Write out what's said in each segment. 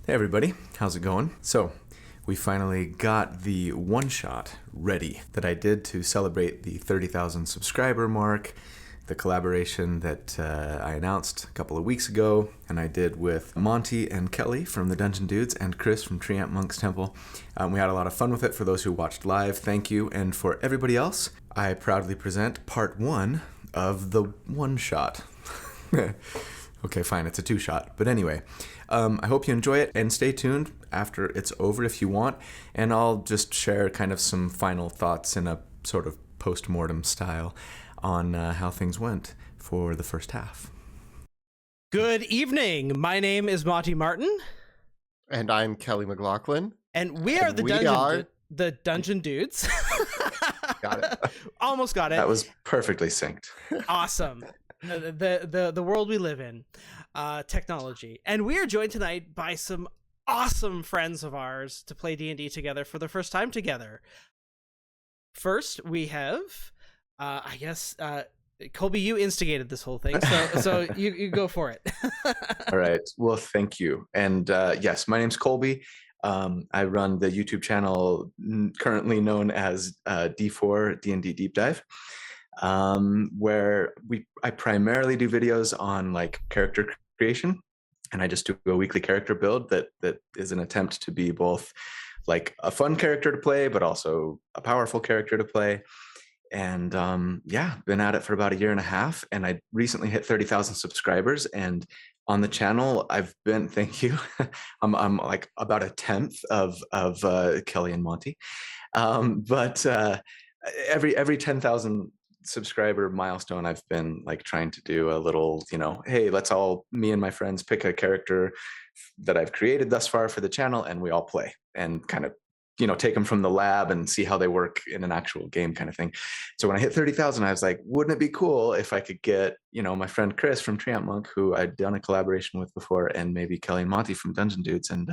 Hey everybody, how's it going? So, we finally got the one-shot ready that I did to celebrate the 30,000 subscriber mark, the collaboration that I announced a couple of weeks ago, and I did with Monty and Kelly from the Dungeon Dudes and Chris from Treantmonk's Temple. We had a lot of fun with it. For those who watched live, thank you. And for everybody else, I proudly present part 1 of the one-shot. Okay, fine, it's a 2-shot. But anyway, I hope you enjoy it, and stay tuned after it's over if you want, and I'll just share kind of some final thoughts in a sort of post-mortem style on how things went for the first half. Good evening. My name is Monty Martin. And I'm Kelly McLaughlin. And we are the Dungeon Dudes. Got it. Almost got it. That was perfectly synced. Awesome. The world we live in, technology. And we are joined tonight by some awesome friends of ours to play D&D together for the first time together. First, we have, Colby, you instigated this whole thing, so you go for it. All right. Well, thank you. And yes, my name's Colby. I run the YouTube channel currently known as D4 D&D Deep Dive, where I primarily do videos on like character creation, and I just do a weekly character build that is an attempt to be both like a fun character to play, but also a powerful character to play. And been at it for about 1.5 years, and I recently hit 30,000 subscribers. And on the channel, I've been, thank you, I'm like about 1/10 of Kelly and Monty, but every 10,000 subscriber milestone, I've been like trying to do a little, hey, let's all, me and my friends, pick a character that I've created thus far for the channel, and we all play and kind of take them from the lab and see how they work in an actual game kind of thing. So when I hit 30,000, I was like, wouldn't it be cool if I could get, my friend Chris from Treantmonk, who I'd done a collaboration with before, and maybe Kelly and Monty from Dungeon Dudes, and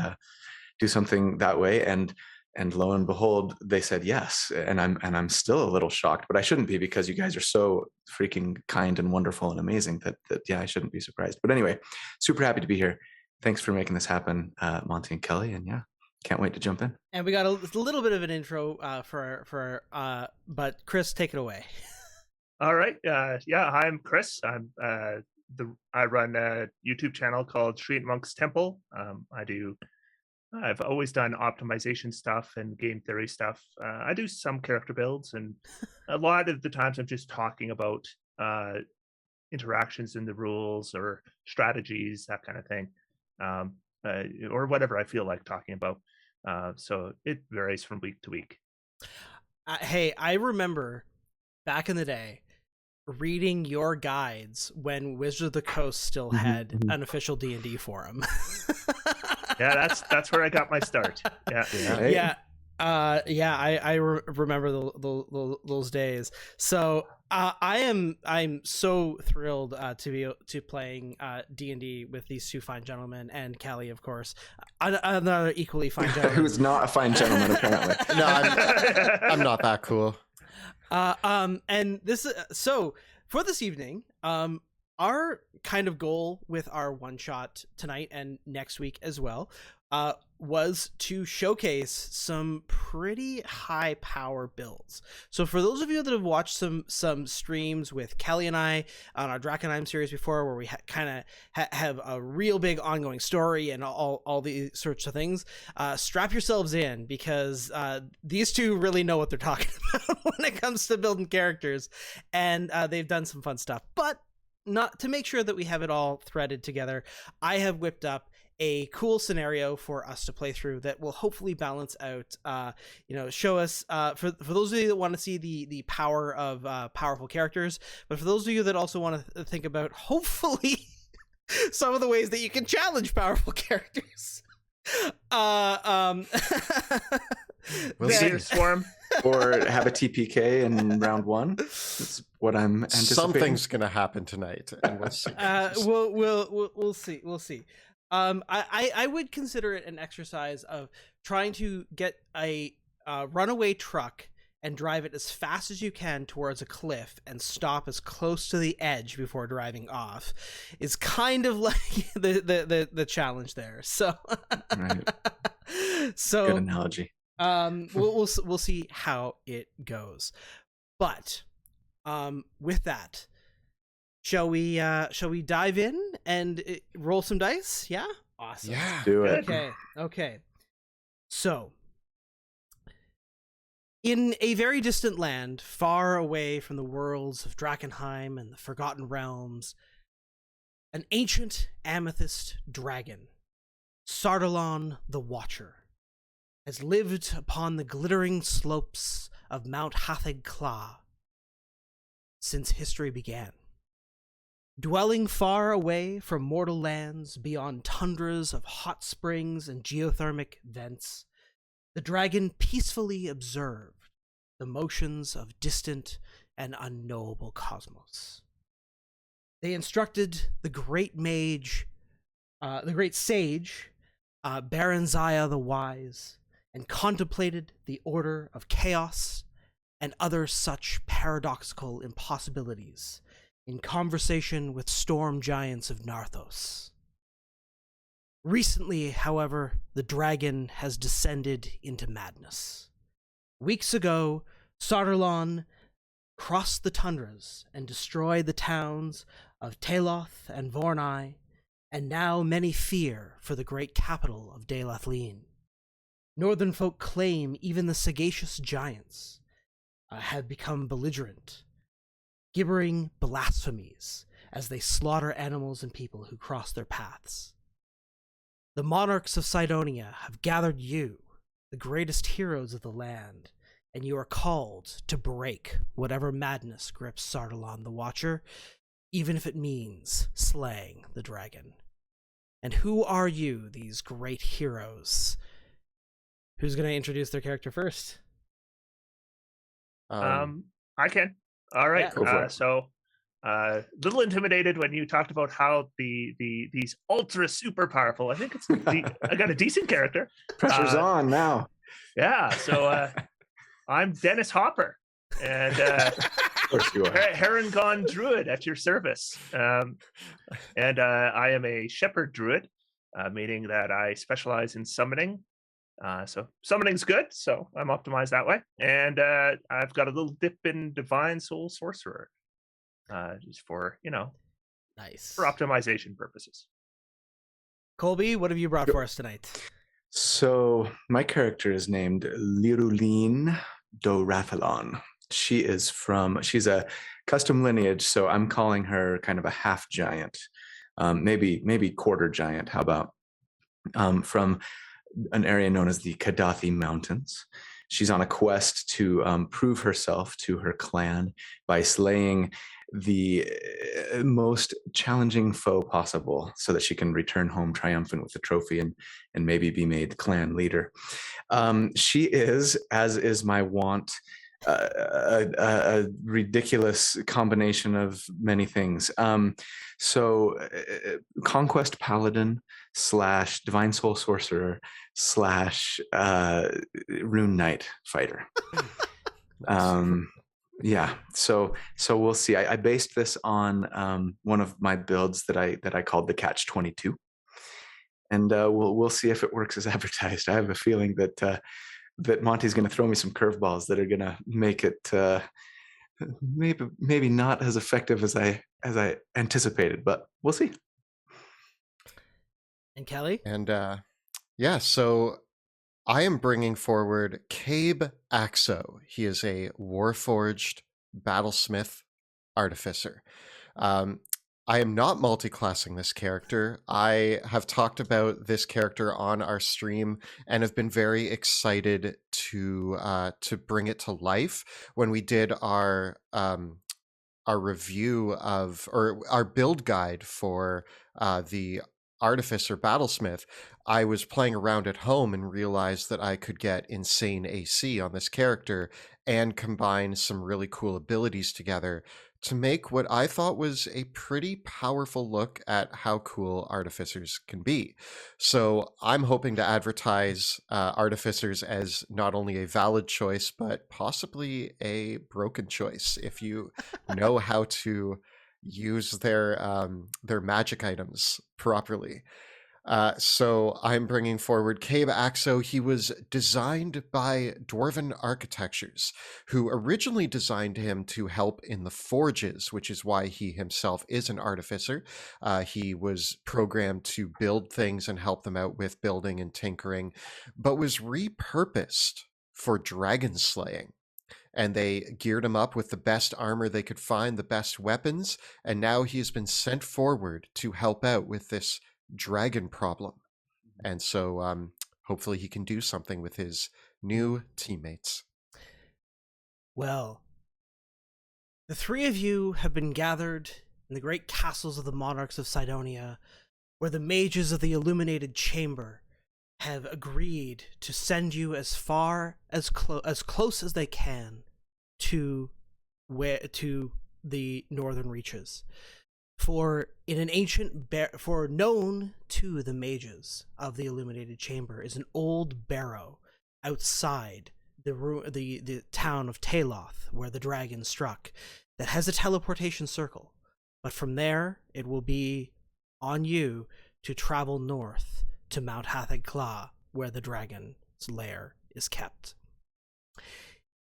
do something that way. And lo and behold, they said yes. And I'm still a little shocked, but I shouldn't be, because you guys are so freaking kind and wonderful and amazing that I shouldn't be surprised. But anyway, super happy to be here. Thanks for making this happen, Monty and Kelly. And can't wait to jump in. And we got a little bit of an intro but Chris, take it away. All right. Hi, I'm Chris. I run a YouTube channel called Treantmonk's Temple. I've always done optimization stuff and game theory stuff. I do some character builds, and a lot of the times I'm just talking about interactions in the rules or strategies, that kind of thing, or whatever I feel like talking about. So it varies from week to week. Hey, I remember back in the day reading your guides when Wizards of the Coast still had an official D&D forum. Yeah, that's where I got my start. I remember those days. So I'm so thrilled to playing D&D with these two fine gentlemen, and Callie, of course, another equally fine gentleman. Who's not a fine gentleman, apparently. No, I'm not that cool. And this is so for this evening. Our kind of goal with our one shot tonight and next week as well was to showcase some pretty high power builds. So for those of you that have watched some streams with Kelly and I on our Drakenheim series before, where we kind of have a real big ongoing story and all these sorts of things, strap yourselves in, because these two really know what they're talking about when it comes to building characters, and they've done some fun stuff. But not to make sure that we have it all threaded together, I have whipped up a cool scenario for us to play through that will hopefully balance out, show us, for those of you that want to see the power of powerful characters, but for those of you that also want to think about, hopefully, some of the ways that you can challenge powerful characters. We'll see your swarm. Or have a TPK in round 1. That's what I'm anticipating. Something's gonna happen tonight, and we'll see. We'll see. We'll see. I would consider it an exercise of trying to get a runaway truck and drive it as fast as you can towards a cliff and stop as close to the edge before driving off is kind of like the challenge there. So Right. so Good analogy. we'll see how it goes. But with that, shall we dive in and roll some dice? Yeah? Awesome. Yeah. Do it. Okay. So, in a very distant land, far away from the worlds of Drakenheim and the Forgotten Realms, an ancient amethyst dragon, Sardalon the Watcher, has lived upon the glittering slopes of Mount Hatheg Kla since history began. Dwelling far away from mortal lands beyond tundras of hot springs and geothermic vents, the dragon peacefully observed the motions of distant and unknowable cosmos. They instructed the great sage, Baranziah the Wise, and contemplated the order of chaos and other such paradoxical impossibilities in conversation with storm giants of Narthos. Recently, however, the dragon has descended into madness. Weeks ago, Sardarlon crossed the tundras and destroyed the towns of Teloth and Vornai, and now many fear for the great capital of Delathleen. Northern folk claim even the sagacious giants have become belligerent, gibbering blasphemies as they slaughter animals and people who cross their paths. The monarchs of Cydonia have gathered you, the greatest heroes of the land, and you are called to break whatever madness grips Sardalon the Watcher, even if it means slaying the dragon. And who are you, these great heroes? Who's going to introduce their character first? I can. All right. Yeah. Go for it. So, little intimidated when you talked about how these ultra super powerful. I think I got a decent character. Pressure's on now. Yeah. So I'm Dennis Hopper, and Of course you are. Herongon Druid at your service. And I am a Shepherd Druid, meaning that I specialize in summoning. So summoning's good, so I'm optimized that way. And I've got a little dip in Divine Soul Sorcerer, just for, Nice. for optimization purposes. Colby, what have you brought for us tonight? So my character is named Liruline Dorathalon. She's a custom lineage, so I'm calling her kind of a half giant, maybe quarter giant. How about from an area known as the Kadathi Mountains. She's on a quest to prove herself to her clan by slaying the most challenging foe possible so that she can return home triumphant with the trophy and maybe be made clan leader. She is, as is my wont, a ridiculous combination of many things. So Conquest Paladin / Divine Soul Sorcerer / Rune Knight Fighter. Yeah, so we'll see. I based this on one of my builds that I called the Catch 22, and we'll see if it works as advertised. I have a feeling that Monty's going to throw me some curveballs that are going to make it maybe not as effective as I anticipated, but we'll see. And Kelly? And so I am bringing forward Cabe Axo. He is a Warforged Battlesmith Artificer. I am not multi-classing this character. I have talked about this character on our stream and have been very excited to bring it to life. When we did our review of, or our build guide for the Artificer Battlesmith, I was playing around at home and realized that I could get insane AC on this character and combine some really cool abilities together to make what I thought was a pretty powerful look at how cool artificers can be. So I'm hoping to advertise artificers as not only a valid choice, but possibly a broken choice if you know how to use their magic items properly. So I'm bringing forward Cabe Axo. He was designed by Dwarven Architectures, who originally designed him to help in the forges, which is why he himself is an artificer. He was programmed to build things and help them out with building and tinkering, but was repurposed for dragon slaying. And they geared him up with the best armor they could find, the best weapons, and now he has been sent forward to help out with this dragon problem. And so hopefully he can do something with his new teammates. Well, the three of you have been gathered in the great castles of the monarchs of Cydonia, where the mages of the illuminated chamber have agreed to send you as far as close as they can to the northern reaches. For in an ancient for known to the mages of the illuminated chamber is an old barrow outside the town of Taloth, where the dragon struck, that has a teleportation circle. But from there, it will be on you to travel north to Mount Hathag Kla, where the dragon's lair is kept.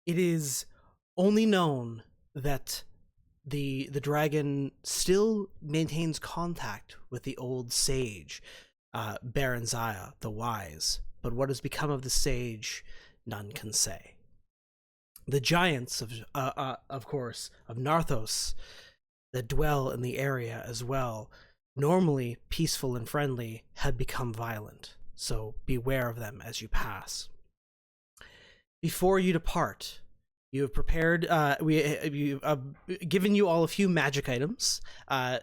It is only known that the dragon still maintains contact with the old sage, Baron Zaya the Wise, but what has become of the sage, none can say. The giants of course, of Narthos, that dwell in the area as well, normally peaceful and friendly, have become violent, so beware of them as you pass. Before you depart, you have prepared, we've given you all a few magic items.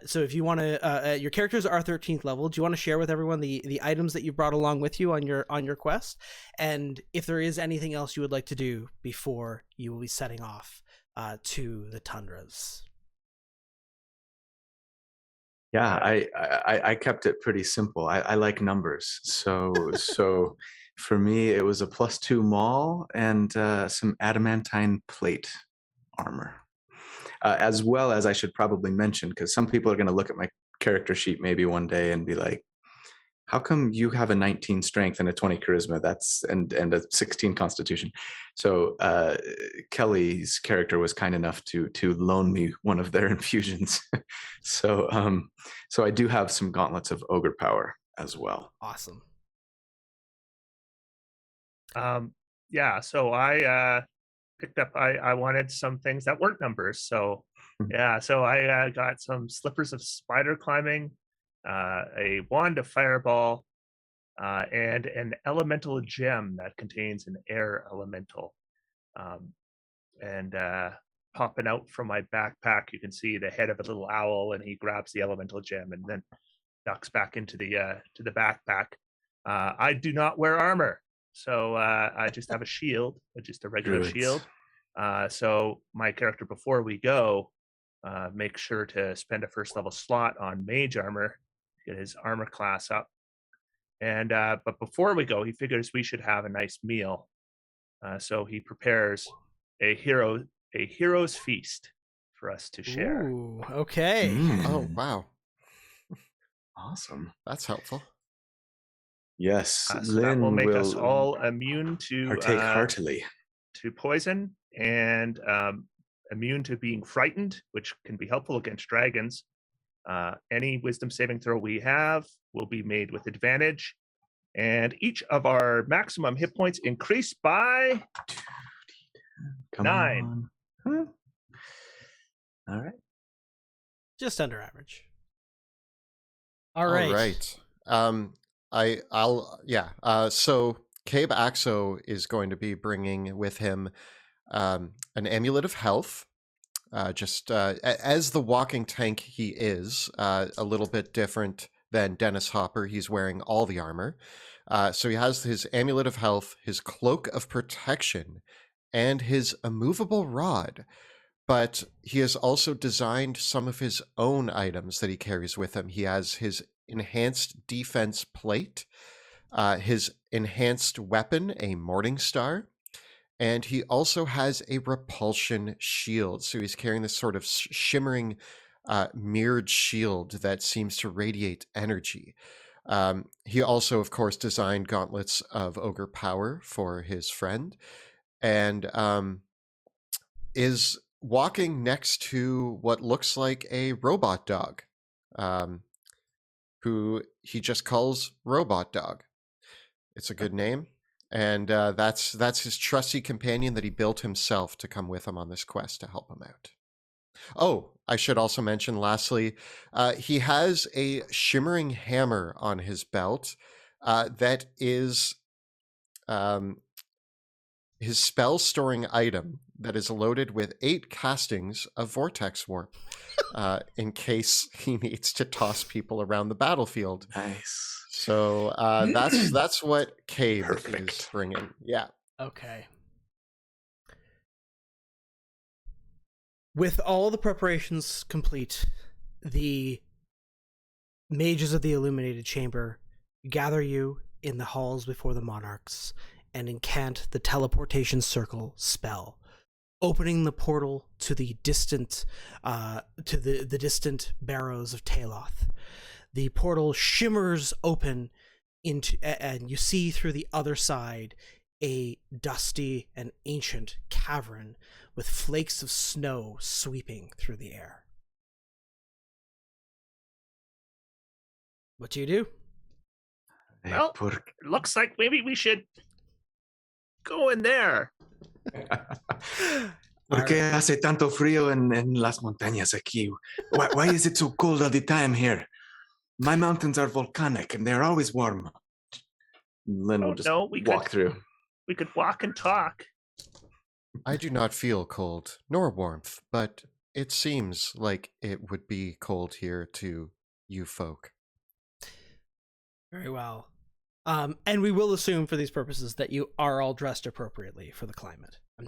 So if you want to, your characters are 13th level. Do you want to share with everyone the items that you brought along with you on your quest? And if there is anything else you would like to do before you will be setting off to the tundras? Yeah, I kept it pretty simple. I like numbers, so for me it was a +2 maul and some adamantine plate armor, as well as I should probably mention, because some people are going to look at my character sheet maybe one day and be like, how come you have a 19 strength and a 20 charisma? That's and a 16 constitution. So Kelly's character was kind enough to loan me one of their infusions. So I do have some gauntlets of ogre power as well. Awesome. Yeah, so I picked up, I wanted some things that weren't numbers. So yeah, so I got some slippers of spider climbing, a wand of fireball, and an elemental gem that contains an air elemental. And popping out from my backpack, you can see the head of a little owl, and he grabs the elemental gem and then ducks back into the backpack. I do not wear armor, so I just have a shield, just a regular shield. So my character, before we go, make sure to spend a first level slot on mage armor, get his armor class up. And but before we go, he figures we should have a nice meal. So he prepares a hero's feast for us to share. Ooh, okay. Oh, wow. Awesome. That's helpful. Yes, So Lynn that will make us all immune to partake heartily to poison, and immune to being frightened, which can be helpful against dragons. Any wisdom saving throw we have will be made with advantage, and each of our maximum hit points increase by 9. Huh? All right. Just under average. All right. So Cabe Axo is going to be bringing with him an amulet of health. As the walking tank he is, a little bit different than Dennis Hopper. He's wearing all the armor. So he has his amulet of health, his cloak of protection, and his immovable rod. but he has also designed some of his own items that he carries with him. He has his enhanced defense plate, his enhanced weapon, a Morning Star, and he also has a repulsion shield. So he's carrying this sort of shimmering mirrored shield that seems to radiate energy. He also, of course, designed gauntlets of ogre power for his friend, and is walking next to what looks like a robot dog, who he just calls Robot Dog. It's a good name. And that's his trusty companion that he built himself to come with him on this quest to help him out. Oh, I should also mention, lastly, he has a shimmering hammer on his belt that is his spell-storing item that is loaded with 8 castings of Vortex Warp in case he needs to toss people around the battlefield. Nice. So that's what Cabe Perfect. is bringing. Yeah. Okay. With all the preparations complete, the mages of the Illuminated Chamber gather you in the halls before the monarchs and incant the teleportation circle spell, opening the portal to the distant the distant barrows of Taloth. The portal shimmers open into, and you see through the other side a dusty and ancient cavern with flakes of snow sweeping through the air. What do you do? Well, looks like maybe we should go in there. ¿Por qué hace tanto frío en las montañas aquí? Why is it so cold all the time here? My mountains are volcanic and they're always warm. Then we'll just walk through. We could walk and talk. I do not feel cold nor warmth, but it seems like it would be cold here to you folk. Very well. And we will assume for these purposes that you are all dressed appropriately for the climate. I'm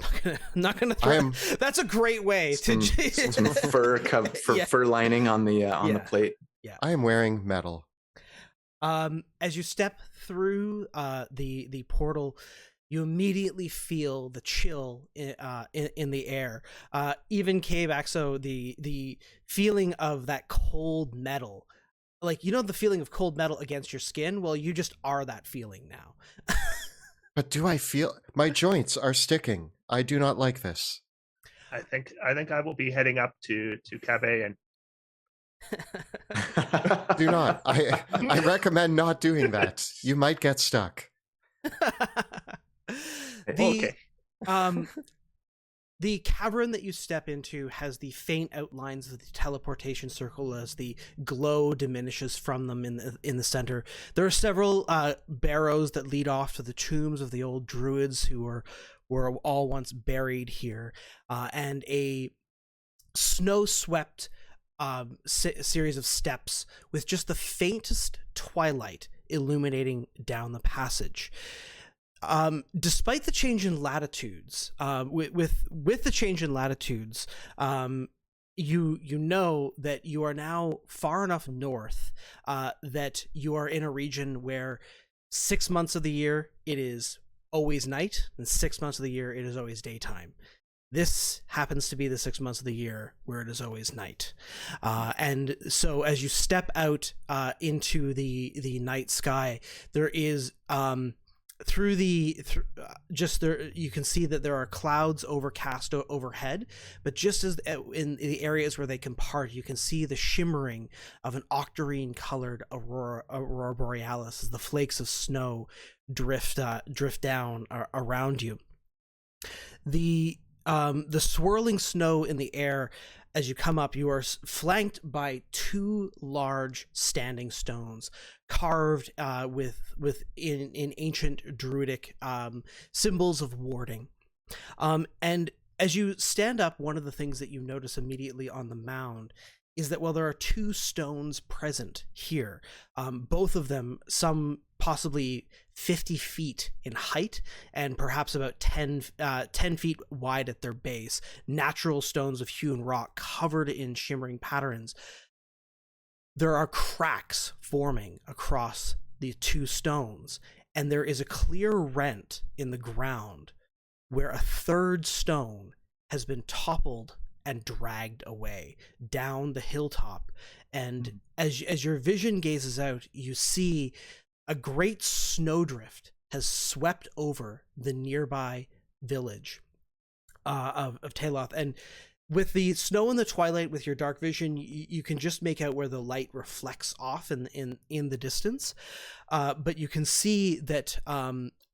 not gonna throw. That's a great way to some fur lining on the plate. Yeah. I am wearing metal. As you step through the portal, you immediately feel the chill in the air. Even Cabe Axo, the feeling of that cold metal. Like, you know, the feeling of cold metal against your skin? Well, you just are that feeling now. But do I feel... My joints are sticking. I do not like this. I think I will be heading up to Cabe and... Do not. I recommend not doing that. You might get stuck. Okay. The cavern that you step into has the faint outlines of the teleportation circle as the glow diminishes from them in the center. There are several barrows that lead off to the tombs of the old druids who were all once buried here, and a snow-swept series of steps with just the faintest twilight illuminating down the passage. Despite the change in latitudes, with the change in latitudes, you know that you are now far enough north that you are in a region where 6 months of the year it is always night, and 6 months of the year it is always daytime. This happens to be the 6 months of the year where it is always night. And so as you step out into the night sky, there is you can see that there are clouds overcast overhead, but just as in the areas where they can part, you can see the shimmering of an octarine colored aurora borealis as the flakes of snow drift down around you. The swirling snow in the air, as you come up, you are flanked by 2 large standing stones carved in ancient druidic symbols of warding. And as you stand up, one of the things that you notice immediately on the mound is that while there are 2 stones present here, both of them some possibly 50 feet in height and perhaps about 10 feet wide at their base. Natural stones of hewn rock covered in shimmering patterns. There are cracks forming across the two stones, and there is a clear rent in the ground where a third stone has been toppled and dragged away down the hilltop. And as your vision gazes out, you see a great snowdrift has swept over the nearby village of Taloth. And with the snow in the twilight, with your dark vision, you can just make out where the light reflects off in the distance. But you can see that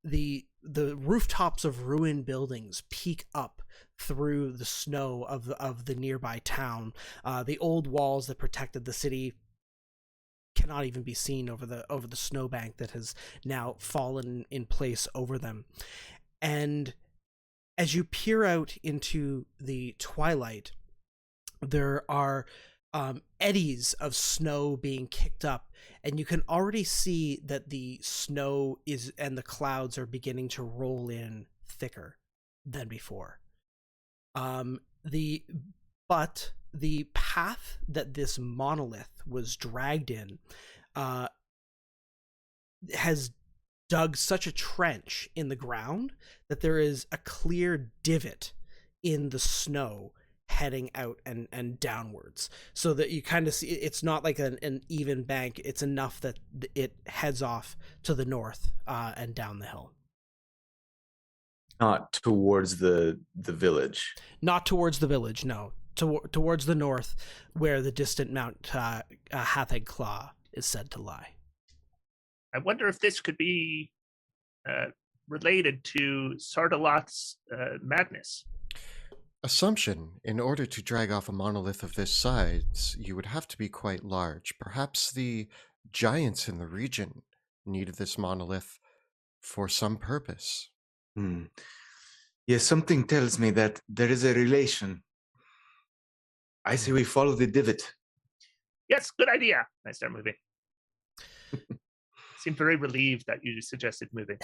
the rooftops of ruined buildings peek up through the snow of the nearby town. The old walls that protected the city cannot even be seen over the snowbank that has now fallen in place over them. And as you peer out into the twilight, there are eddies of snow being kicked up, and you can already see that the snow and the clouds are beginning to roll in thicker than before. But the path that this monolith was dragged in has dug such a trench in the ground that there is a clear divot in the snow heading out and downwards, so that you kind of see it's not like an even bank. It's enough that it heads off to the north and down the hill. Not towards the village. Not towards the village, no. Towards the north, where the distant Mount Hatheg Claw is said to lie. I wonder if this could be related to Sardalat's madness. Assumption: in order to drag off a monolith of this size, you would have to be quite large. Perhaps the giants in the region needed this monolith for some purpose. Yes, something tells me that there is a relation. I say we follow the divot. Yes, good idea. I start moving. Seem very relieved that you suggested moving.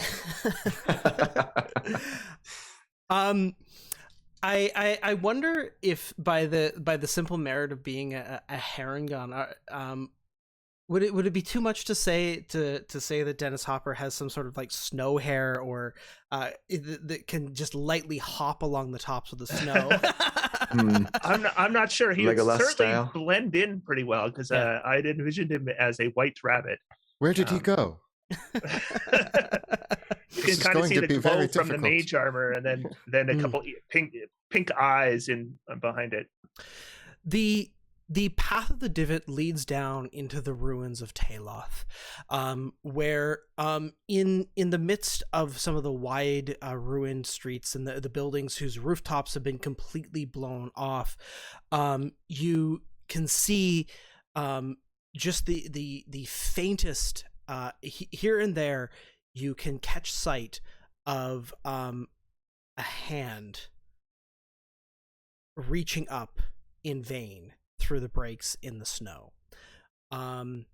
I wonder if by the simple merit of being a Harengon, would it be too much to say that Dennis Hopper has some sort of like snow hair, or that can just lightly hop along the tops of the snow? I'm not sure. He would Legolas certainly style. blend in pretty well, because I'd envisioned him as a white rabbit. Where did he go? You This can is kind of going see to the be glow very from the difficult. mage armor, and then a couple pink eyes in behind it. The path of the divot leads down into the ruins of Taloth, where in the midst of some of the wide ruined streets and the buildings whose rooftops have been completely blown off, you can see just the faintest here and there. You can catch sight of a hand reaching up in vain through the breaks in the snow. And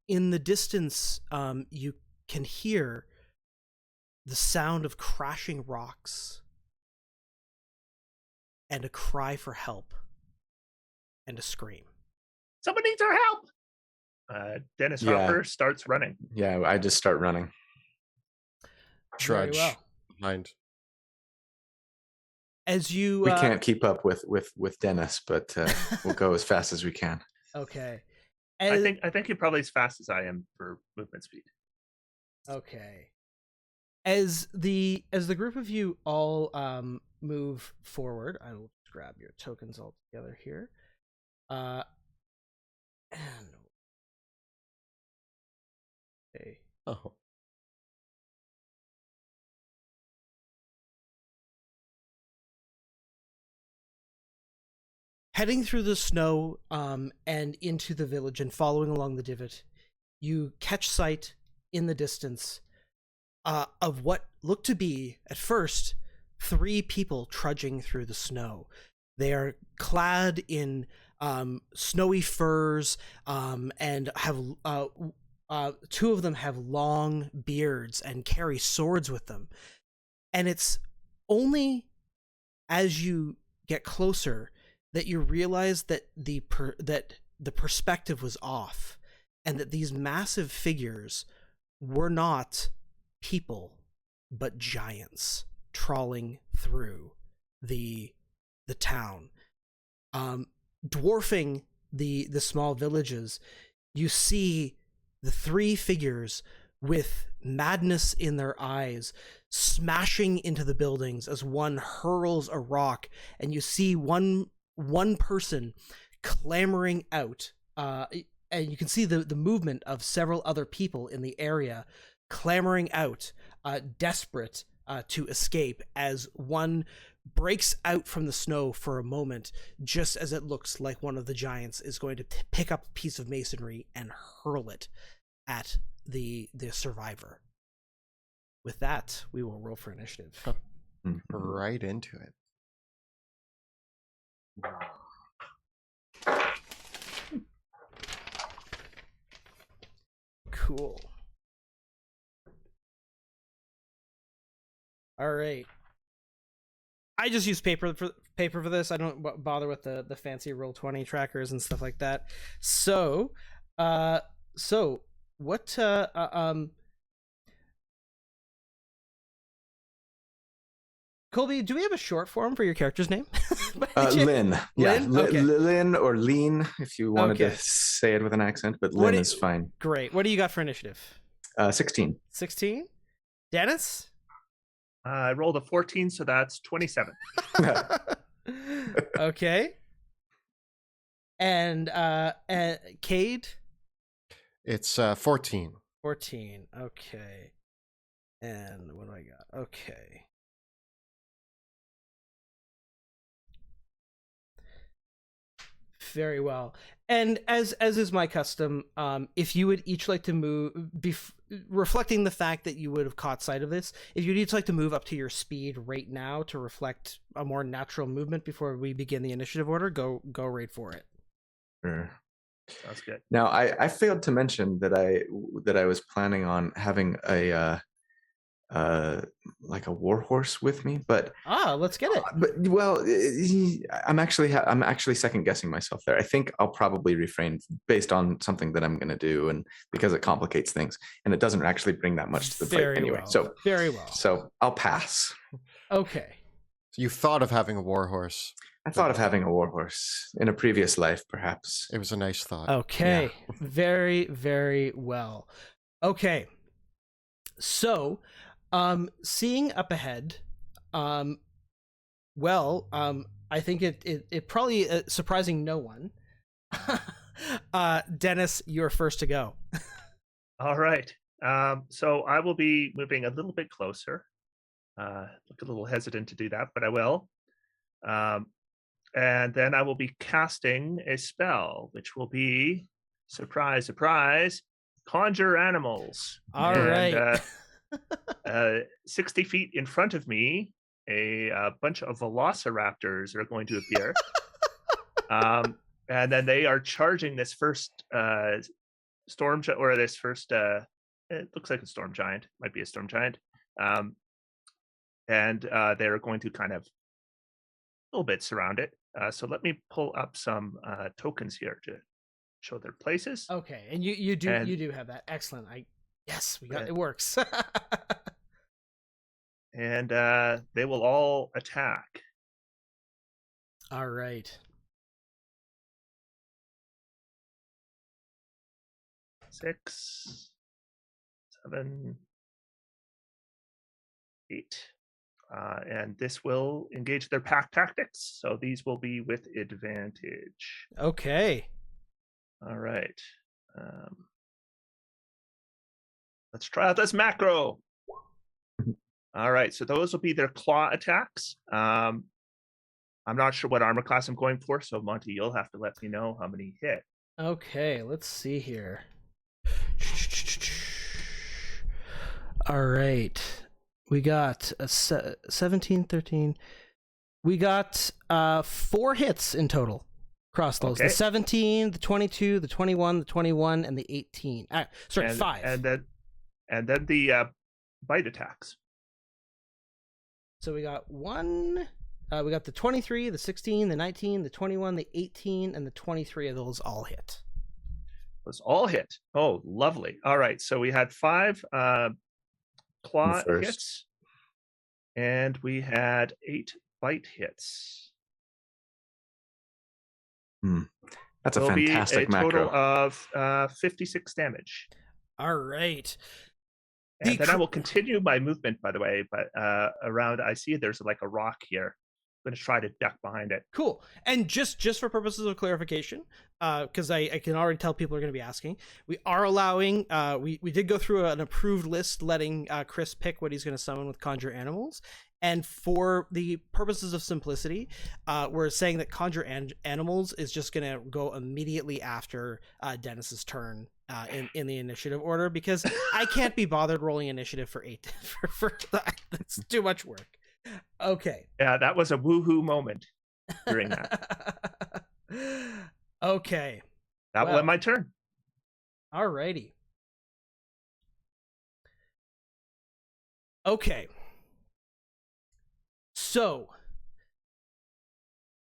in the distance, you can hear the sound of crashing rocks and a cry for help and a scream. Someone needs our help. Dennis Hopper starts running. Yeah, I just start running. Trudge Very well. behind. As you We can't keep up with Dennis, but we'll go as fast as we can. Okay. I think you're probably as fast as I am for movement speed. Okay. As the group of you all move forward, I will grab your tokens all together here. And okay. Oh. Heading through the snow and into the village and following along the divot, you catch sight in the distance of what looked to be, at first, 3 people trudging through the snow. They are clad in snowy furs and have Two of them have long beards and carry swords with them. And it's only as you get closer that you realize that the perspective was off, and that these massive figures were not people, but giants trawling through the town, dwarfing the small villages. You see the three figures with madness in their eyes smashing into the buildings as one hurls a rock, and you see one person clamoring out, and you can see the movement of several other people in the area clamoring out, desperate to escape, as one breaks out from the snow for a moment, just as it looks like one of the giants is going to pick up a piece of masonry and hurl it at the survivor. With that, we will roll for initiative. Right into it. Cool. All right. I just use paper for this. I don't bother with the fancy Roll20 trackers and stuff like that. So what Colby, do we have a short form for your character's name? Lynn. Yeah, Lynn? Okay. Lynn or Lean, if you wanted to say it with an accent, but Lynn is fine. Great. What do you got for initiative? 16. 16? Dennis? I rolled a 14, so that's 27. Okay. And Cade? It's 14. 14. Okay. And what do I got? Okay. Very well. And as is my custom, if you would each like to move, reflecting the fact that you would have caught sight of this, if you'd each like to move up to your speed right now to reflect a more natural movement before we begin the initiative order, go right for it. Sure. Sounds good. Now, I failed to mention that I was planning on having a like a warhorse with me, but let's get it. But well, I'm actually second guessing myself there. I think I'll probably refrain based on something that I'm going to do, and because it complicates things, and it doesn't actually bring that much to the fight anyway. Well. So very well. So I'll pass. Okay. So you thought of having a warhorse. I thought of having a warhorse in a previous life, perhaps. It was a nice thought. Okay. Yeah. Very, very well. Okay. So, seeing up ahead, I think it probably surprising no one. Dennis, you're first to go. All right. So I will be moving a little bit closer. Look a little hesitant to do that, but I will. And then I will be casting a spell, which will be, surprise, surprise, conjure animals. All right. 60 feet in front of me, a bunch of velociraptors are going to appear. And then they are charging this first storm or this first it looks like a storm giant, might be a storm giant. And they're going to kind of a little bit surround it. So let me pull up some tokens here to show their places. Okay, and you do have that. Excellent. Yes, we got it. Works. And they will all attack. All right. 6, 7, 8. And this will engage their pack tactics. So these will be with advantage. Okay. All right. Let's try out this macro. All right. So those will be their claw attacks. I'm not sure what armor class I'm going for. So Monty, you'll have to let me know how many hit. Okay. Let's see here. All right. We got a 17, 13. We got 4 hits in total. Cross those. Okay. The 17, the 22, the 21, the 21, and the 18. Sorry, 5. And then the bite attacks. So we got one. We got the 23, the 16, the 19, the 21, the 18, and the 23 of those all hit. Was all hit. Oh, lovely. All right. So we had 5 claw hits, and we had 8 bite hits. That's a fantastic macro. Total of 56 damage. All right. And then I will continue my movement, by the way, but around, I see there's like a rock here. I'm going to try to duck behind it. Cool. And just for purposes of clarification, because I can already tell people are going to be asking, we are allowing, we did go through an approved list letting Chris pick what he's going to summon with Conjure Animals. And for the purposes of simplicity, we're saying that Conjure Animals is just going to go immediately after Dennis's turn in the initiative order, because I can't be bothered rolling initiative for 8. That's too much work. Okay. Yeah, that was a woohoo moment during that. Okay. That will end my turn. Alrighty. Okay. So,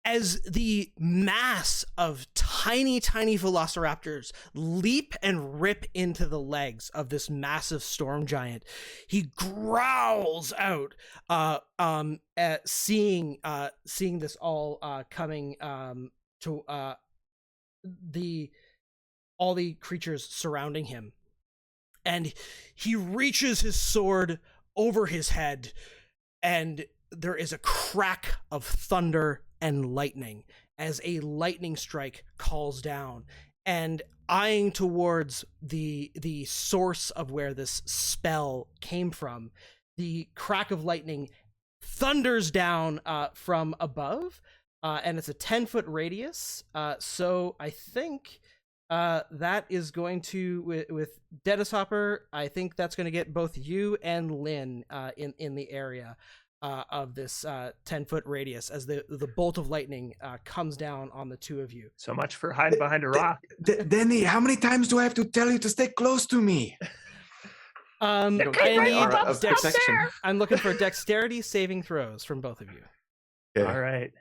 as the mass of tiny velociraptors leap and rip into the legs of this massive storm giant, he growls out at seeing this all coming to all the creatures surrounding him, and he reaches his sword over his head, and there is a crack of thunder and lightning as a lightning strike calls down, and eyeing towards the source of where this spell came from, the crack of lightning thunders down from above, and it's a 10-foot radius. So I think that is going to, with Dennis Hopper, I think that's going to get both you and Lynn in the area of this 10-foot radius as the bolt of lightning comes down on the two of you. So much for hiding behind a rock. Denny, how many times do I have to tell you to stay close to me? I need protection. I'm looking for dexterity saving throws from both of you. Okay. All right.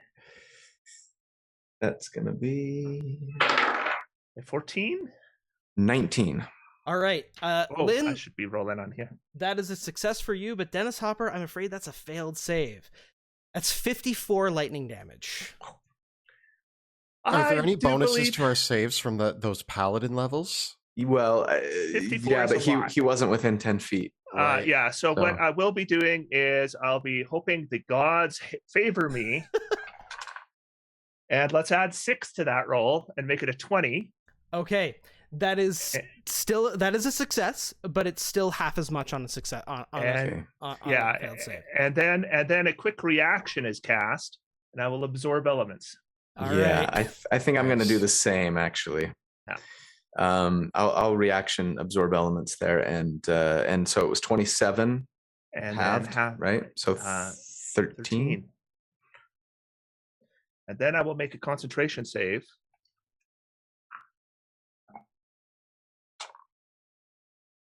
That's going to be 14? 19. All right. Lynn, I should be rolling on here. that is a success for you, but Dennis Hopper, I'm afraid that's a failed save. That's 54 lightning damage. Are there any bonuses to our saves from those paladin levels? Well, 54 yeah, is but a lot. he wasn't within 10 feet. Right. Yeah, so what I will be doing is I'll be hoping the gods favor me. And let's add 6 to that roll and make it a 20. Okay. That is a success, but it's still half as much on a success on a failed save. And then a quick reaction is cast, and I will absorb elements. All right. I think I'm going to do the same actually. Yeah. I'll reaction absorb elements there, and so it was 27 and halved, right? So 13. And then I will make a concentration save.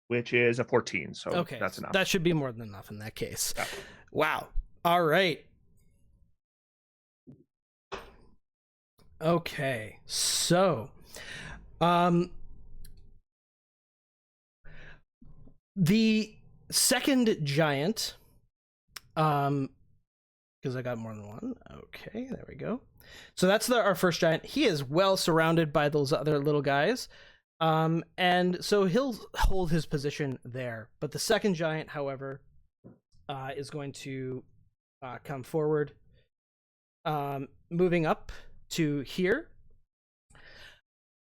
Which is a 14, so okay, that's enough. That should be more than enough in that case. Yeah. Wow. All right. Okay. So, the second giant, because I got more than one. Okay, there we go. So that's our first giant. He is well surrounded by those other little guys. And so he'll hold his position there. But the second giant, however, is going to come forward, moving up to here.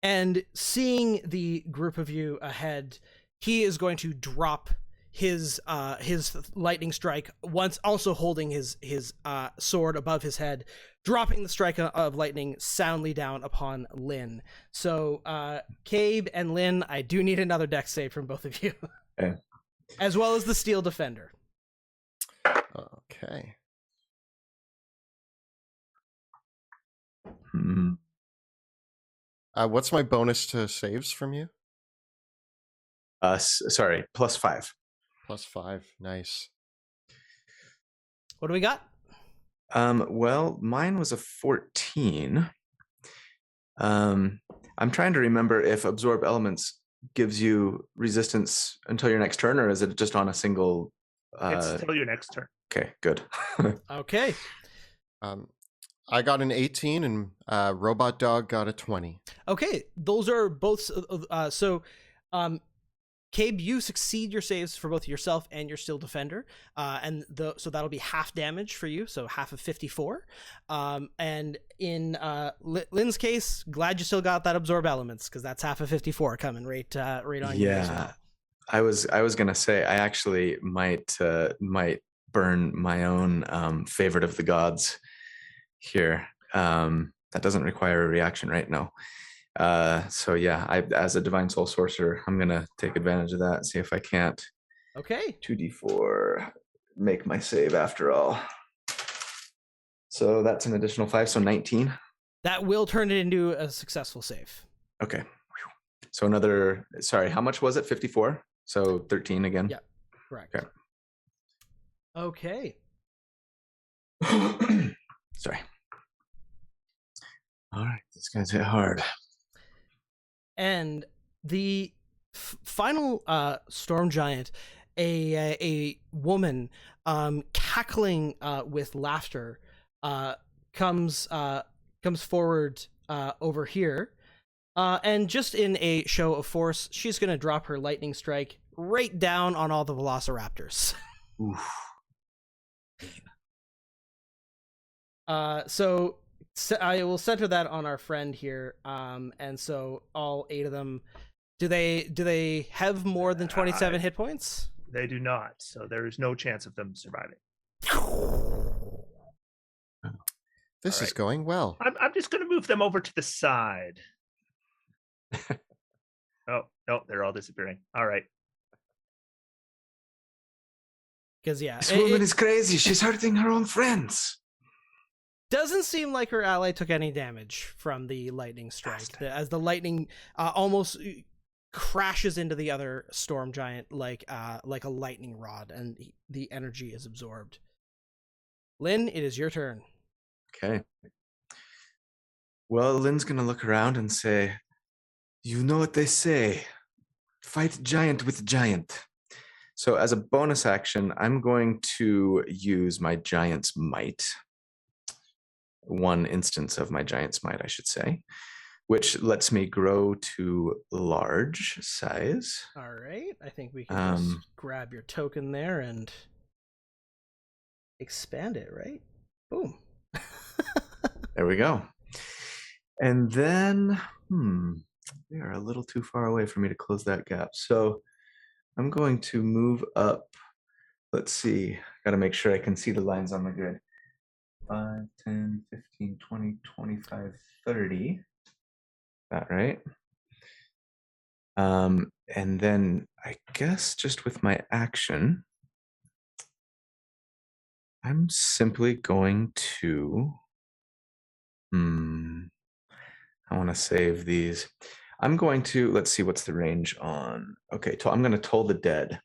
And seeing the group of you ahead, he is going to drop his lightning strike, once also holding his sword above his head, dropping the strike of lightning soundly down upon Lynn. So Cabe and Lynn, I do need another dex save from both of you. Okay. As well as the steel defender. Okay. What's my bonus to saves from you? Sorry, +5. +5. Nice. What do we got? Well, mine was a 14. I'm trying to remember if absorb elements gives you resistance until your next turn, or is it just on a single? It's till your next turn. Okay, good. Okay. I got an 18 and Robot Dog got a 20. Okay, those are both. Cabe, you succeed your saves for both yourself and your Steel Defender, so that'll be half damage for you, so half of 54. And in Lynn's case, glad you still got that absorb elements, because that's half of 54 coming right on you as well. I was gonna say I actually might burn my own favorite of the gods here. That doesn't require a reaction, right? No. So yeah, as a divine soul sorcerer, I'm gonna take advantage of that. See if I can't. Okay. 2d4, make my save after all. So that's an additional 5, so 19. That will turn it into a successful save. Okay. So another. Sorry, how much was it? 54. So 13 again. Yeah. Correct. Okay. Sorry. All right, this guy's hit hard. And the final storm giant, a woman cackling with laughter, comes forward over here, and just in a show of force, she's going to drop her lightning strike right down on all the velociraptors. Oof. So I will center that on our friend here, and so all 8 of them. Do they have more than 27 hit points? They do not, so there is no chance of them surviving. This is going well. I'm just going to move them over to the side. Oh, no, they're all disappearing. All right. Because This woman is crazy. She's hurting her own friends. Doesn't seem like her ally took any damage from the lightning strike, as the lightning almost crashes into the other storm giant like a lightning rod, and the energy is absorbed. Lynn, it is your turn. Okay. Well, Lynn's gonna look around and say, "You know what they say, fight giant with giant." So as a bonus action, I'm going to use my giant's might. One instance of my giant's might, I should say, which lets me grow to large size. All right, I think we can just grab your token there and expand it, right? Boom. There we go. And then, we are a little too far away for me to close that gap. So I'm going to move up. Let's see, got to make sure I can see the lines on the grid. 5, 10, 15, 20, 25, 30. That right? And then I guess just with my action, I'm simply going to, I want to save these. I'm going to, let's see, what's the range on, okay, I'm going to toll the dead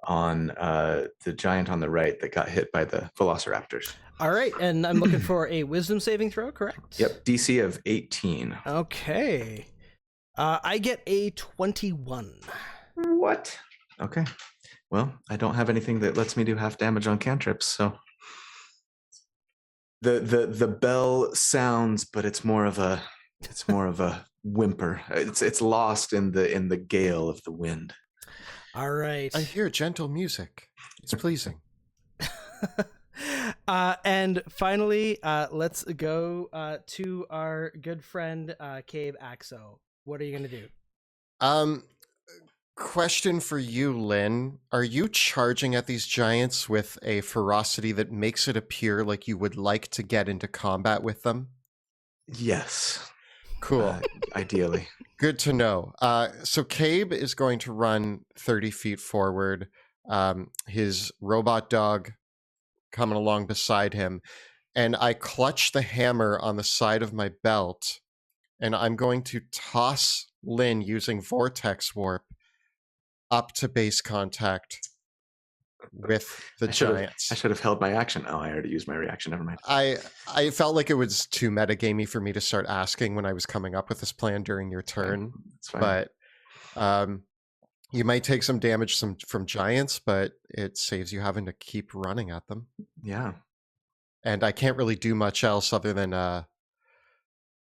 on the giant on the right that got hit by the velociraptors. All right, and I'm looking for a wisdom saving throw, correct? Yep, DC of 18. Okay. I get a 21. What? Okay. Well, I don't have anything that lets me do half damage on cantrips, so the bell sounds, but it's more of a whimper. It's lost in the gale of the wind. All right. I hear gentle music. It's pleasing. And finally, let's go to our good friend Cabe Axo. What are you gonna do? Question for you, Lynn. Are you charging at these giants with a ferocity that makes it appear like you would like to get into combat with them? Yes. Cool. Ideally. Good to know. So Cabe is going to run 30 feet forward. His robot dog coming along beside him. And I clutch the hammer on the side of my belt and I'm going to toss Lynn using Vortex Warp up to base contact with the giants. I should have held my action. Oh, I already used my reaction. Never mind. I felt like it was too metagamey for me to start asking when I was coming up with this plan during your turn. That's fine. But you might take some damage from giants, but it saves you having to keep running at them. Yeah. And I can't really do much else other than I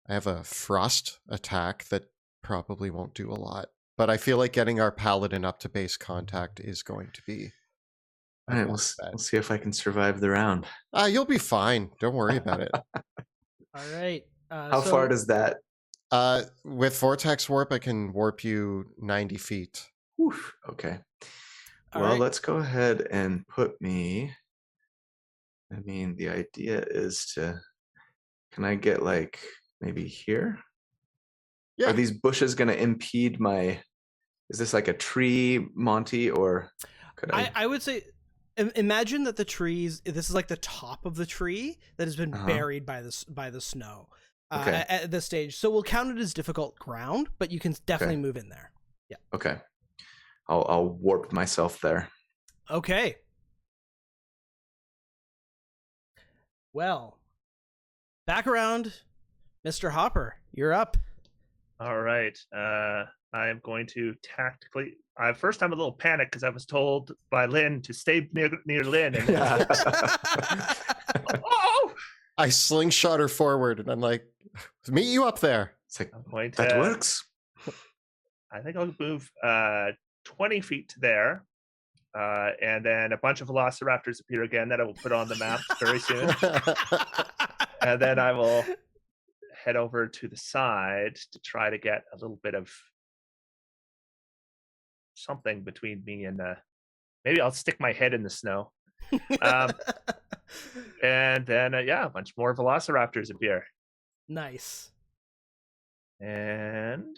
have a frost attack that probably won't do a lot. But I feel like getting our paladin up to base contact is going to be... All right, we'll see if I can survive the round. You'll be fine. Don't worry about it. All right. How far does that? With Vortex Warp, I can warp you 90 feet. Whew, okay. Well, let's go ahead and put me... I mean, the idea is to... Can I get like maybe here? Yeah. Are these bushes going to impede my... Is this like a tree, Monty, or could I would say... Imagine that the trees, this is like the top of the tree that has been buried by the snow at this stage. So we'll count it as difficult ground, but you can definitely move in there. Yeah. Okay. I'll warp myself there. Okay. Well, back around, Mr. Hopper, you're up. All right. I am going to tactically. First, I'm a little panicked because I was told by Lynn to stay near Lynn. And oh! I slingshot her forward, and I'm like, "Meet you up there." It's like that works. I think I'll move 20 feet to there, and then a bunch of velociraptors appear again that I will put on the map very soon, and then I will head over to the side to try to get a little bit of something between me and maybe I'll stick my head in the snow. And then a bunch more velociraptors appear. Nice. And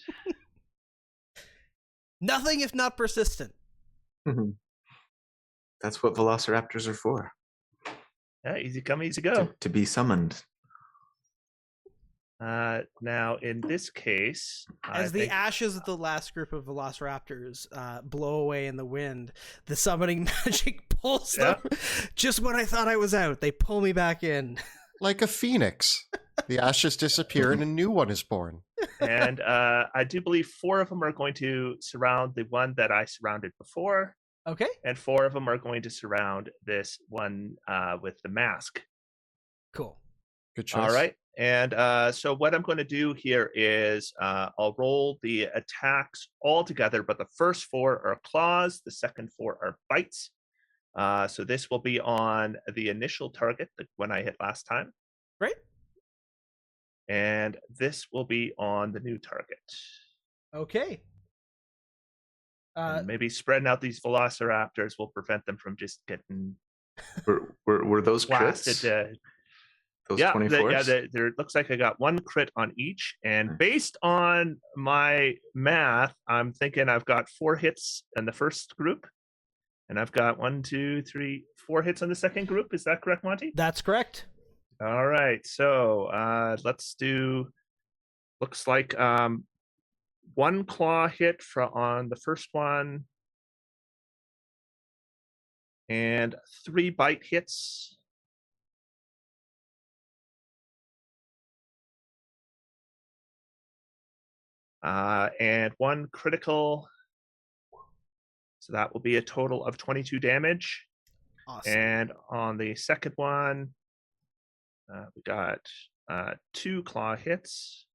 nothing if not persistent. That's what velociraptors are for. Yeah, easy come, easy go. To be summoned. Now, in this case... As the ashes of the last group of velociraptors blow away in the wind, the summoning magic pulls them. Just when I thought I was out, they pull me back in. Like a phoenix. The ashes disappear and a new one is born. And I do believe 4 of them are going to surround the one that I surrounded before. Okay. And 4 of them are going to surround this one with the mask. Cool. Good choice. All right. And so what I'm going to do here is I'll roll the attacks all together, but the first 4 are claws, the second 4 are bites. So this will be on the initial target, the one I hit last time. Right. And this will be on the new target. Okay. And maybe spreading out these velociraptors will prevent them from just getting... Were those blasted crits? Those yeah, 24s? there looks like I got 1 crit on each, and based on my math, I'm thinking I've got 4 hits in the first group, and I've got 1, 2, 3, 4 hits on the second group. Is that correct, Monty? That's correct. All right, so let's do. Looks like 1 claw hit on the first one, and 3 bite hits. And 1 critical, so that will be a total of 22 damage. Awesome. And on the second one, we got 2 claw hits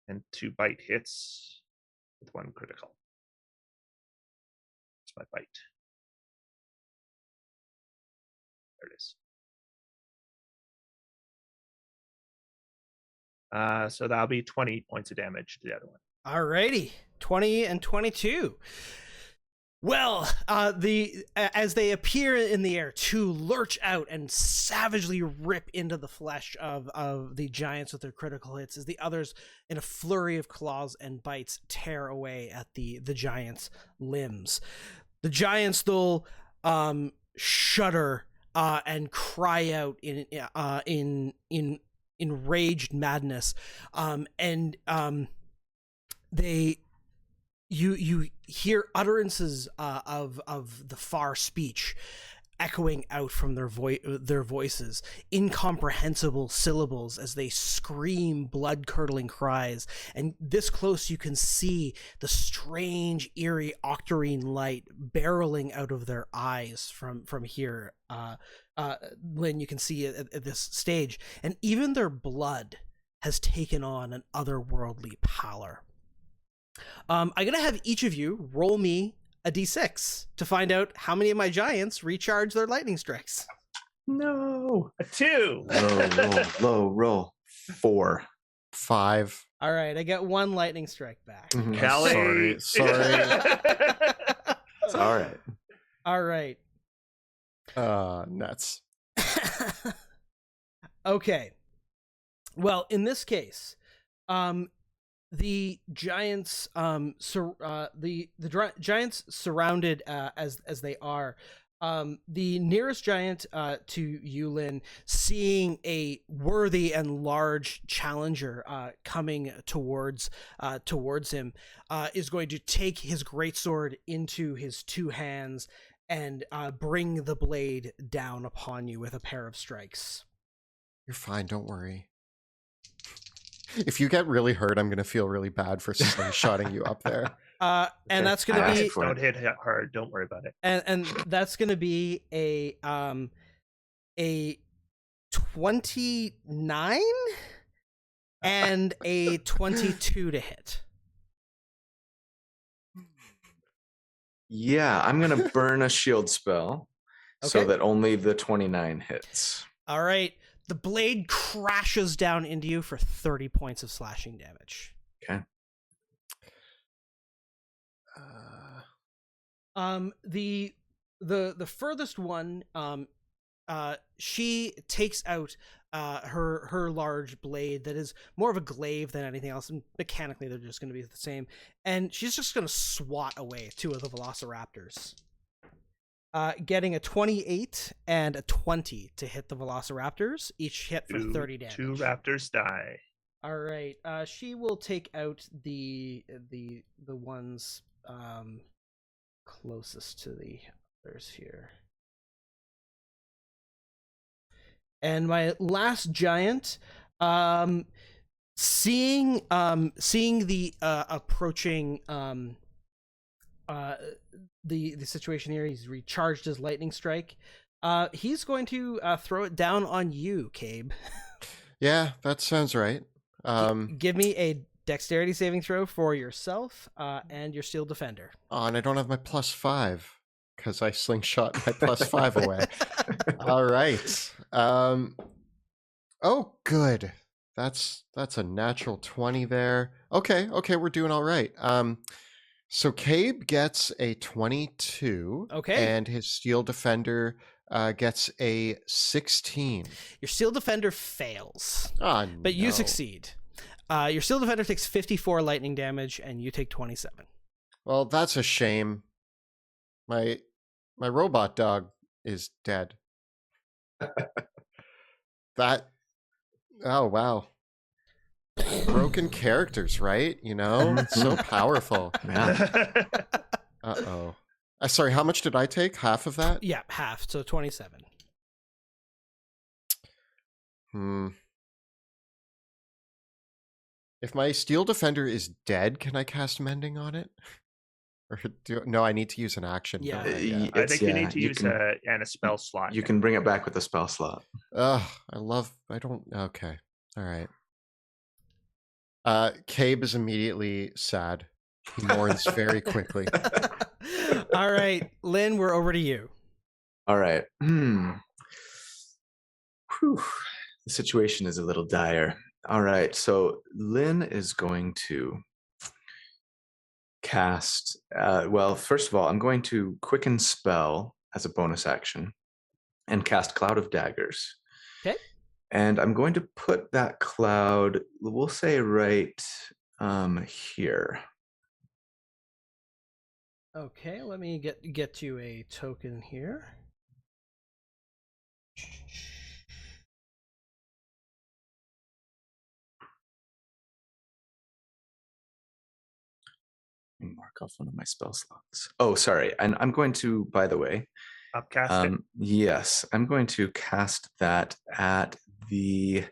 and 2 bite hits with 1 critical. That's my bite. There it is. So that'll be 20 points of damage to the other one. Alrighty, 20 and 22. Well, as they appear in the air to lurch out and savagely rip into the flesh of the giants with their critical hits, as the others, in a flurry of claws and bites, tear away at the giants' limbs. The giants, though, shudder and cry out in enraged madness, and you hear utterances of the far speech echoing out from their voices, incomprehensible syllables as they scream blood-curdling cries. And this close, you can see the strange, eerie octarine light barreling out of their eyes from here. Lynn, you can see at this stage, and even their blood has taken on an otherworldly pallor. I'm gonna have each of you roll me a d6 to find out how many of my giants recharge their lightning strikes. No, a 2. Low roll. 4. 5. All right, I get 1 lightning strike back. Mhm. Callie. Sorry. It's all right. All right. Nuts. Okay. Well, in this case, the giants, giants surrounded as they are. The nearest giant to Yulin, seeing a worthy and large challenger coming towards him, is going to take his greatsword into his 2 hands and bring the blade down upon you with a pair of strikes. You're fine, don't worry. If you get really hurt, I'm going to feel really bad for slingshotting you up there. And that's going to I be asked for Don't hit hard. Don't worry about it. and that's going to be a 29 and a 22 to hit. Yeah, I'm going to burn a shield spell so Okay. that only the 29 hits. All right. The blade crashes down into you for 30 points of slashing damage. Okay. The furthest one, she takes out her large blade that is more of a glaive than anything else, and mechanically they're just going to be the same. And she's just going to swat away 2 of the velociraptors. Getting a 28 and a 20 to hit the velociraptors, each hit for 30 damage. 2 raptors die. All right. She will take out the ones closest to the others here. And my last giant, seeing the approaching the situation here, he's recharged his lightning strike. He's going to throw it down on you, Cabe. Yeah, that sounds right. Give me a dexterity saving throw for yourself and your steel defender. Oh, and I don't have my +5 because I slingshot my +5 away. All right. Oh, good. That's a natural 20 there. Okay, we're doing all right. So Cabe gets a 22. Okay. And his steel defender gets a 16. Your steel defender fails, Oh, but you no. succeed. Your steel defender takes 54 lightning damage, and you take 27. Well, that's a shame. My robot dog is dead. Oh, wow. Broken characters, right? You know, so powerful. Yeah. Uh-oh. Sorry, how much did I take? Half of that? Yeah, half, so 27. If my steel defender is dead, can I cast mending on it? Or no, I need to use an action. Yeah. don't I? I think you need to you use can- a spell slot. You can bring it back with a spell slot. Ugh, okay. All right. Cabe is immediately sad. He mourns very quickly. All right, Lynn, we're over to you. All right. Whew. The situation is a little dire. All right. So Lynn is going to cast. Well, first of all, I'm going to quicken spell as a bonus action and cast Cloud of Daggers. Okay. And I'm going to put that cloud, we'll say right here. Okay, let me get you a token here. mark off one of my spell slots. Oh, sorry. And I'm going to, by the way, Upcast it. yes, I'm going to cast that at the.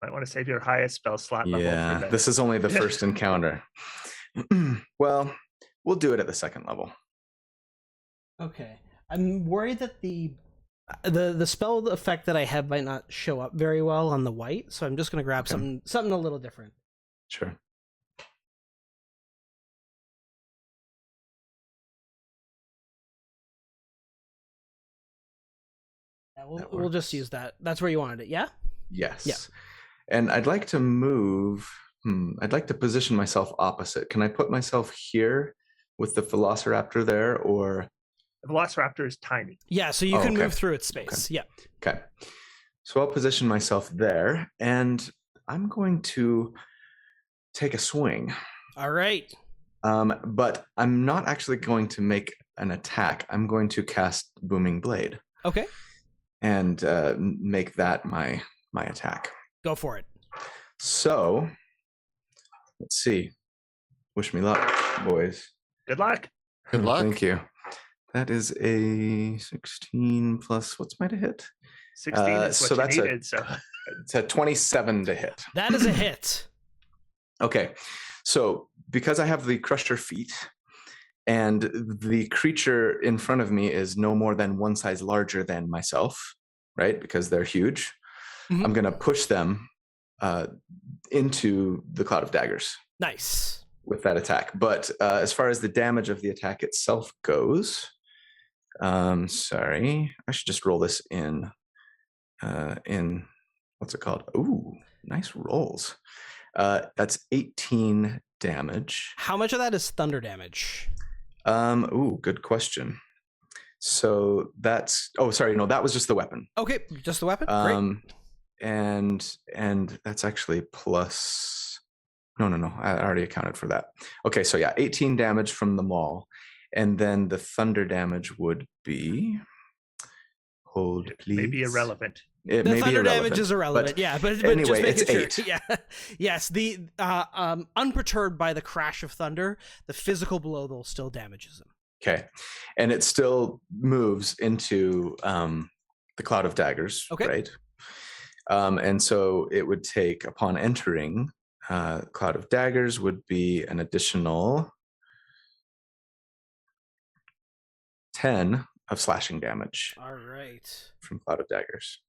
Might want to save your highest spell slot level Yeah, for this is only the first encounter. Well, we'll do it at the second level. Okay. I'm worried that the spell effect that I have might not show up very well on the white, so I'm just going to grab something a little different. Sure. Yeah, we'll just use that. That's where you wanted it, yeah? Yes. Yeah. And I'd like to move. I'd like to position myself opposite. Can I put myself here with the Velociraptor there, or? The Velociraptor is tiny. Yeah, so you can move through its space. Okay. Yeah. Okay. So I'll position myself there, and I'm going to take a swing. All right. But I'm not actually going to make an attack. I'm going to cast Booming Blade. Okay. And make that my attack. Go for it. So, let's see. Wish me luck, boys. Good luck. Good luck. Thank you. That is a 16 plus, what's my to hit? 16 is so what that's you needed. It's a 27 to hit. That is a hit. Okay. So, because I have the Crusher feat, and the creature in front of me is no more than one size larger than myself, right? Because they're huge. Mm-hmm. I'm going to push them into the Cloud of Daggers. Nice. With that attack. But as far as the damage of the attack itself goes, sorry, I should just roll this in what's it called? Ooh, nice rolls. That's 18 damage. How much of that is thunder damage? Ooh, good question. So that's that was just the weapon. Okay, just the weapon. Great. And that's actually plus. No, I already accounted for that. Okay, so yeah, 18 damage from the maul, and then the thunder damage would be. Hold, please. Maybe irrelevant. It the may thunder be irrelevant, damage is irrelevant, but anyway, just making it's sure. 8. Yeah, yes. The unperturbed by the crash of thunder, the physical blow though still damages him. Okay, and it still moves into the Cloud of Daggers, right? And so it would take, upon entering, Cloud of Daggers would be an additional 10 of slashing damage. All right. From Cloud of Daggers.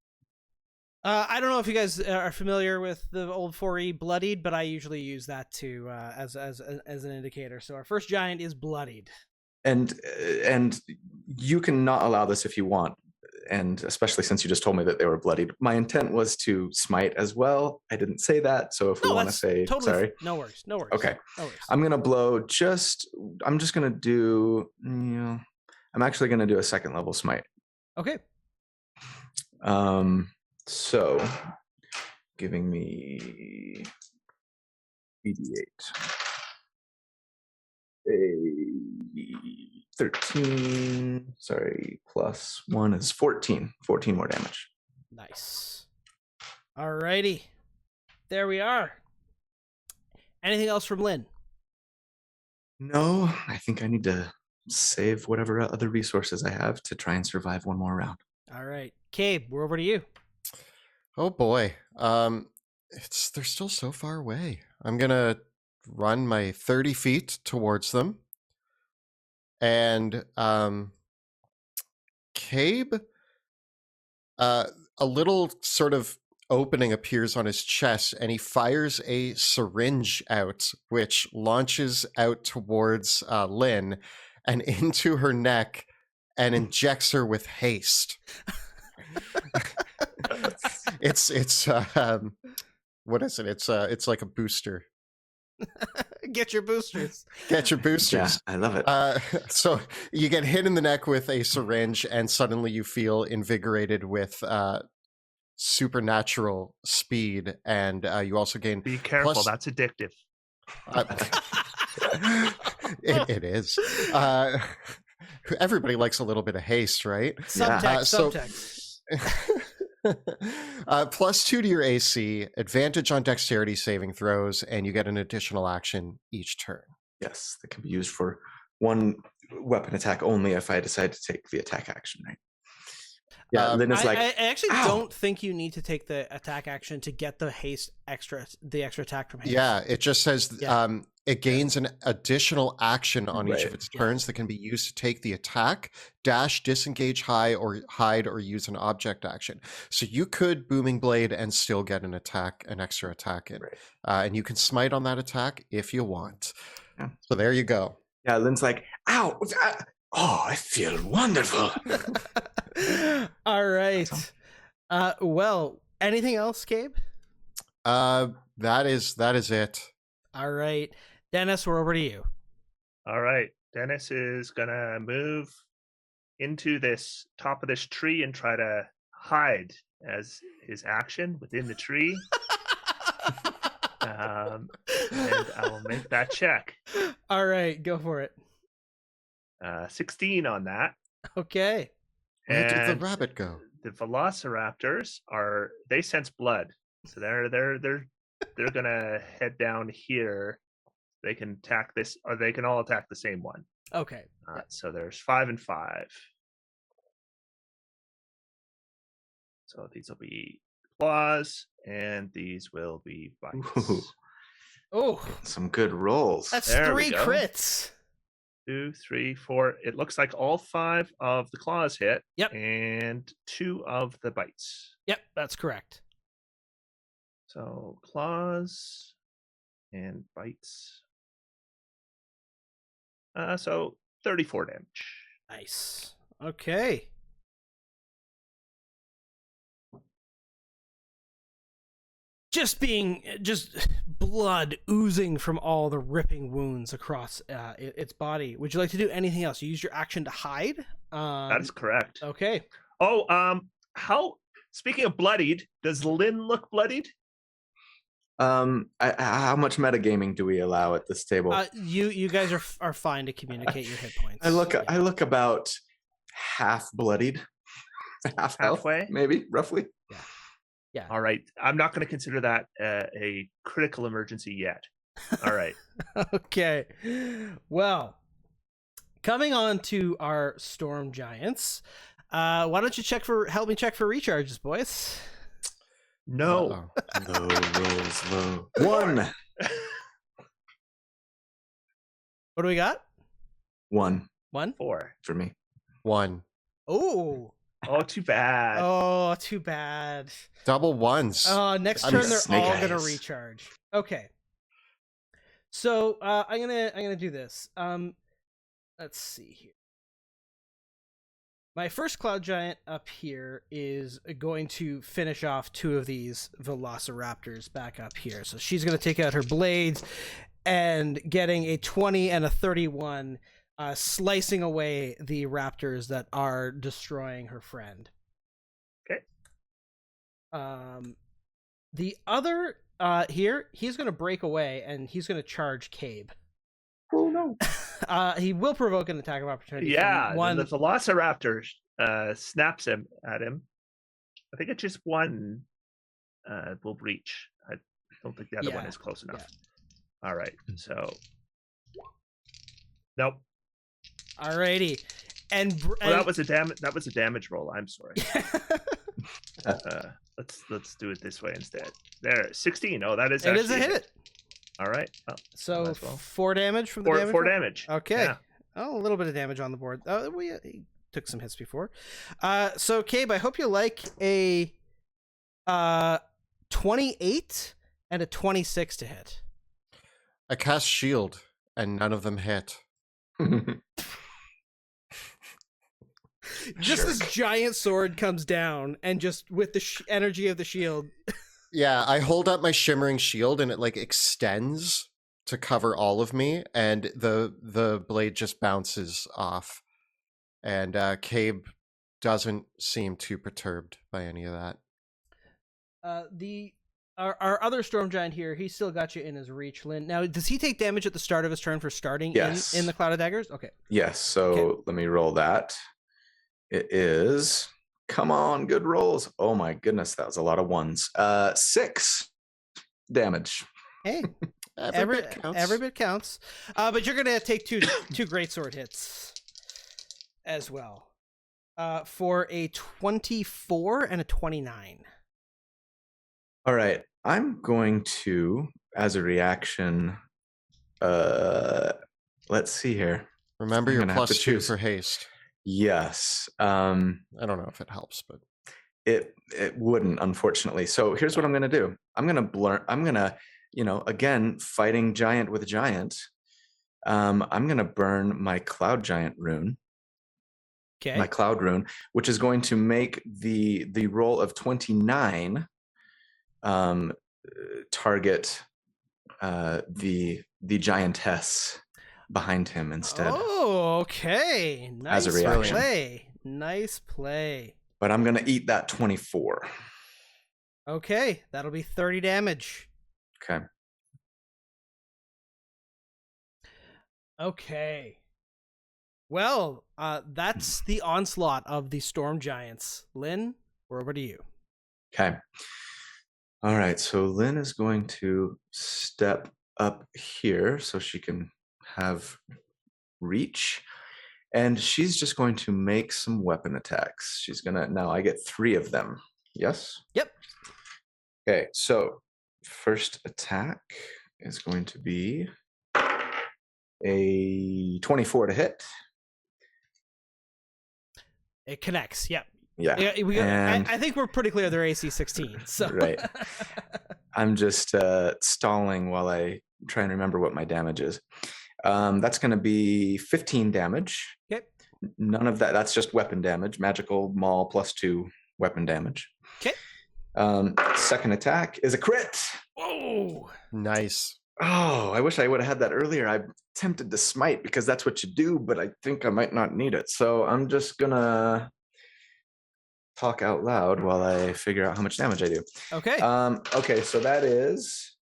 I don't know if you guys are familiar with the old 4E bloodied, but I usually use that to as an indicator. So our first giant is bloodied. And you can not allow this if you want, and especially since you just told me that they were bloodied. My intent was to smite as well. I didn't say that, so if we want to say totally sorry. No worries. Okay. No worries. I'm gonna blow I'm just gonna do I'm actually gonna do a second level smite. Okay. So giving me d8. A 13, plus 1 is 14. 14 more damage. Nice. Alrighty. There we are. Anything else from Lynn? No, I think I need to save whatever other resources I have to try and survive one more round. All right. Cabe, we're over to you. Oh boy. They're still so far away. I'm gonna run my 30 feet towards them. And Cabe, a little sort of opening appears on his chest, and he fires a syringe out, which launches out towards Lynn and into her neck and injects her with haste. It's what is it? It's like a booster. Get your boosters. Get your boosters. Yeah, I love it. So you get hit in the neck with a syringe, and suddenly you feel invigorated with supernatural speed, and you also gain. Be careful, that's addictive. It is. Everybody likes a little bit of haste, right? Subtext. +2 to your AC, advantage on dexterity saving throws, and you get an additional action each turn. Yes, that can be used for one weapon attack only if I decide to take the attack action, right? Yeah, Lynn is like, I actually "Ow!" don't think you need to take the attack action to get the extra attack from haste. Yeah, it just says Yeah. it gains an additional action on each of Right. its turns that can be used to take the attack, dash, disengage, hide, or use an object action. So you could Booming Blade and still get an extra attack in. Right. And you can smite on that attack if you want. Yeah. So there you go. Yeah, Lynn's like, "Ow! Oh, I feel wonderful." All right. Well, anything else, Gabe? That is it. All right. Dennis, we're over to you. All right. Dennis is gonna move into this top of this tree and try to hide as his action within the tree. And I will make that check. All right, go for it. 16 on that. Okay. Where did the And rabbit go? the velociraptors they sense blood, so they're gonna head down here. They can attack this, or they can all attack the same one. Okay. So there's 5 and 5. So these will be claws, and these will be bites. Ooh, Oh, some good rolls. that's There we 3 go. crits. 2, 3, 4. It looks like all 5 of the claws hit. Yep. And 2 of the bites. Yep, that's correct. So claws and bites. So 34 damage. Nice. Okay. Just blood oozing from all the ripping wounds across its body. Would you like to do anything else? You use your action to hide. That is correct. Okay. Oh, speaking of bloodied, does Lynn look bloodied? How much metagaming do we allow at this table? You guys are fine to communicate your hit points. I look about half bloodied, half health, Halfway? maybe roughly. Yeah. All right. I'm not going to consider that a critical emergency yet. All right. Okay. Well, coming on to our storm giants. Why don't you help me check for recharges, boys? No. Low rolls, low. 1. What do we got? 1 1? 4. for me. 1. Oh. Oh, too bad. Oh, too bad. Double ones. Next I'm turn they're snake all gonna eyes. recharge. Okay. So I'm gonna do this. Let's see here. My first cloud giant up here is going to finish off 2 of these velociraptors back up here. So she's gonna take out her blades and getting a 20 and a 31, slicing away the raptors that are destroying her friend. Okay. The other here, he's gonna break away and he's gonna charge Cabe. Oh no. He will provoke an attack of opportunity. Yeah. from one. The velociraptor snaps him at him. I think it's just one will breach. I don't think the other one Yeah, is close enough. yeah. All right. So. Nope. Alrighty, and Well, that was a damage roll. I'm sorry. Let's do it this way instead. There, 16. Oh, that is it is actually a hit. All right. Oh, So might as well. 4 damage from the damage. 4 roll? damage. Okay. Yeah. Oh, a little bit of damage on the board. He took some hits before. So Cabe, I hope you like a 28 and a 26 to hit. I cast shield, and none of them hit. Just this giant sword comes down, and just with the energy of the shield. Yeah, I hold up my shimmering shield, and it like extends to cover all of me, and the blade just bounces off. And Cabe doesn't seem too perturbed by any of that. Our other storm giant here, he still got you in his reach, Lynn. Now, does he take damage at the start of his turn for starting Yes. in the Cloud of Daggers? Okay. Yes, so Okay. let me roll that. It is Come on, good rolls. Oh my goodness, that was a lot of ones. 6 damage. Hey, Every bit counts. Every bit counts. But you're gonna take two greatsword hits as well. For a 24 and a 29. All right. I'm going to, as a reaction, let's see here. Remember I'm your gonna have to +2 choose. for haste. Yes. I don't know if it helps, but It wouldn't, unfortunately. So here's what I'm gonna do. I'm gonna, again, fighting giant with giant. I'm gonna burn my cloud giant rune. Okay. My cloud rune, which is going to make the roll of 29 target the giantess behind him instead. Oh, okay. Nice As a reaction. play. Nice play. But I'm gonna eat that 24. Okay, that'll be 30 damage. Okay. Okay. Well, that's the onslaught of the storm giants. Lynn, we're over to you. Okay. All right. So Lynn is going to step up here so she can have reach. And she's just going to make some weapon attacks. She's going to, now I get 3 of them. Yes? Yep. Okay. So first attack is going to be a 24 to hit. It connects. Yep. Yeah. I think we're pretty clear they're AC 16. So Right. I'm just stalling while I try and remember what my damage is. That's going to be 15 damage. Okay. None of that. That's just weapon damage. Magical maul +2 weapon damage. Okay. Second attack is a crit. Whoa. nice. Oh, I wish I would have had that earlier. I'm tempted to smite because that's what you do, but I think I might not need it. So I'm just going to talk out loud while I figure out how much damage I do. Okay. Okay, so that is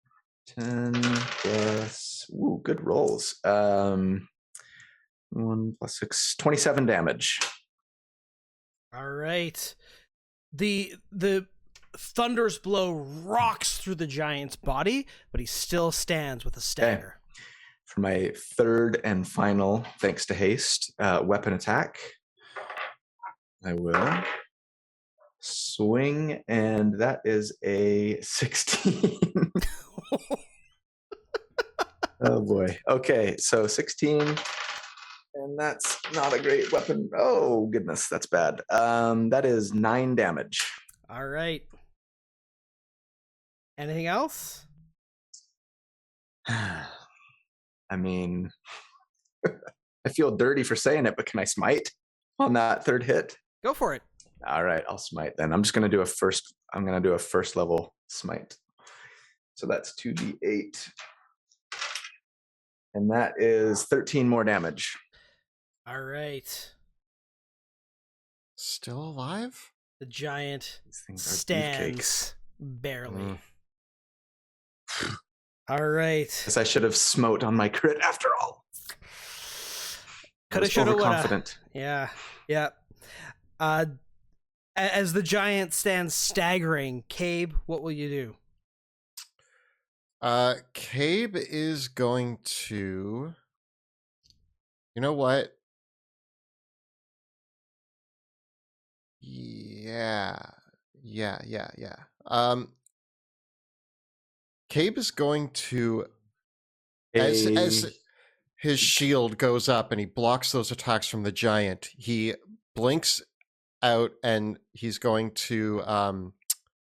10 plus, good rolls. 1 plus 6, 27 damage. All right. The thunder's blow rocks through the giant's body, but he still stands with a stagger. For my third and final, thanks to haste, weapon attack, I will swing, and that is a 16. Oh boy. Okay, so 16, and that's not a great weapon. Oh goodness, that's bad. That is 9 damage. All right. Anything else? I mean, I feel dirty for saying it, but can I smite on that third hit? Go for it. All right, I'll smite then. I'm just going to do a first level smite. So that's 2d8. And that is 13 more damage. All right. Still alive? The giant These things are stands beefcakes. barely. All right. Guess I should have smote on my crit after all. Coulda, shoulda, woulda. Overconfident. Yeah. Yeah. As the giant stands staggering, Cabe, what will you do? Cabe is going to. You know what? Yeah. Cabe is going to, as his shield goes up and he blocks those attacks from the giant, he blinks out and he's going to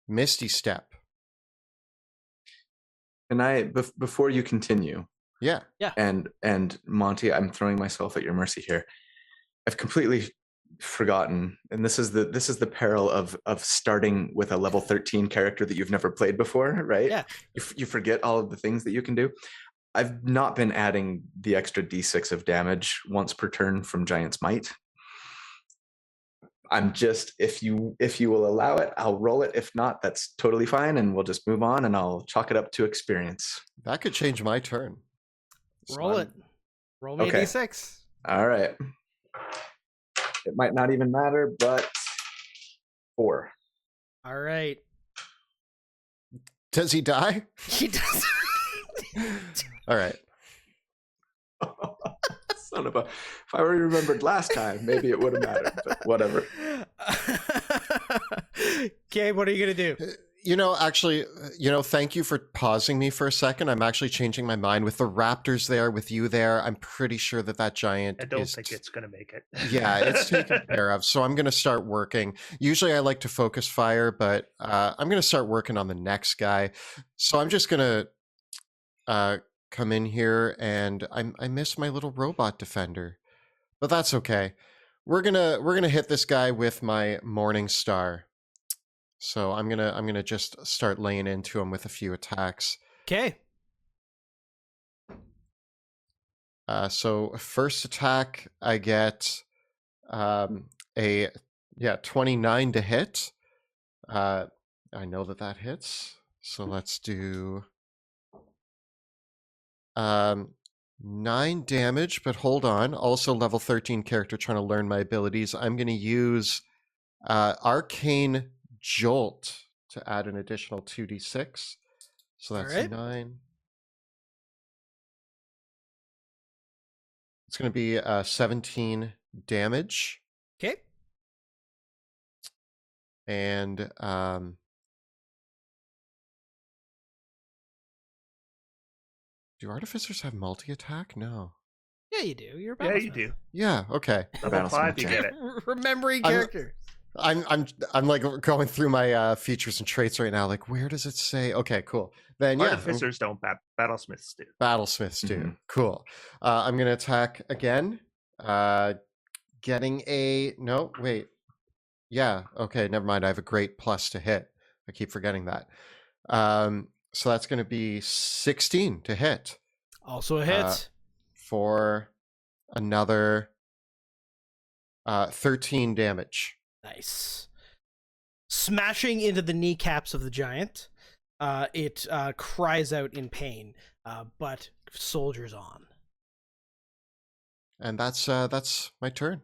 Misty Step. And before you continue, Yeah. and Monty, I'm throwing myself at your mercy here. I've completely forgotten, and this is the peril of starting with a level 13 character that you've never played before, right? Yeah. You forget all of the things that you can do. I've not been adding the extra d6 of damage once per turn from Giant's Might. I'm just, if you will allow it, I'll roll it. If not, that's totally fine, and we'll just move on, and I'll chalk it up to experience. That could change my turn. Roll it. Roll me Okay. a d6. All right. It might not even matter, but 4. All right. Does he die? He does. All right. Son of a. If I were remembered last time, maybe it would have mattered, but whatever. Okay, what are you going to do? Actually, thank you for pausing me for a second. I'm actually changing my mind. With the raptors there, with you there, I'm pretty sure that giant I don't think it's going to make it. Yeah, it's taken care of. So I'm going to start working. Usually I like to focus fire, but I'm going to start working on the next guy. So I'm just going to come in here, and I miss my little robot defender. But that's okay. We're gonna hit this guy with my Morning Star. So I'm gonna just start laying into him with a few attacks. Okay. So first attack, I get a 29 to hit. I know that hits. So let's do 9 damage. But hold on, also level 13 character trying to learn my abilities. I'm going to use Arcane Jolt to add an additional 2d6. So that's All right. 9. It's going to be 17 damage. Okay. And do artificers have multi-attack? No. Yeah, you do. You're a Yeah, you battlesmith. do. Yeah, okay. Level 5, you get it. Remembering characters. I'm like going through my features and traits right now. Like, where does it say? Okay, cool. Then yeah, Artificers don't, battlesmiths do. battlesmiths do. Mhm. Cool. I'm gonna attack again. Getting a no. Wait. Yeah. Okay. Never mind. I have a great plus to hit. I keep forgetting that. So that's gonna be 16 to hit Also a hit. for another 13 damage. Nice. Smashing into the kneecaps of the giant, it cries out in pain, but soldiers on. And that's my turn.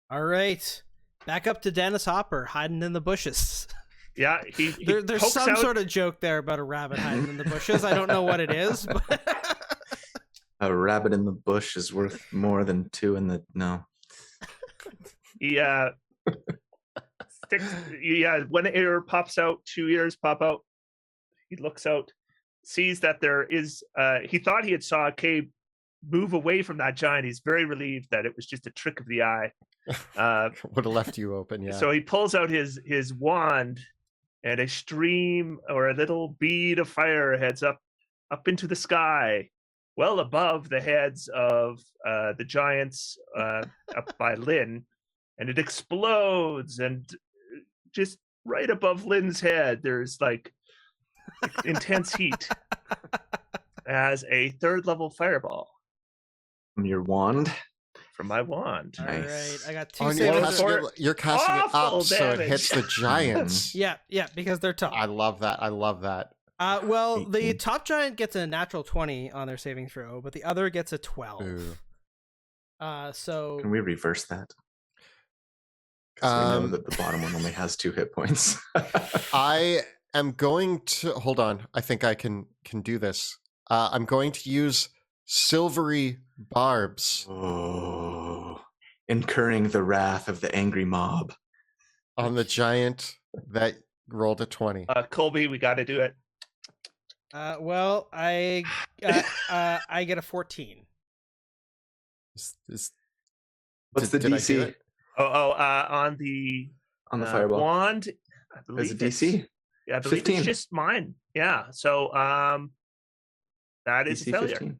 All right, back up to Dennis Hopper hiding in the bushes. Yeah, he There's pokes some out, sort of joke there about a rabbit hiding in the bushes. I don't know what it is, but A rabbit in the bush is worth more than 2 in the no. he sticks. Yeah, when an ear pops out, 2 ears pop out. He looks out, sees that there is. He thought he had saw a cave move away from that giant. He's very relieved that it was just a trick of the eye. Would have left you open, yeah. So he pulls out his wand, and a stream or a little bead of fire heads up into the sky, well above the heads of the giants up by Lynn, and it explodes, and just right above Lynn's head, there's like intense heat as a 3rd level fireball From your wand. from my wand. all Nice. right, I got 2 Oh, and you're savings. casting, you're casting it Awful up so it damage. hits the giants. Yeah, because they're tough. I love that. I love that. Well, the 18. top giant gets a natural 20 on their saving throw, but the other gets a 12. Ooh. So Can we reverse that? 'Cause we know that the bottom one only has 2 hit points. I am going to hold on. I think I can do this. I'm going to use silvery barbs Oh, incurring the wrath of the angry mob. on the giant that rolled a 20. Colby, we got to do it. well, I get a 14. What's the did I do DC it? On the on the fireball? wand? I As believe a it's- DC? Yeah, I believe 15. it's just mine. Yeah, so that is a DC failure. 15.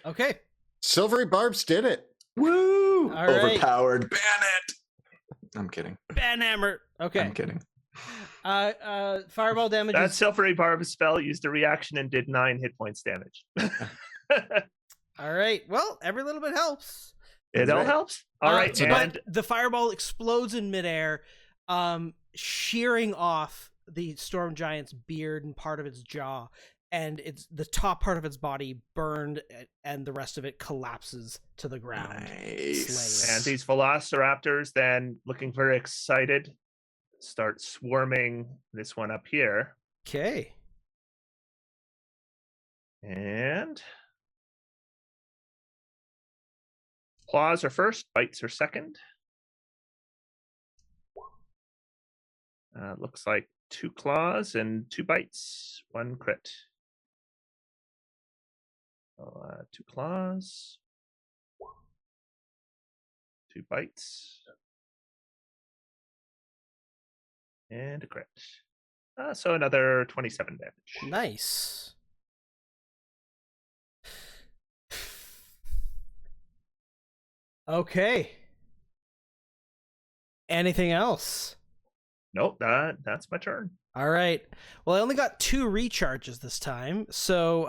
Okay. Silvery barbs did it. Woo! All right. Overpowered. Ban it. I'm kidding. Banhammer. Okay. I'm kidding. Fireball damage That is... Silvery Barb spell used a reaction and did 9 hit points damage. All right. Well, every little bit helps. It That's all right. helps. All right, so that- and the fireball explodes in midair, shearing off the storm giant's beard and part of its jaw, and it's the top part of its body burned, and the rest of it collapses to the ground. Nice. Slain. these Velociraptors then looking very excited start swarming this one up here. Okay. And claws are first, bites are second. Looks like 2 claws and 2 bites, 1 crit. So, 2 claws, 2 bites, and a crit. So another 27 damage. Nice. Okay. Anything else? Nope, that's my turn. All right. Well, I only got 2 recharges this time, so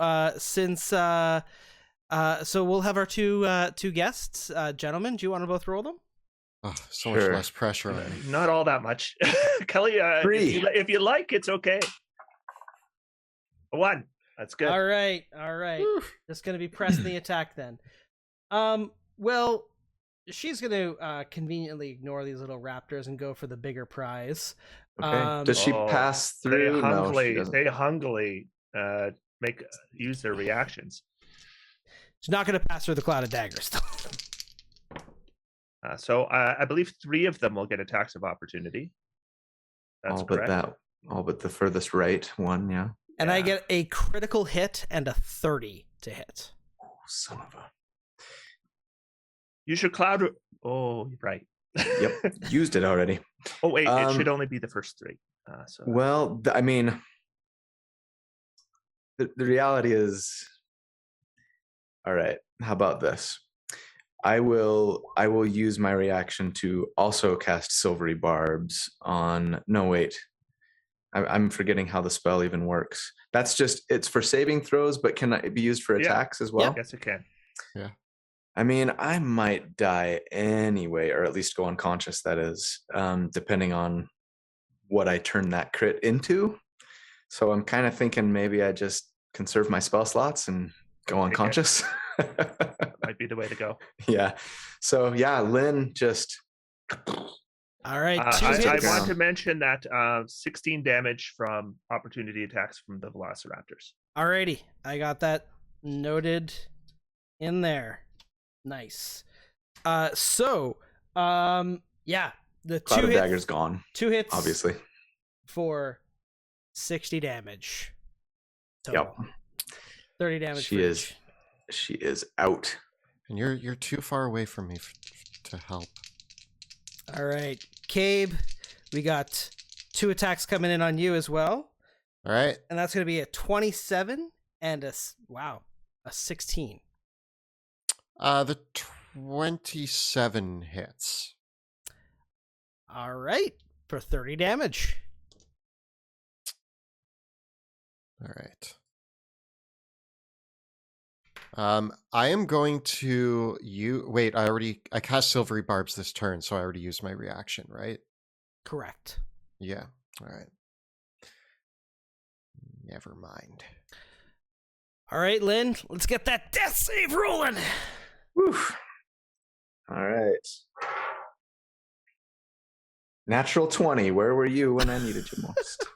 so we'll have our two guests. Gentlemen, do you want to both roll them? Oh, so much less pressure on me. Not all that much. Kelly, 3. if you like, it's okay. 1. That's good. All right. Just gonna be pressing the attack then. Well, she's gonna conveniently ignore these little raptors and go for the bigger prize. Okay. Does she pass through? They hungrily use their reactions. She's not gonna pass through the cloud of daggers. So I believe 3 of them will get attacks of opportunity. That's correct. All but the furthest right one, yeah. And I get a critical hit and a 30 to hit. Oh, son of a. Use your cloud. Oh, you're right. Yep, used it already. Oh wait, it should only be the first 3. Well, I mean, the reality is, all right. How about this? I will use my reaction to also cast Silvery Barbs on. No, wait. I'm forgetting how the spell even works. That's just, it's for saving throws, but can it be used for attacks as well? Yes, it can. Yeah. I mean, I might die anyway, or at least go unconscious, that is, depending on what I turn that crit into. So I'm kind of thinking maybe I just conserve my spell slots and go unconscious. Might be the way to go. Yeah. So yeah, Lynn just... All right. I want to mention that 16 damage from opportunity attacks from the Velociraptors. Alrighty, I got that noted in there. Nice. Yeah, the Cloud 2 of hits, Dagger's gone. 2 hits, Obviously. for 60 damage. Total. Yep. 30 damage. She is out. And you're too far away from me to help. All right, Cabe, we got 2 attacks coming in on you as well. All right. And that's going to be a 27 and a 16. The 27 hits. All right, for 30 damage. All right. I am going to wait, I cast Silvery Barbs this turn, so I already used my reaction, right? Correct. Yeah. All right. Never mind. All right, Lynn, let's get that death save rolling. Woo. All right. Natural 20. Where were you when I needed you most?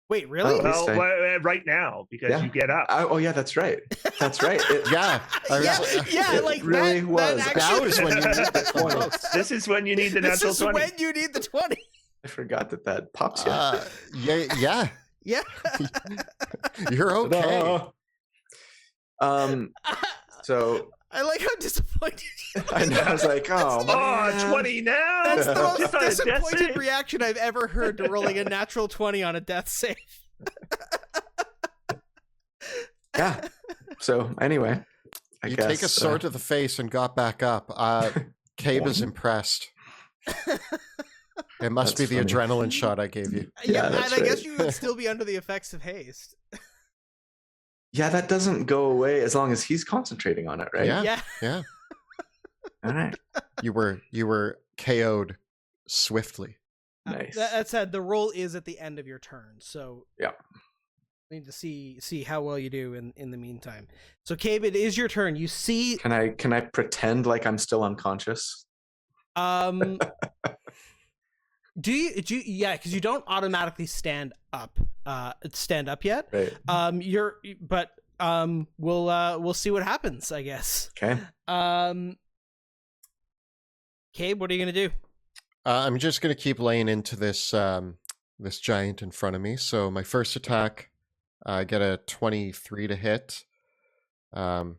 Wait, really? Oh, well, right now, because you get up. Oh, yeah, that's right. That's right. Like really that, was. That was when you need the 20. This is when you need the natural 20. This is when you need the 20. I forgot that pops you. Yeah. Yeah. You're okay. So I like how disappointed you are. I know. I was like, oh, man. 20 now. That's the most Just on a death disappointed save? reaction I've ever heard to rolling a natural 20 on a death save. Yeah. So anyway, I You guess, take a sword to the face and got back up. Cabe is impressed. It must That's be the funny. adrenaline shot I gave you. Yeah, and that's I guess right. you would still be under the effects of haste. Yeah, that doesn't go away as long as he's concentrating on it, right? Yeah. All right. You were KO'd swiftly. Nice. That said, the roll is at the end of your turn, so Yeah. need to see how well you do in the meantime. So, Cabe, it is your turn. You see, Can I pretend like I'm still unconscious? Yeah, because you don't automatically stand up yet. Right. We'll see what happens, I guess. Okay. Cabe, what are you gonna do? I'm just going to keep laying into this this giant in front of me. So my first attack, I get a 23 to hit. That's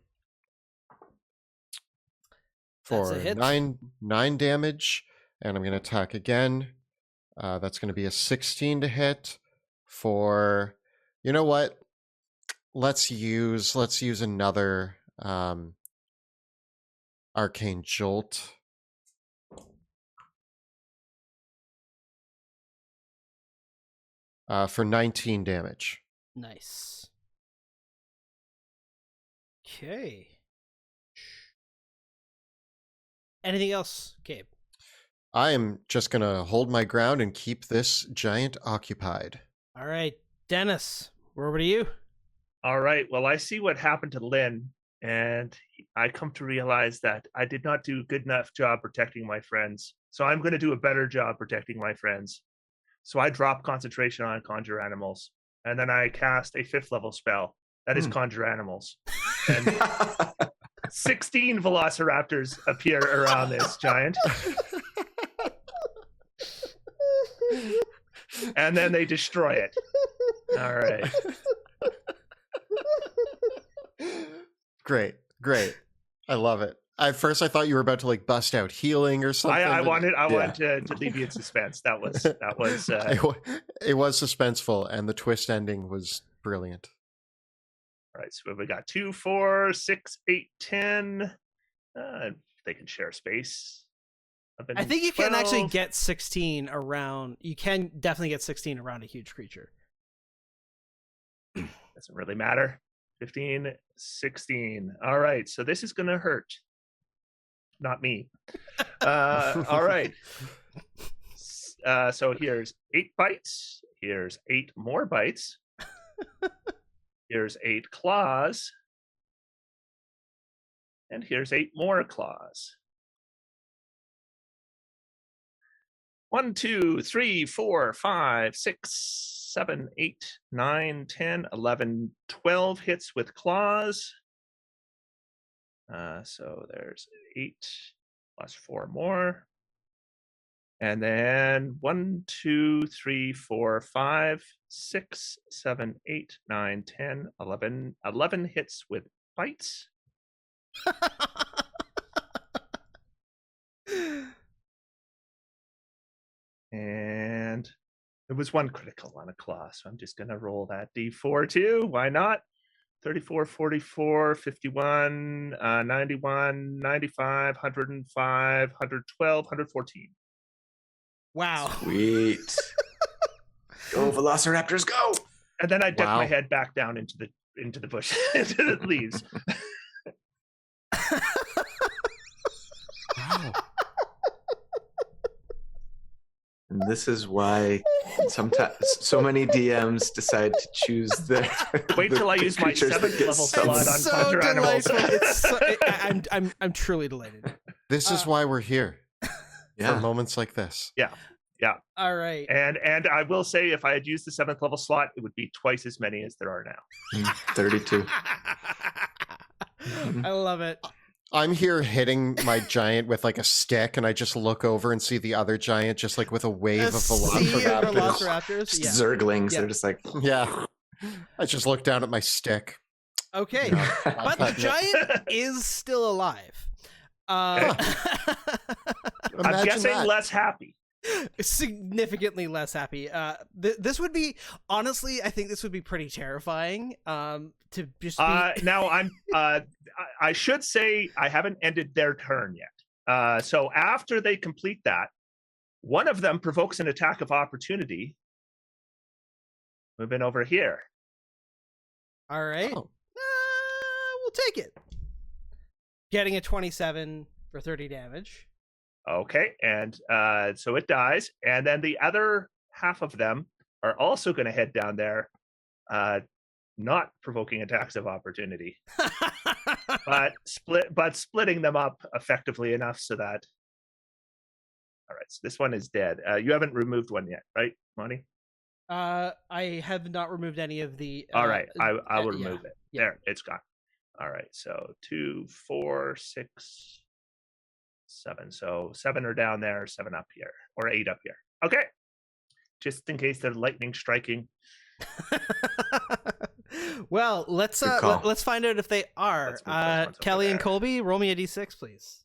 For a hit. nine damage, and I'm going to attack again. That's going to be a 16 to hit. For, you know what? Let's use another arcane jolt. For 19 damage. Nice. Okay. Anything else, Cabe? I am just going to hold my ground and keep this giant occupied. All right, Dennis, we're over to you. All right. Well, I see what happened to Lynn, and I come to realize that I did not do a good enough job protecting my friends. So I'm going to do a better job protecting my friends. So I drop concentration on Conjure Animals, and then I cast a 5th level spell. That is Conjure Animals. And 16 velociraptors appear around this giant. And then they destroy it. All right. Great. I love it. At first, I thought you were about to like bust out healing or something. I wanted to leave you in suspense. That was it was suspenseful, and the twist ending was brilliant. All right, so we got 2, 4, 6, 8, 10. They can share space. I think you can actually get 16 around. You can definitely get 16 around a huge creature. Doesn't really matter. 15, 16. All right, so this is going to hurt. Not me. All right. So here's 8 bites. Here's 8 more bites. Here's 8 claws. And here's 8 more claws. 1, 2, 3, 4, 5, 6, 7, 8, 9, 10, 11, 12 hits with claws. So there's 8 plus 4 more. And then 1, 2, 3, 4, 5, 6, 7, 8, 9, 10, 11. 11 hits with bites. And there was 1 critical on a claw, so I'm just going to roll that d4 too. Why not? 34, 44, 51, 91, 95, 105, 112, 114. Wow. Sweet. Go, Velociraptors, go! And then I duck my head back down into the bush, into the leaves. Wow. And this is why sometimes so many DMs decide to choose the. Wait till I use my 7th level slot on It's so Conjure Animals. delightful. I'm truly delighted. This is why we're here. Yeah. For moments like this. Yeah. All right. And I will say, if I had used the 7th level slot, it would be twice as many as there are now. 32. I love it. I'm here hitting my giant with like a stick, and I just look over and see the other giant just like with a wave of Velociraptors. Yeah. Zerglings. Yeah. They're just like, Yeah. I just look down at my stick. Okay, No, but the giant is still alive. I'm guessing that. less happy. Significantly less happy. This would be, honestly, I think this would be pretty terrifying. To just be... Now I should say I haven't ended their turn yet. So after they complete that, one of them provokes an attack of opportunity. Moving over here. All right. Oh. We'll take it. Getting a 27 for 30 damage. Okay, and so it dies, and then the other half of them are also going to head down there, not provoking attacks of opportunity, but splitting them up effectively enough so that. All right, so this one is dead. You haven't removed one yet, right, Monty? I have not removed any of the. All right, I will yeah, remove it. yeah. There, it's gone. All right, so 2, 4, 6, 7. So 7 are down there, 7 up here, or 8 up here. Okay, just in case they're lightning striking. Well, let's find out if they are. Kelly and Colby, roll me a d6, please.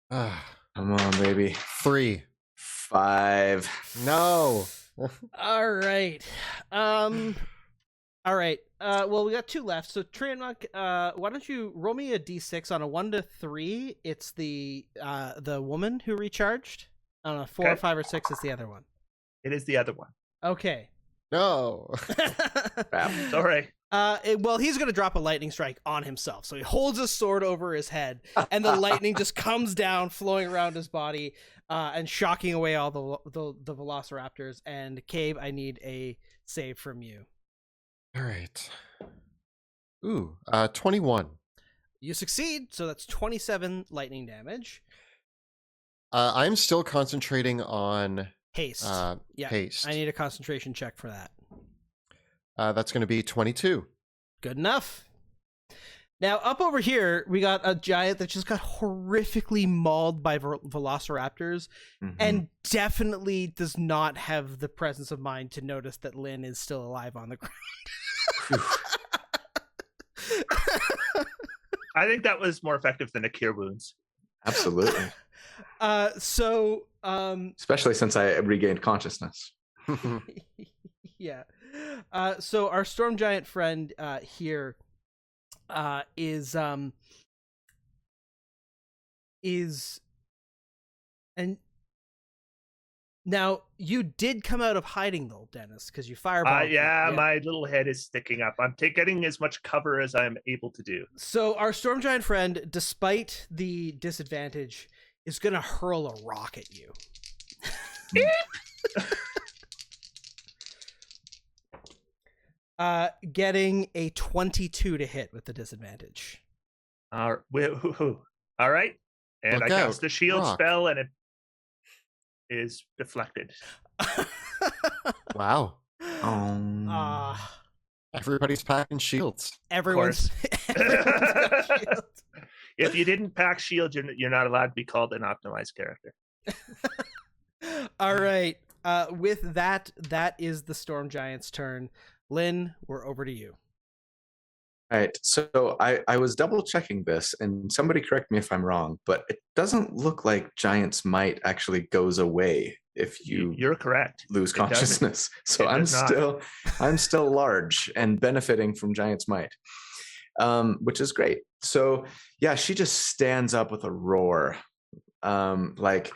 Come on, baby. 3. 5. No. All right. All right. Well, we got 2 left. So Treantmonk, why don't you roll me a d6 on a 1 to 3? It's the woman who recharged. On a 4 or 5 or 6, it's the other one. It is the other one. Okay. No. Sorry. Well, he's going to drop a lightning strike on himself. So he holds his sword over his head, and the lightning just comes down, flowing around his body, and shocking away all the velociraptors. And Cabe, I need a save from you. All right. Ooh, 21. You succeed, so that's 27 lightning damage. I'm still concentrating on Haste. haste. I need a concentration check for that. That's going to be 22. Good enough. Now, up over here, we got a giant that just got horrifically mauled by velociraptors, and definitely does not have the presence of mind to notice that Lynn is still alive on the ground. I think that was more effective than a cure wounds. Absolutely. Especially since I regained consciousness. Yeah. So our storm giant friend here is and now you did come out of hiding though, Dennis, because you fireballed. Yeah, my little head is sticking up. I'm getting as much cover as I'm able to do. So our storm giant friend, despite the disadvantage, is gonna hurl a rock at you. Getting a 22 to hit with the disadvantage. All right. And I cast the shield spell, and it is deflected. Wow. Everybody's packing shields. Everyone's got shields. If you didn't pack shields, you're not allowed to be called an optimized character. All right. With that is the Storm Giant's turn. Lynn, we're over to you. All right. So I was double checking this, and somebody correct me if I'm wrong, but it doesn't look like Giant's Might actually goes away if you're correct. Lose consciousness. So I'm still large and benefiting from Giant's Might, which is great. So yeah, she just stands up with a roar, like,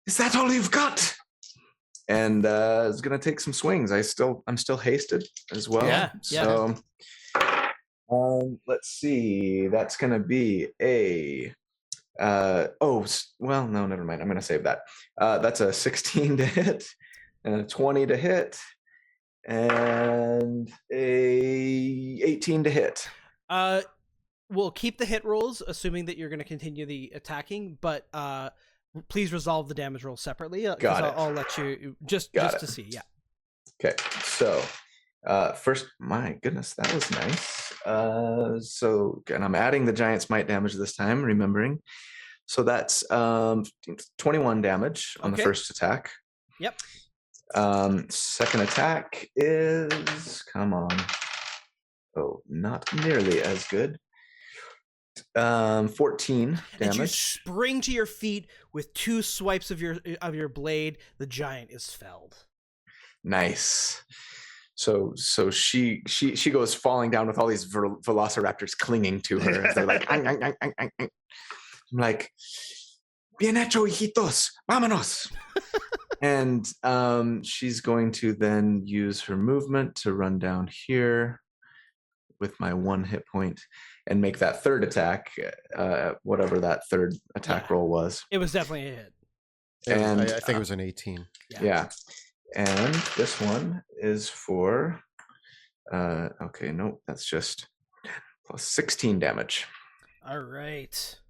"Is that all you've got?" And is gonna take some swings. I'm still hasted as well. Yeah. So let's see. That's gonna be a well, no, never mind. I'm gonna save that. That's a 16 to hit, and a 20 to hit, and a 18 to hit. We'll keep the hit rolls, assuming that you're going to continue the attacking, but please resolve the damage roll separately. Got it. I'll let you just to see. Yeah. Okay. So first, my goodness, that was nice. And I'm adding the Giant's Might damage this time, remembering. So that's 21 damage on the first attack. Yep. Second attack is, come on. Oh, not nearly as good. 14 damage. And you spring to your feet with 2 swipes of your blade. The giant is felled. Nice. So she goes falling down with all these velociraptors clinging to her. They're like, ang, ang, ang, ang, ang. I'm like, bien hecho, hijitos, vámonos. And she's going to then use her movement to run down here with my 1 hit point and make that third attack, whatever that third attack roll was. It was definitely a hit. And I think it was an 18. Yeah. And this one is for, okay, nope, that's just plus 16 damage. All right.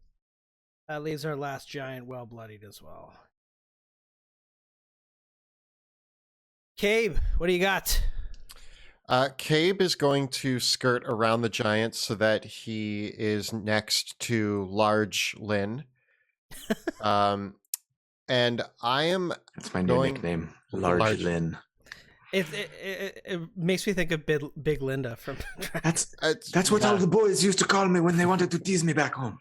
That leaves our last giant well bloodied as well. Cabe, what do you got? Cabe is going to skirt around the giant so that he is next to large Lynn. And I am That's my new going nickname, Large Lynn. It makes me think of Big Linda from. That's what all the boys used to call me when they wanted to tease me back home.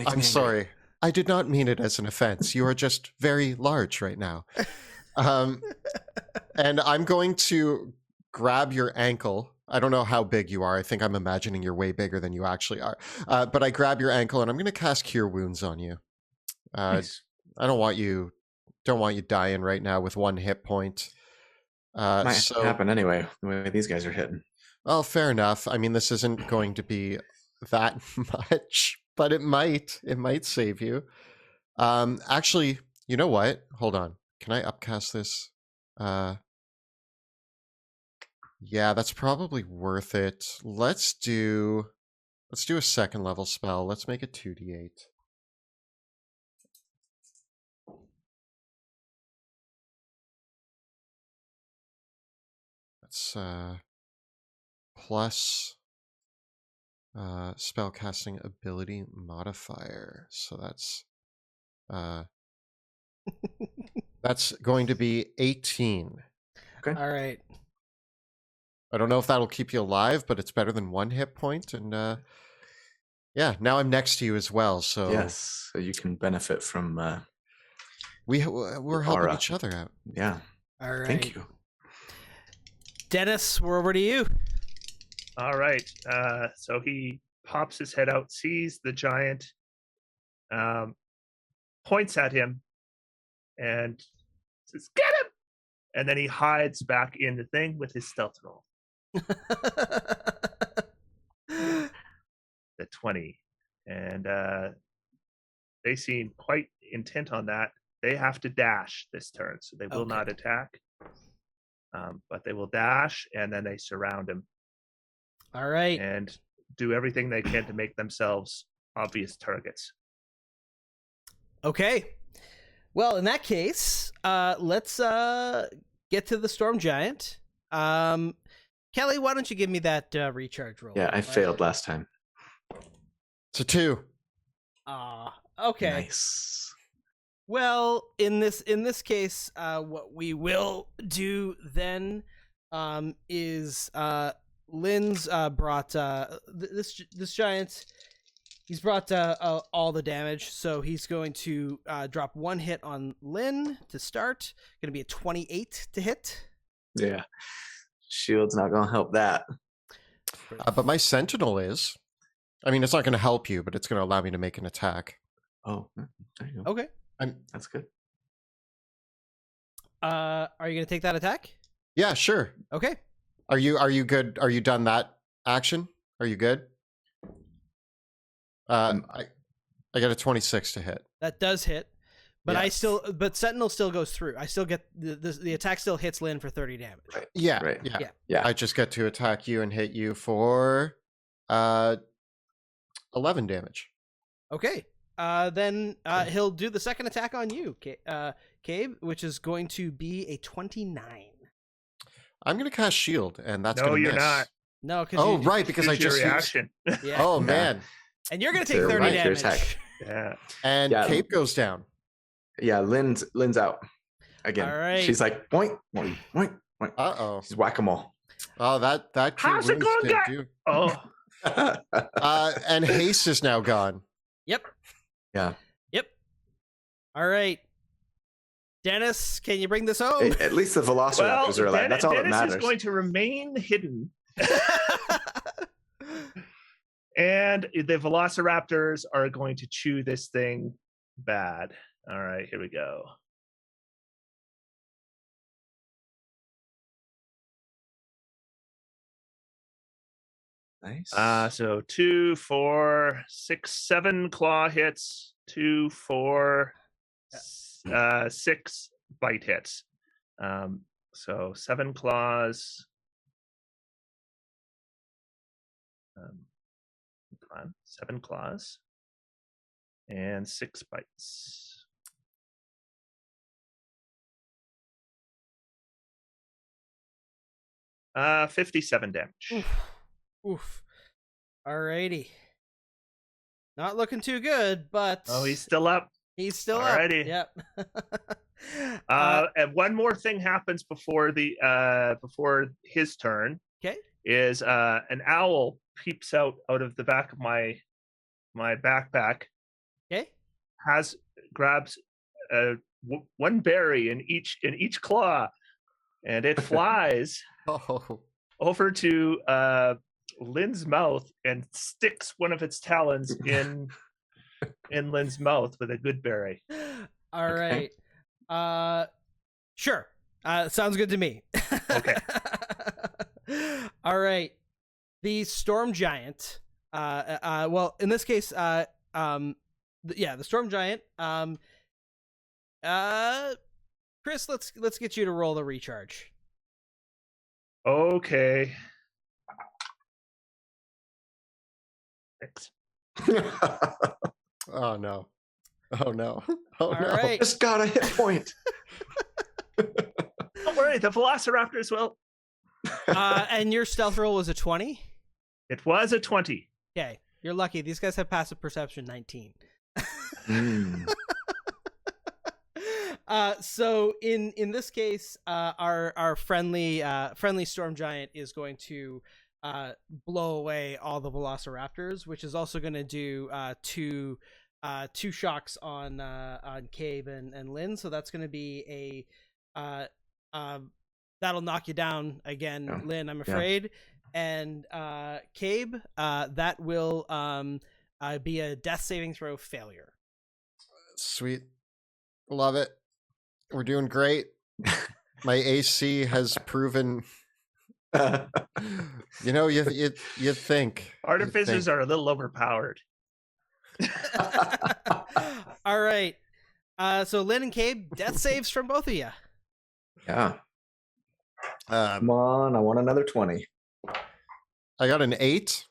I'm sorry. I did not mean it as an offense. You are just very large right now. And I'm going to grab your ankle. I don't know how big you are. I think I'm imagining you're way bigger than you actually are. But I grab your ankle and I'm going to cast Cure Wounds on you. Nice. I don't want you dying right now with 1 hit point. Might happen anyway, the way these guys are hitting. Well, fair enough. I mean, this isn't going to be that much, but it might save you. Actually, you know what? Hold on. Can I upcast this? Yeah, that's probably worth it. Let's do a 2nd level spell. Let's make it 2d8. That's plus spellcasting ability modifier. So that's going to be 18. Okay. All right. I don't know if that'll keep you alive, but it's better than 1 hit point. And yeah, now I'm next to you as well. So yes, so you can benefit from. We're helping each other out. Yeah. All right. Thank you, Dennis. We're over to you. All right. So he pops his head out, sees the giant, points at him, and says, "Get him!" And then he hides back in the thing with his stealth roll. The 20. And they seem quite intent on that. They have to dash this turn, so they will not attack. But they will dash, and then they surround him. All right. And do everything they can to make themselves obvious targets. Okay. Well, in that case, let's get to the Storm Giant. Kelly, why don't you give me that recharge roll? Yeah, I failed last time. It's a 2. Okay. Nice. Well, in this case, what we will do then is Lynn's brought this giant. He's brought all the damage, so he's going to drop 1 hit on Lynn to start. Going to be a 28 to hit. Yeah, shield's not gonna help that. But my Sentinel is. I mean, it's not going to help you, but it's going to allow me to make an attack. Oh, there you go. Okay. That's good. Are you going to take that attack? Yeah, sure. Okay. Are you good? Are you done that action? Are you good? I got a 26 to hit. That does hit. But Yes. but Sentinel still goes through. I still get the attack still hits Lynn for 30 damage. Right. Yeah, Right. yeah. I just get to attack you and hit you for 11 damage. Okay. Then he'll do the second attack on you, Cabe, which is going to be a 29. I'm going to cast shield, and that's No, going to you're miss. not. No, right, because I Choose your just used... reaction. Yeah. Oh man! And you're going to take Your 30 right, your damage. attack. Yeah. And Yeah. Cape goes down. Yeah, Lynn's out again. All right. She's like point, point, point, point. Uh-oh. She's whack-a-mole. Oh, that How's it wounds going, didn't guy? do. Oh, And haste is now gone. Yep. Yeah. Yep. All right. Dennis, can you bring this home? At least the velociraptors are alive. That's all Dennis that matters. is going to remain hidden. And the velociraptors are going to chew this thing bad. All right, here we go. Nice. So 2, 4, 6, 7 claw hits, 2, 4, 6 bite hits. So 7 claws. Come on, 7 claws and 6 bites. 57 damage. Oof. Oof. Alrighty. Not looking too good, but Oh, he's still up. he's still Alrighty. up. Yep. And one more thing happens before his turn. Okay. Is an owl peeps out of the back of my backpack. Okay. Grabs one berry in each claw, and it flies over to Lynn's mouth and sticks one of its talons in Lynn's mouth with a good berry. All right. Sure. Sounds good to me. Okay. All right. The storm giant. Well, in this case, the storm giant. Chris, let's get you to roll the recharge. Okay. Thanks. Oh no. Oh no. Oh All no. right. Just got a hit point. Don't worry, the Velociraptors will. And your stealth roll was a 20? It was a 20. Okay. You're lucky. These guys have passive perception 19. So in this case, our friendly storm giant is going to blow away all the Velociraptors, which is also going to do two shocks on Cabe and Lynn. So that's going to be that'll knock you down again, Lynn, I'm afraid. And Cabe, that will be a death saving throw failure. Sweet. Love it. We're doing great. My AC has proven. You think artificers are a little overpowered. All right. So Lynn and Cabe, death saves from both of you. Yeah. Come on, I want another 20. I got an 8.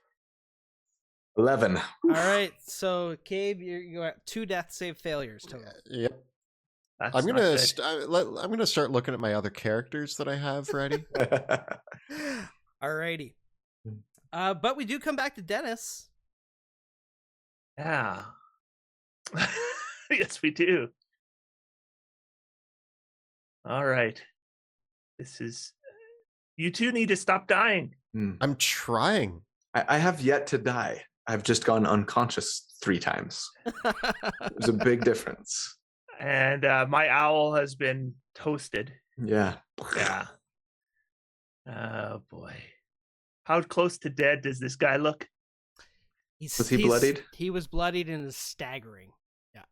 11. All right. So Cabe, you got 2 death save failures total. Yep. That's I'm gonna start looking at my other characters that I have ready. Alrighty. But we do come back to Dennis. Yeah. Yes, we do. All right. You two need to stop dying. I'm trying. I have yet to die. I've just gone unconscious 3 times. There's a big difference. And my owl has been toasted. Yeah. Yeah. Oh boy. How close to dead does this guy look? Was he bloodied? He was bloodied and is staggering. Yeah.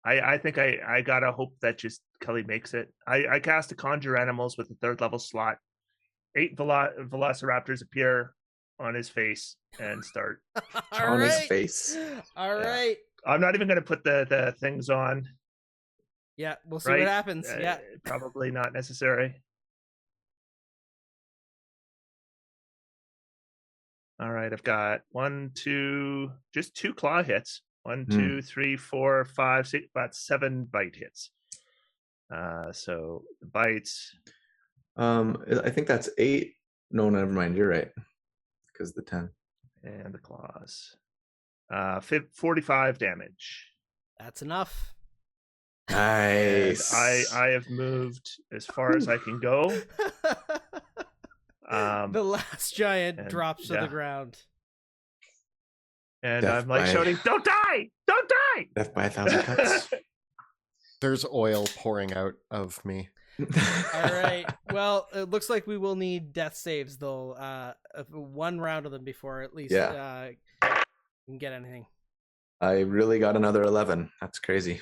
I think I gotta hope that just Kelly makes it. I cast a Conjure Animals with the 3rd level slot. 8 Velociraptors appear on his face and start on his face. All right. I'm not even going to put the things on. Yeah, we'll see what happens. Yeah, probably not necessary. All right, I've got just 2 claw hits. 1, 2, 3, 4, 5, 6, about 7 bite hits. So the bites. I think that's 8. No, never mind. You're right. Because the 10 and the claws. 45 damage. That's enough. Nice. And I have moved as far as I can go. The last giant drops to the ground. And I'm like shouting, "Don't die! Don't die!" Death by 1,000 cuts. There's oil pouring out of me. All right. Well, it looks like we will need death saves, though. 1 round of them before at least we can get anything. I really got another 11. That's crazy.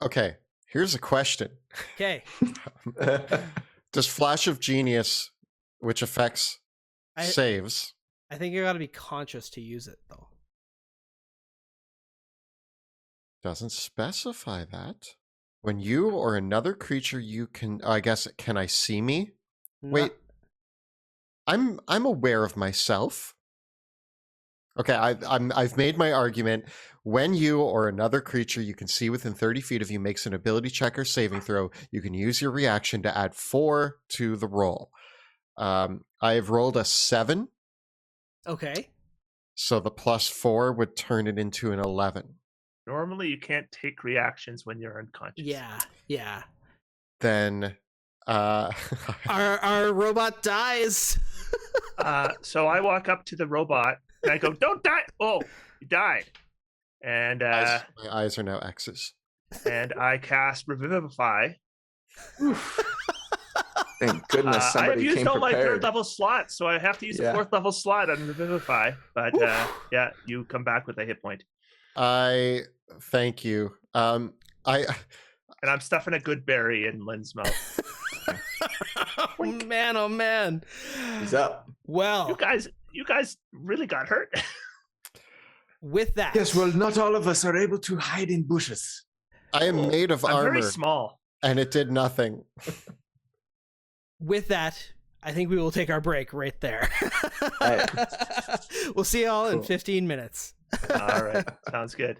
Okay, here's a question. Okay. Does Flash of Genius, which affects saves... I think you got to be conscious to use it, though. Doesn't specify that. When you or another creature you can... I guess, can I see me? Wait. I'm aware of myself. Okay, I've made my argument. When you or another creature you can see within 30 feet of you makes an ability check or saving throw, you can use your reaction to add 4 to the roll. I have rolled a 7. Okay. So the +4 would turn it into an 11. Normally, you can't take reactions when you're unconscious. Yeah. Then Our robot dies. So I walk up to the robot and I go, "Don't die!" Oh, you died. And my eyes are now X's. and I cast Revivify. Thank goodness I have somebody used came all my prepared. 3rd level slots, so I have to use Yeah. a 4th level slot on Revivify. But yeah, you come back with a hit point. I thank you. And I'm stuffing a good berry in Lynn's mouth. Oh man. He's up. Well, You guys really got hurt. with that. Yes, well, not all of us are able to hide in bushes. I am made of I'm armor, very small. and it did nothing. With that, I think we will take our break right there. Right. We'll see y'all in Cool. 15 minutes. All right, sounds good.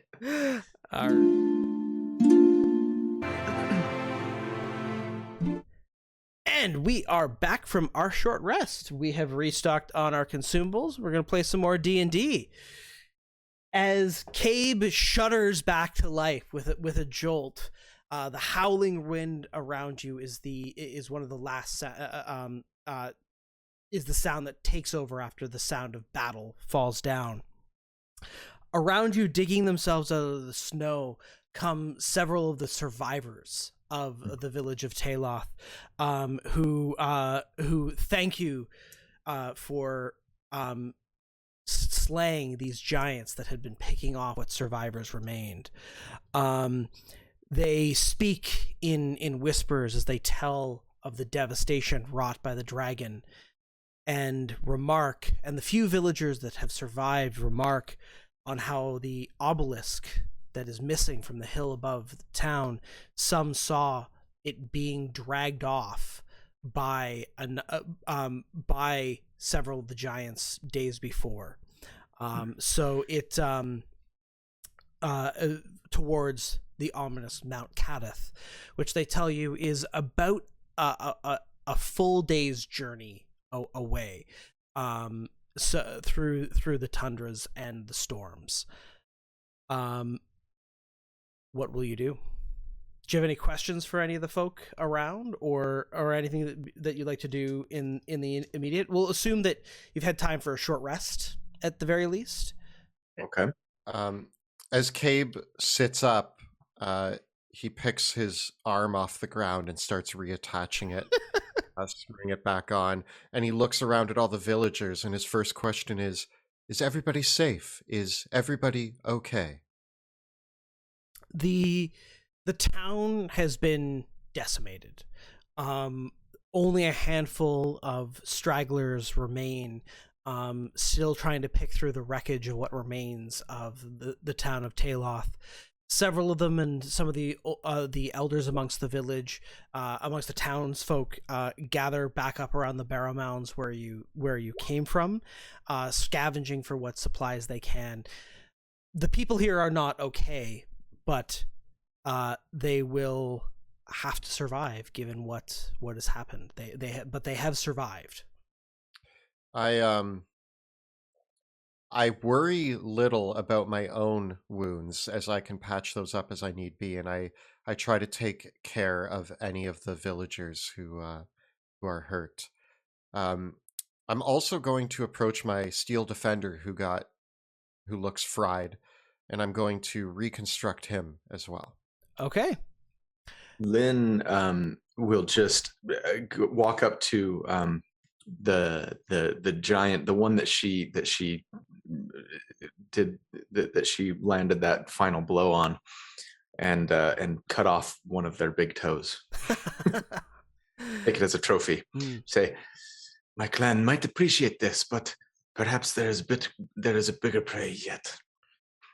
All right. And we are back from our short rest. We have restocked on our consumables. We're going to play some more D&D. As Cabe shudders back to life with a jolt, the howling wind around you is one of the last is the sound that takes over after the sound of battle falls down. Around you, digging themselves out of the snow, come several of the survivors of the village of Taloth, who thank you for slaying these giants that had been picking off what survivors remained. They speak in whispers as they tell of the devastation wrought by the dragon, and the few villagers that have survived remark on how the obelisk that is missing from the hill above the town, some saw it being dragged off by several of the giants days before. So it towards the ominous Mount Cadath, which they tell you is about a full day's journey away, so through the tundras and the storms. What will you do? Do you have any questions for any of the folk around, or anything that you'd like to do in the immediate? We'll assume that you've had time for a short rest at the very least. Okay. As Cabe sits up, he picks his arm off the ground and starts reattaching it, screwing it back on, and he looks around at all the villagers, and his first question is everybody safe? Is everybody okay? The town has been decimated. Only a handful of stragglers remain, still trying to pick through the wreckage of what remains of the town of Taloth. Several of them and some of the elders amongst the village, amongst the townsfolk, gather back up around the barrow mounds where you came from, scavenging for what supplies they can. The people here are not okay, but they will have to survive given what has happened. They have survived. I worry little about my own wounds, as I can patch those up as I need be, and I try to take care of any of the villagers who are hurt. I'm also going to approach my steel defender who looks fried, and I'm going to reconstruct him as well. Okay. Lynn will just walk up to the giant, the one that she landed that final blow on, and cut off one of their big toes. Take it as a trophy. Say, my clan might appreciate this, but perhaps there is a bigger prey yet.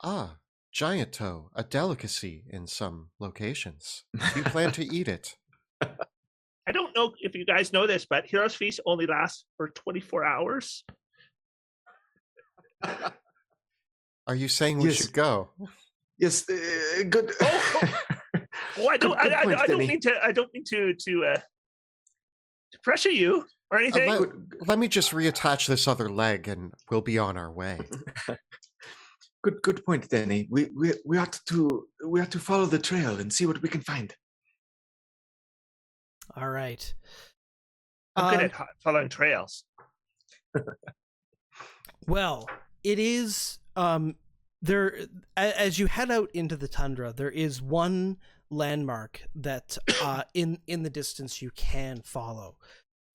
Ah, giant toe, a delicacy in some locations. Do you plan to eat it? I don't know if you guys know this, but Heroes Feast only lasts for 24 hours. Are you saying we Yes. should go? Yes, good. Oh, I don't. Good point, I don't Denny. mean to. I don't mean to pressure you or anything. Let me just reattach this other leg, and we'll be on our way. Good point, Denny. We ought to follow the trail and see what we can find. All right. I'm good at following trails. Well, it is there as you head out into the tundra, there is one landmark that in the distance you can follow.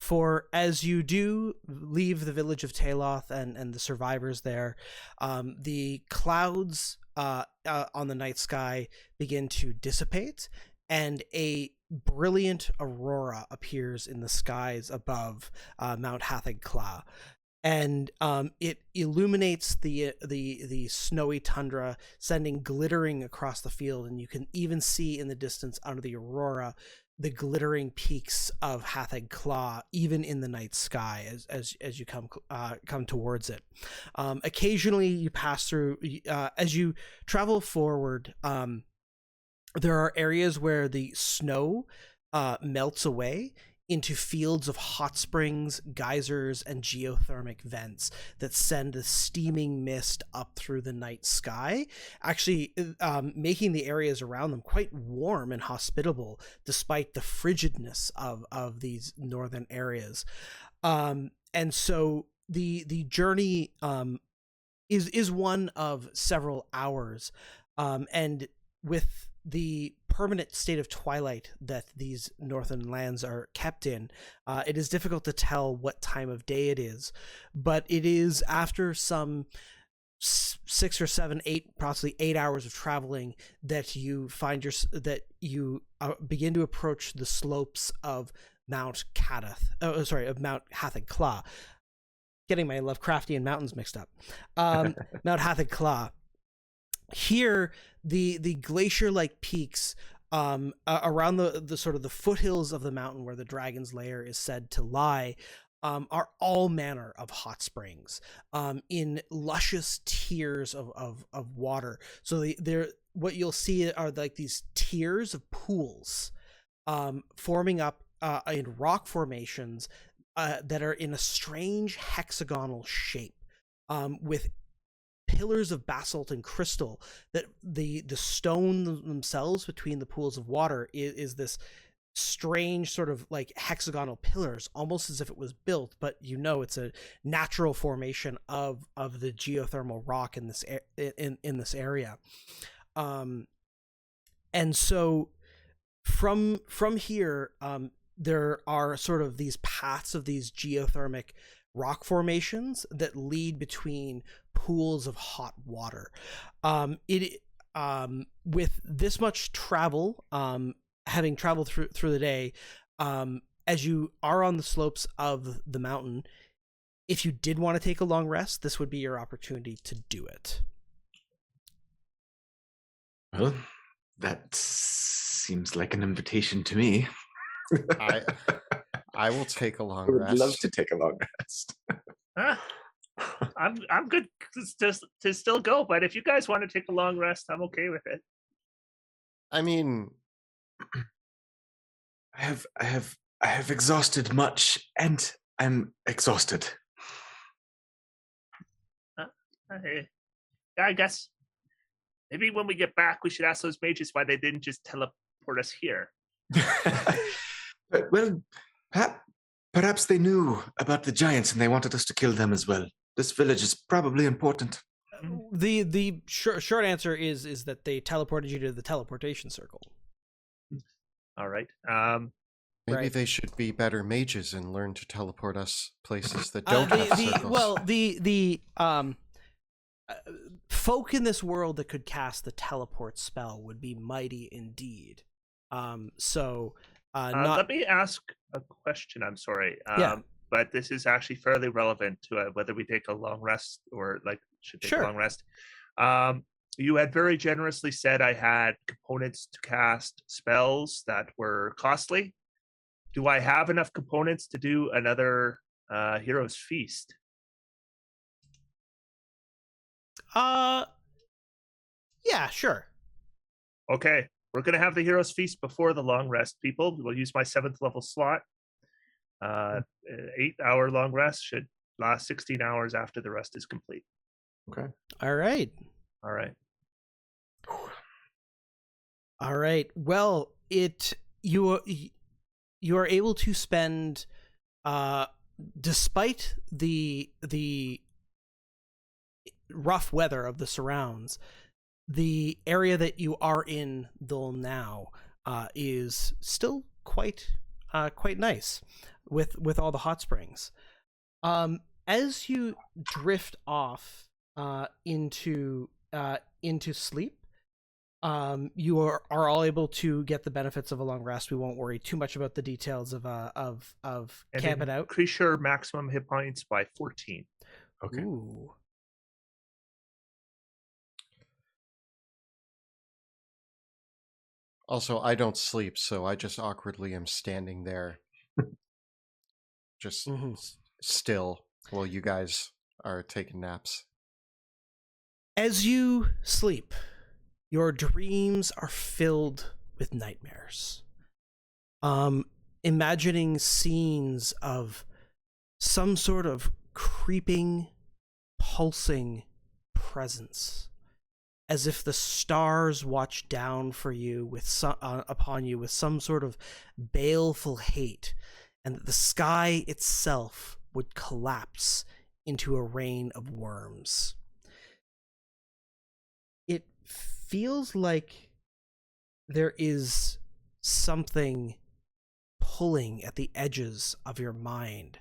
For as you do leave the village of Taloth and the survivors there, the clouds on the night sky begin to dissipate, and a brilliant aurora appears in the skies above Mount Hathig Kla. And it illuminates the snowy tundra, sending glittering across the field, and you can even see in the distance under the aurora the glittering peaks of Hathig Kla, even in the night sky as you come towards it. Occasionally, you pass through as you travel forward. There are areas where the snow melts away into fields of hot springs, geysers, and geothermic vents that send a steaming mist up through the night sky, actually making the areas around them quite warm and hospitable, despite the frigidness of these northern areas. And so the journey is one of several hours, and with the permanent state of twilight that these northern lands are kept in, it is difficult to tell what time of day it is, but it is after some 6 or 7, 8, possibly 8 hours of traveling that you find begin to approach the slopes of Mount Hathig Kla. Getting my Lovecraftian mountains mixed up. Mount Hathig Kla. Here, the glacier-like peaks around the sort of the foothills of the mountain where the dragon's lair is said to lie are all manner of hot springs in luscious tiers of water. So what you'll see are like these tiers of pools forming up in rock formations that are in a strange hexagonal shape with pillars of basalt and crystal. That the stone themselves between the pools of water is this strange sort of like hexagonal pillars, almost as if it was built, but it's a natural formation of the geothermal rock in this in this area. And so from here, there are sort of these paths of these geothermic rock formations that lead between pools of hot water. With this much travel, having traveled through the day, as you are on the slopes of the mountain, if you did want to take a long rest, this would be your opportunity to do it. Well, that seems like an invitation to me. I will take a long I would rest. love to take a long rest. I'm good to still go, but if you guys want to take a long rest, I'm okay with it. I mean, I have exhausted much, and I'm exhausted. I guess maybe when we get back, we should ask those mages why they didn't just teleport us here. Well, perhaps they knew about the giants and they wanted us to kill them as well. This village is probably important. The short answer is that they teleported you to the teleportation circle. All right. Maybe they should be better mages and learn to teleport us places that don't have circles. Well, the folk in this world that could cast the teleport spell would be mighty indeed. Let me ask a question. I'm sorry. But this is actually fairly relevant to whether we take a long rest or should take a long rest. You had very generously said I had components to cast spells that were costly. Do I have enough components to do another Hero's Feast? Yeah, sure. Okay, we're gonna have the hero's feast before the long rest, people. We'll use my 7th level slot. 8-hour long rest should last 16 hours after the rest is complete. Okay. All right. All right. All right. Well, you are able to spend, despite the rough weather of the surrounds, the area that you are in though now is still quite nice with all the hot springs. As you drift off into sleep, you are all able to get the benefits of a long rest. We won't worry too much about the details of And camping out. increase your maximum hit points by 14. Okay. Ooh. Also, I don't sleep, so I just awkwardly am standing there, just still, while you guys are taking naps. As you sleep, your dreams are filled with nightmares. Imagining scenes of some sort of creeping, pulsing presence, as if the stars watch down for you upon you with some sort of baleful hate, and that the sky itself would collapse into a rain of worms. It feels like there is something pulling at the edges of your mind,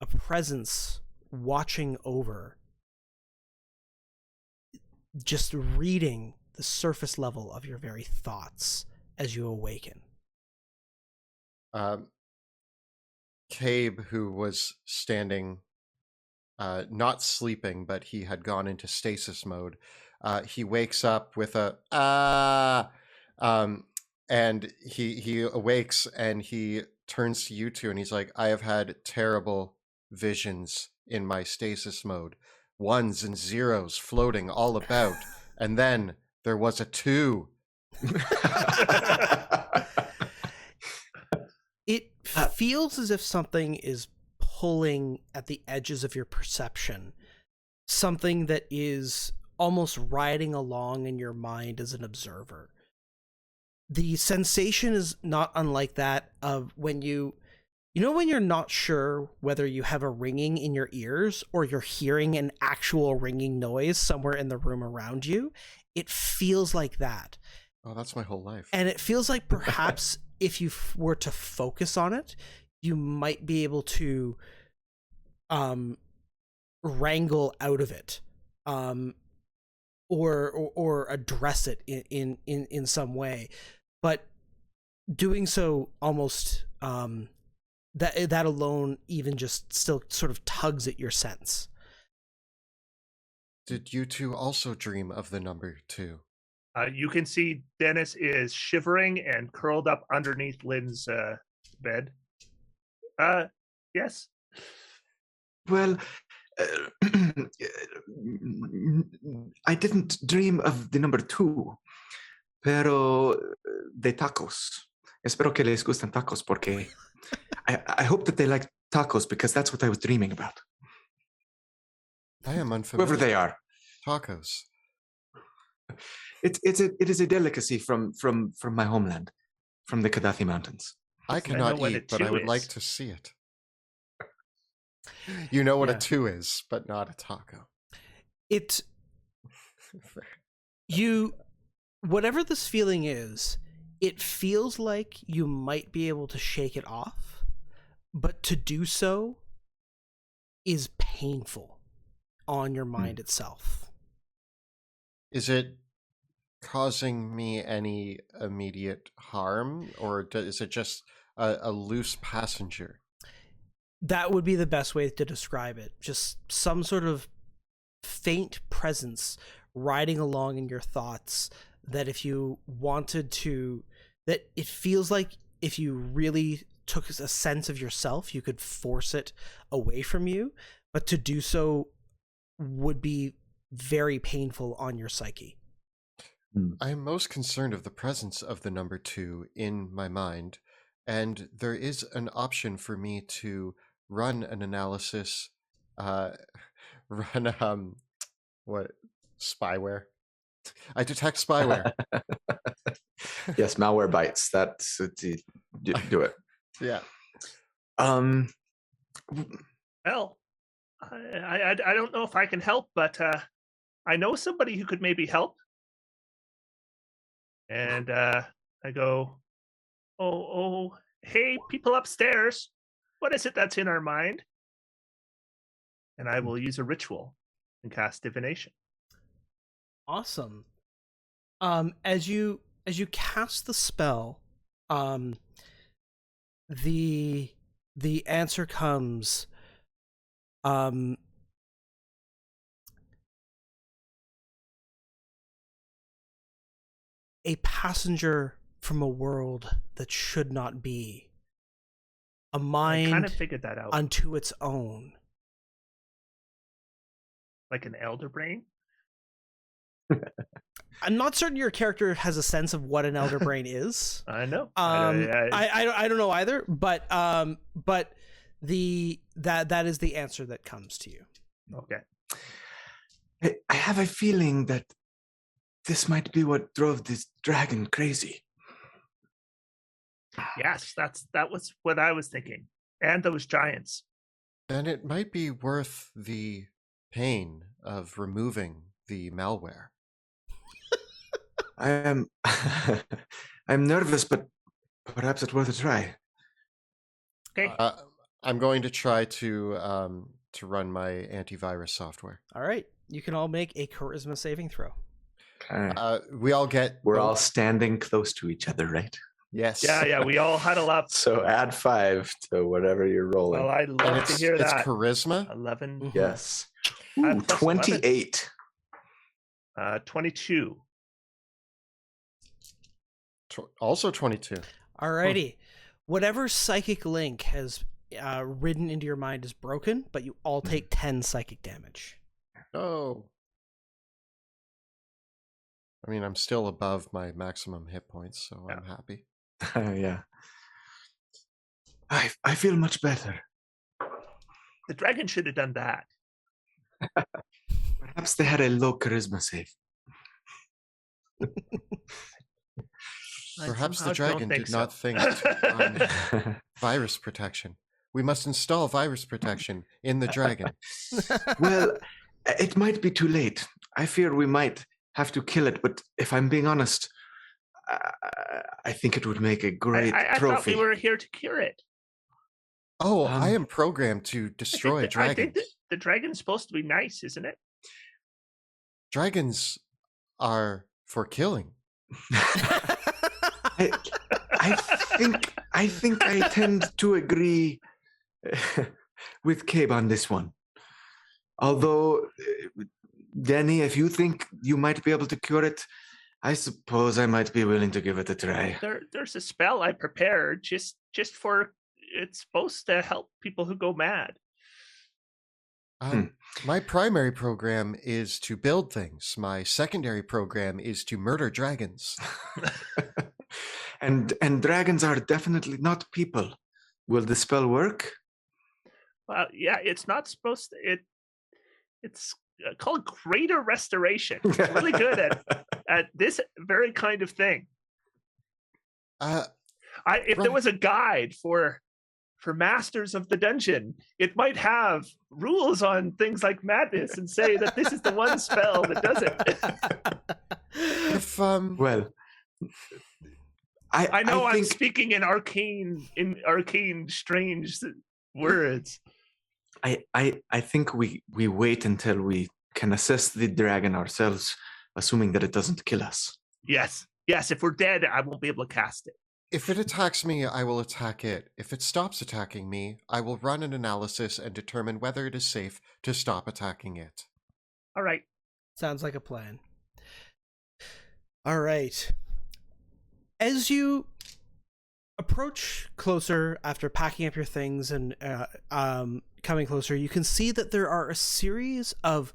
a presence watching over, just reading the surface level of your very thoughts as you awaken. Cabe, who was standing, not sleeping, but he had gone into stasis mode, he wakes up with a and he awakes and he turns to you two and he's like, I have had terrible visions in my stasis mode. 1s and 0s floating all about, and then there was a 2. It feels as if something is pulling at the edges of your perception, something that is almost riding along in your mind as an observer. The sensation is not unlike that of when when you're not sure whether you have a ringing in your ears or you're hearing an actual ringing noise somewhere in the room around you. It feels like that. Oh, that's my whole life. And it feels like perhaps if you were to focus on it, you might be able to wrangle out of it, or address it in some way. But doing so almost that alone even just still sort of tugs at your sense. Did you two also dream of the number 2? You can see Dennis is shivering and curled up underneath Lynn's bed. Yes. Well, I didn't dream of the number 2, pero de tacos. Espero que les gustan tacos porque I hope that they like tacos because that's what I was dreaming about. I am unfamiliar. Whoever they are. Tacos. It is a delicacy from my homeland, from the Kadathi Mountains. I cannot eat, but I would like to see it. You know what a 2 is, but not a taco. Whatever this feeling is, it feels like you might be able to shake it off, but to do so is painful on your mind itself. Is it causing me any immediate harm, or is it just a loose passenger? That would be the best way to describe it. Just some sort of faint presence riding along in your thoughts that if you wanted to, that it feels like if you really took a sense of yourself, you could force it away from you, but to do so would be very painful on your psyche. I am most concerned of the presence of the number 2 in my mind, and there is an option for me to run an analysis, run what spyware. I detect spyware. Yes, malware bites. That's do it. Yeah. Well, I don't know if I can help, but I know somebody who could maybe help. And I go, oh, hey, people upstairs, what is it that's in our mind? And I will use a ritual and cast divination. Awesome. As you cast the spell, the answer comes. A passenger from a world that should not be. A mind I kind of figured that out. unto its own. Like an elder brain? I'm not certain your character has a sense of what an elder brain is. I know. I don't know either, but that is the answer that comes to you. Okay. I have a feeling that this might be what drove this dragon crazy. Yes, that was what I was thinking. And those giants. Then it might be worth the pain of removing the malware. I'm nervous, but perhaps it's worth a try. Okay. I'm going to try to run my antivirus software. All right, you can all make a charisma saving throw. Okay. We all get. We're all standing close to each other, right? Yes. Yeah, we all huddle up. So add 5 to whatever you're rolling. Well, I'd love to hear It's that. charisma. 11. Yes. Ooh, Ooh, 28. 22. Also 22. Alrighty. Whatever psychic link has ridden into your mind is broken, but you all take 10 psychic damage. Oh. I mean, I'm still above my maximum hit points, so I'm happy. Yeah. I feel much better. The dragon should have done that. Perhaps they had a low charisma save. Perhaps the somehow dragon don't think did not so. think to run virus protection. We must install virus protection in the dragon. Well, it might be too late. I fear we might have to kill it, but if I'm being honest, I think it would make a great I trophy. thought we were here to cure it. Oh, I am programmed to destroy I think dragons. the dragon's supposed to be nice, isn't it? Dragons are for killing. I think I tend to agree with Cabe on this one. Although, Danny, if you think you might be able to cure it, I suppose I might be willing to give it a try. There's a spell I prepared just for. It's supposed to help people who go mad. My primary program is to build things. My secondary program is to murder dragons. and dragons are definitely not people. Will the spell work? Well, yeah, it's not supposed to. It's called Greater Restoration. It's really good at this very kind of thing. If there was a guide for masters of the dungeon, it might have rules on things like madness and say that this is the one spell that does it. Well, I know I'm speaking in arcane strange words. I think we wait until we can assess the dragon ourselves, assuming that it doesn't kill us. Yes. If we're dead, I won't be able to cast it. If it attacks me, I will attack it. If it stops attacking me, I will run an analysis and determine whether it is safe to stop attacking it. All right. Sounds like a plan. All right. As you approach closer after packing up your things and coming closer, you can see that there are a series of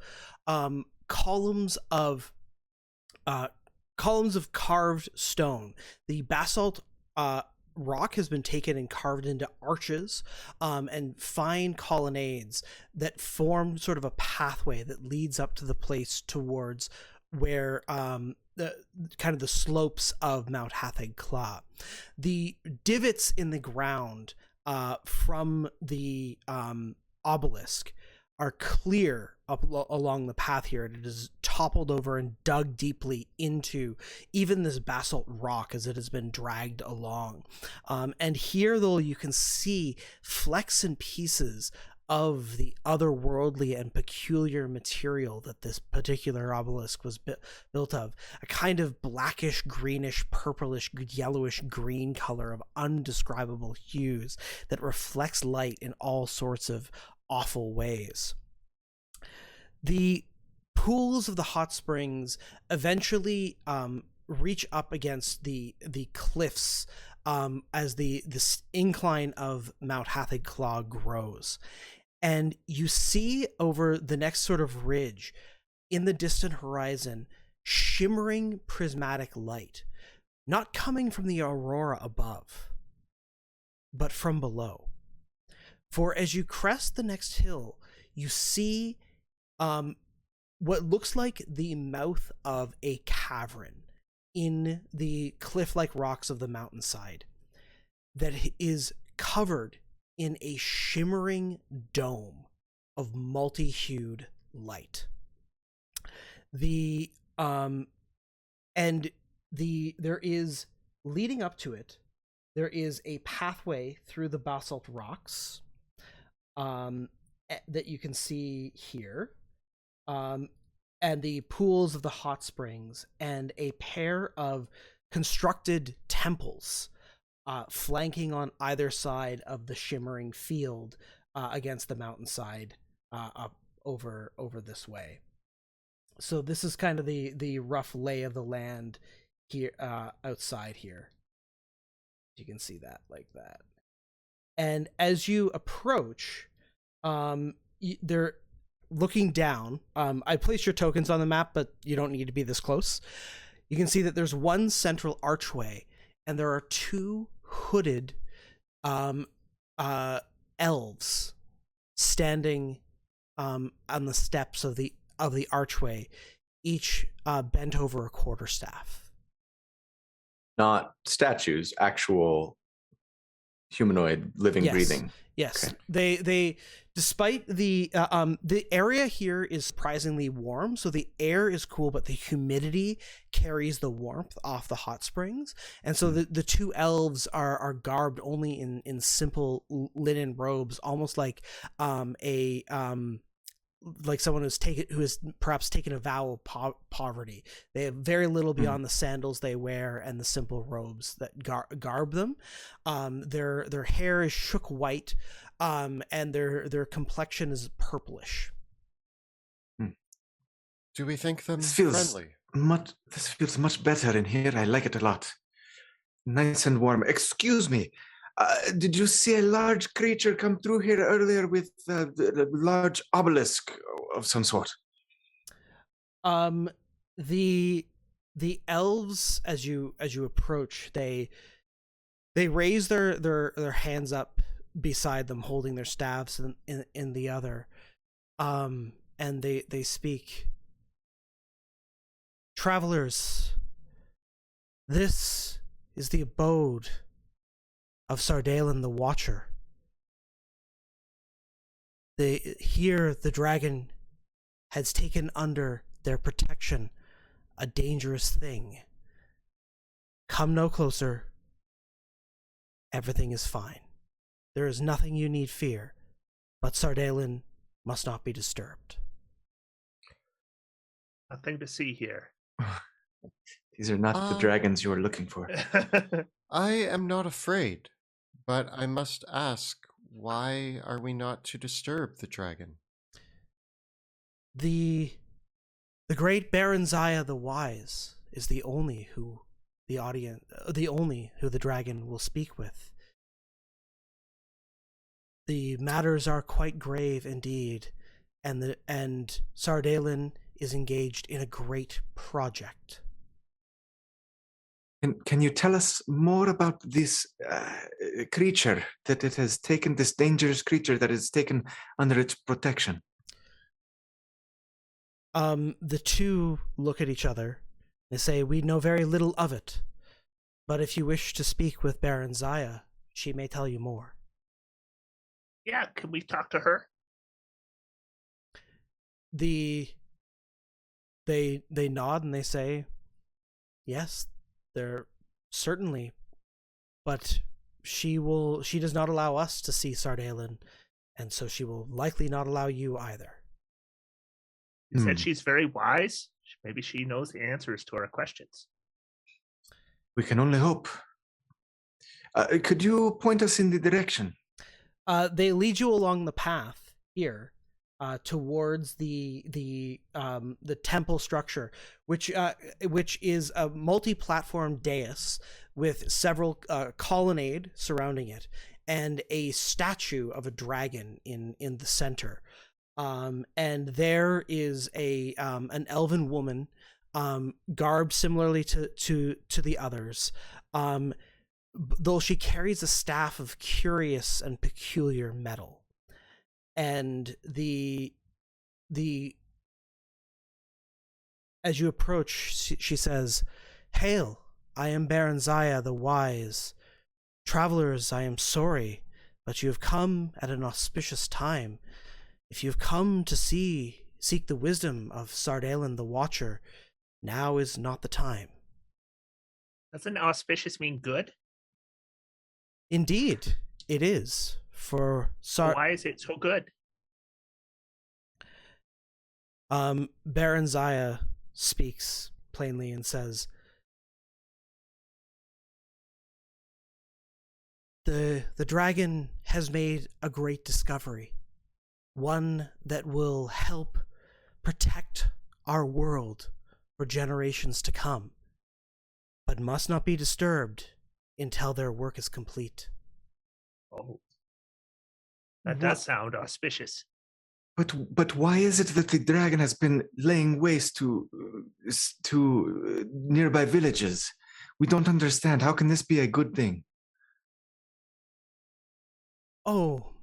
columns of columns of carved stone. The basalt rock has been taken and carved into arches and fine colonnades that form sort of a pathway that leads up to the place towards where the kind of the slopes of Mount Hatheg Cla. The divots in the ground from the obelisk are clear up along the path here, and it is toppled over and dug deeply into even this basalt rock as it has been dragged along. And here, though, you can see flecks and pieces of the otherworldly and peculiar material that this particular obelisk was built of, a kind of blackish, greenish, purplish, yellowish green color of undescribable hues that reflects light in all sorts of awful ways. The pools of the hot springs eventually reach up against the cliffs as this incline of Mount Hatheg Cla grows. And you see over the next sort of ridge in the distant horizon shimmering prismatic light, not coming from the aurora above, but from below. For as you crest the next hill, you see what looks like the mouth of a cavern in the cliff-like rocks of the mountainside that is covered in a shimmering dome of multi-hued light. There is, leading up to it, there is a pathway through the basalt rocks that you can see here, and the pools of the hot springs, and a pair of constructed temples flanking on either side of the shimmering field against the mountainside up over this way. So this is kind of the rough lay of the land here outside here. You can see that like that. And as you approach, they're looking down. I placed your tokens on the map, but you don't need to be this close. You can see that there's one central archway, and there are two hooded elves standing on the steps of the archway, each bent over a quarterstaff. Not statues, actual humanoid, living, breathing. Yes, okay. They despite the area here is surprisingly warm, so the air is cool, but the humidity carries the warmth off the hot springs, and so the two elves are garbed only in simple linen robes, almost like like someone who has perhaps taken a vow of poverty. They have very little beyond the sandals they wear and the simple robes that garb them. Their hair is shook white, and their complexion is purplish. Do we think them friendly? This feels much better in here. I like it a lot. Nice and warm. Excuse me. Did you see a large creature come through here earlier with a large obelisk of some sort? The elves, as you approach, they raise their hands up beside them, holding their staffs in the other, and they speak. Travelers, this is the abode of Sardalen the Watcher. Here the dragon has taken under their protection a dangerous thing. Come no closer. Everything is fine. There is nothing you need fear, but Sardalen must not be disturbed. Nothing to see here. These are not the dragons you are looking for. I am not afraid, but I must ask, why are we not to disturb the dragon? The great Baron Zaya the Wise is the only who the dragon will speak with. The matters are quite grave indeed, and Sardalen is engaged in a great project. Can you tell us more about this creature that it has taken, this dangerous creature that is taken under its protection? The two look at each other. They say, "We know very little of it, but if you wish to speak with Baron Zaya, she may tell you more." Yeah, can we talk to her? They nod and they say, "Yes, they're certainly, but she does not allow us to see Sardalen, and so she will likely not allow you either." You said she's very wise. Maybe she knows the answers to our questions. We can only hope. Could you point us in the direction? They lead you along the path here, towards the temple structure, which is a multi-platform dais with several colonnade surrounding it, and a statue of a dragon in the center. And there is an elven woman, garbed similarly to the others, though she carries a staff of curious and peculiar metal. And as you approach, she says, "Hail, I am Baron Zaya the Wise. Travelers, I am sorry, but you have come at an auspicious time. If you have come to seek the wisdom of Sardalen the Watcher, now is not the time." Doesn't auspicious mean good? Indeed, it is. Why is it so good? Baron Zaya speaks plainly and says, The dragon has made a great discovery, one that will help protect our world for generations to come, but must not be disturbed until their work is complete. Oh, that does sound auspicious. But why is it that the dragon has been laying waste to nearby villages? We don't understand. How can this be a good thing? Oh,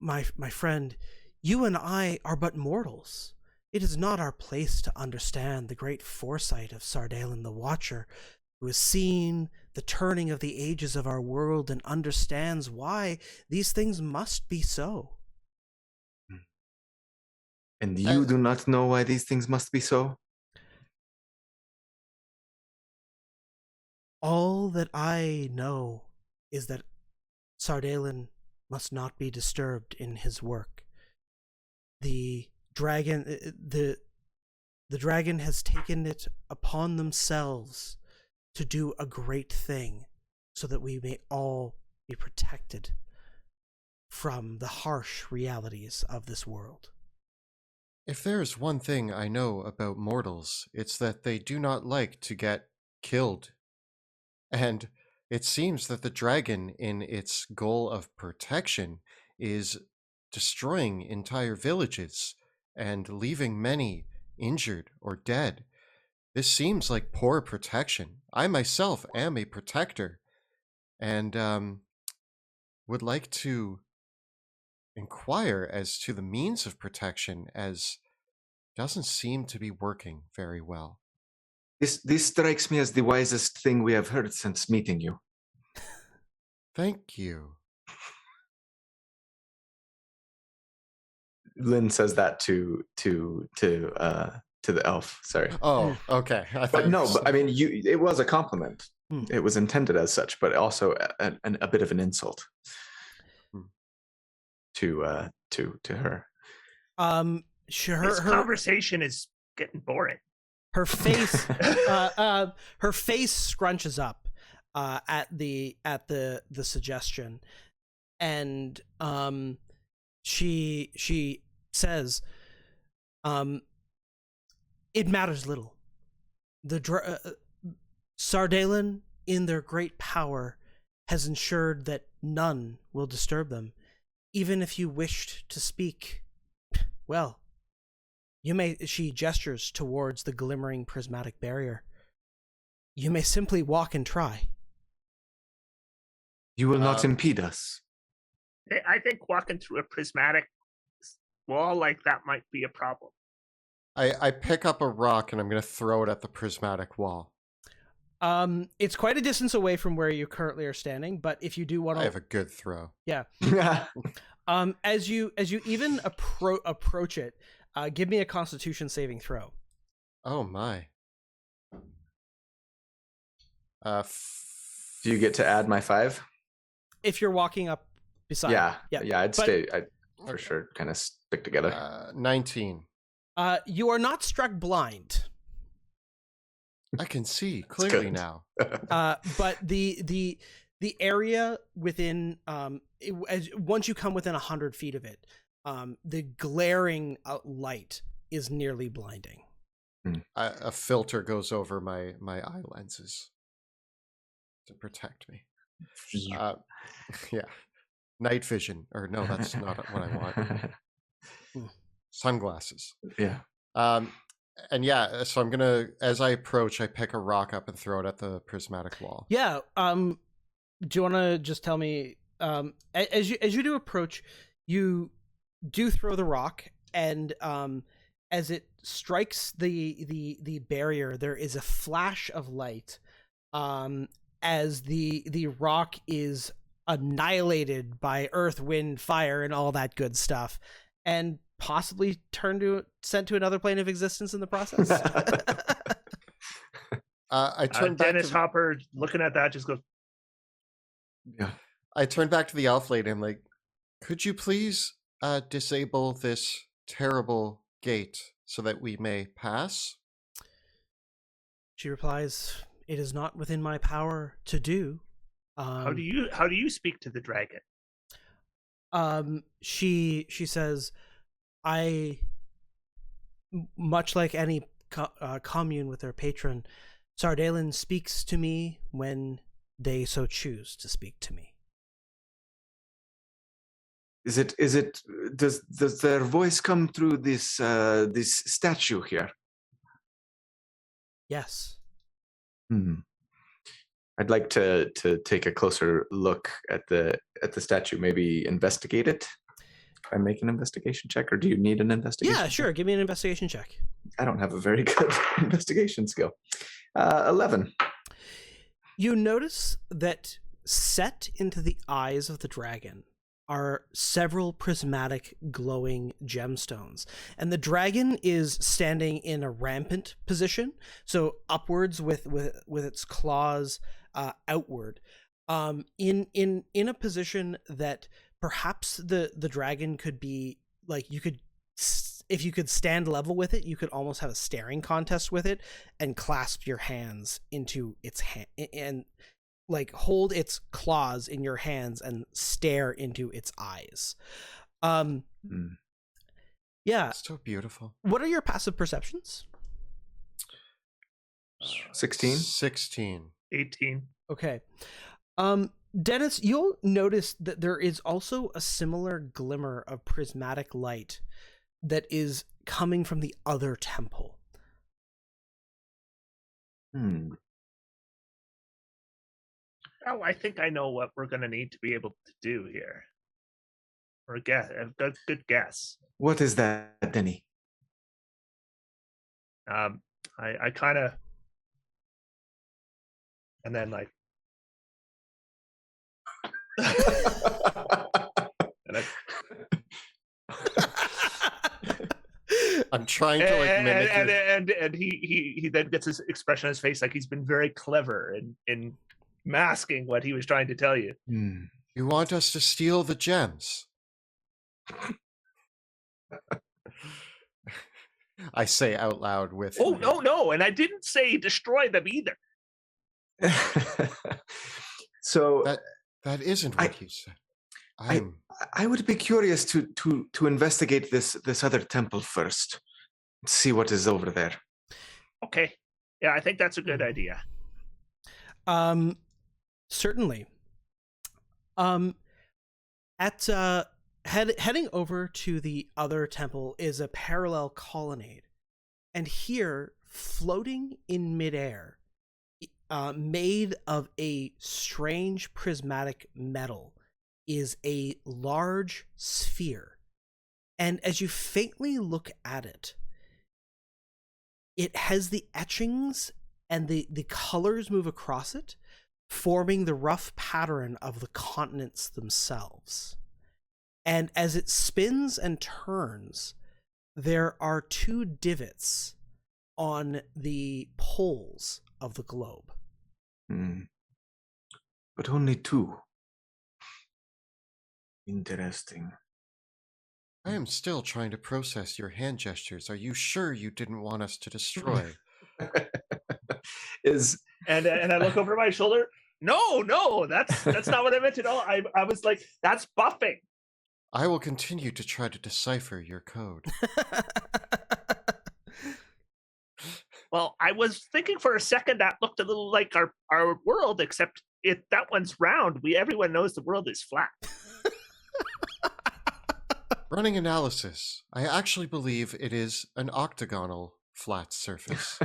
my friend, you and I are but mortals. It is not our place to understand the great foresight of Sardalen the Watcher, who has seen the turning of the ages of our world and understands why these things must be so. And you do not know why these things must be so? All that I know is that Sardalen must not be disturbed in his work. The dragon has taken it upon themselves to do a great thing so that we may all be protected from the harsh realities of this world. If there's one thing I know about mortals, it's that they do not like to get killed. And it seems that the dragon, in its goal of protection, is destroying entire villages and leaving many injured or dead. This seems like poor protection. I myself am a protector and would like to inquire as to the means of protection, as doesn't seem to be working very well. This strikes me as the wisest thing we have heard since meeting you. Thank you. Lynn says that to the elf. Sorry. Oh, okay. But I mean, it was a compliment. It was intended as such, but also a bit of an insult to her. This conversation is getting boring. Her face, her face scrunches up at the suggestion, and she says, "It matters little. The Sardalen, in their great power, has ensured that none will disturb them. Even if you wished to speak, well, you may." She gestures towards the glimmering prismatic barrier. You may simply walk and try. You will not impede us. I think walking through a prismatic wall like that might be a problem. I pick up a rock and I'm going to throw it at the prismatic wall. It's quite a distance away from where you currently are standing, but if you do want to, I have a good throw. Yeah. As you even approach it, give me a Constitution saving throw. Oh my. Do you get to add my 5? If you're walking up beside. Yeah. I'd for sure kind of stick together. 19. You are not struck blind. I can see clearly now. But the area within once you come within 100 feet of it, the glaring light is nearly blinding. A filter goes over my eye lenses to protect me. Yeah, night vision, or no, that's not what I want. Sunglasses. Yeah. And yeah, so I'm gonna, as I approach, I pick a rock up and throw it at the prismatic wall. Yeah. Do you want to just tell me, as you do approach, you do throw the rock, and as it strikes the barrier, there is a flash of light, as the rock is annihilated by earth, wind, fire, and all that good stuff, and possibly sent to another plane of existence in the process. I turn back Dennis Hopper, looking at that, just goes, yeah. I turn back to the elf lady and like, could you please disable this terrible gate so that we may pass? She replies, "It is not within my power to do." How do you speak to the dragon? She says, "I, much like any commune with their patron, Sardalen speaks to me when they so choose to speak to me." Does their voice come through this statue here? Yes. I'd like to take a closer look at the statue, maybe investigate it. I make an investigation check, or do you need an investigation? Yeah, sure. Give me an investigation check. I don't have a very good investigation skill. 11. You notice that set into the eyes of the dragon are several prismatic glowing gemstones, and the dragon is standing in a rampant position, so upwards with its claws outward, in a position that perhaps the dragon could be like, you could, if you could stand level with it, you could almost have a staring contest with it and clasp your hands into its hand and like hold its claws in your hands and stare into its eyes. Yeah. It's so beautiful. What are your passive perceptions? 16? 16. 18. Okay. Dennis, you'll notice that there is also a similar glimmer of prismatic light that is coming from the other temple. Oh, I think I know what we're going to need to be able to do here. Or a good guess. What is that, Denny? I kind of, and then like, and I'm trying to like mimic and he then gets his expression on his face like he's been very clever in masking what he was trying to tell you. You want us to steal the gems? I say out loud with... Oh, no, and I didn't say destroy them either. So... That isn't what he said. I would be curious to investigate this other temple first. See what is over there. Okay. Yeah, I think that's a good idea. Certainly. Heading over to the other temple is a parallel colonnade, and here, floating in midair, made of a strange prismatic metal, is a large sphere. And as you faintly look at it, it has the etchings and the colors move across it, forming the rough pattern of the continents themselves. And as it spins and turns, there are 2 divots on the poles of the globe. But only 2. Interesting. I am still trying to process your hand gestures. Are you sure you didn't want us to destroy? And I look over my shoulder. No, that's not what I meant at all. I was like, that's buffing. I will continue to try to decipher your code. Well, I was thinking for a second that looked a little like our world, except that one's round. Everyone knows the world is flat. Running analysis, I actually believe it is an octagonal flat surface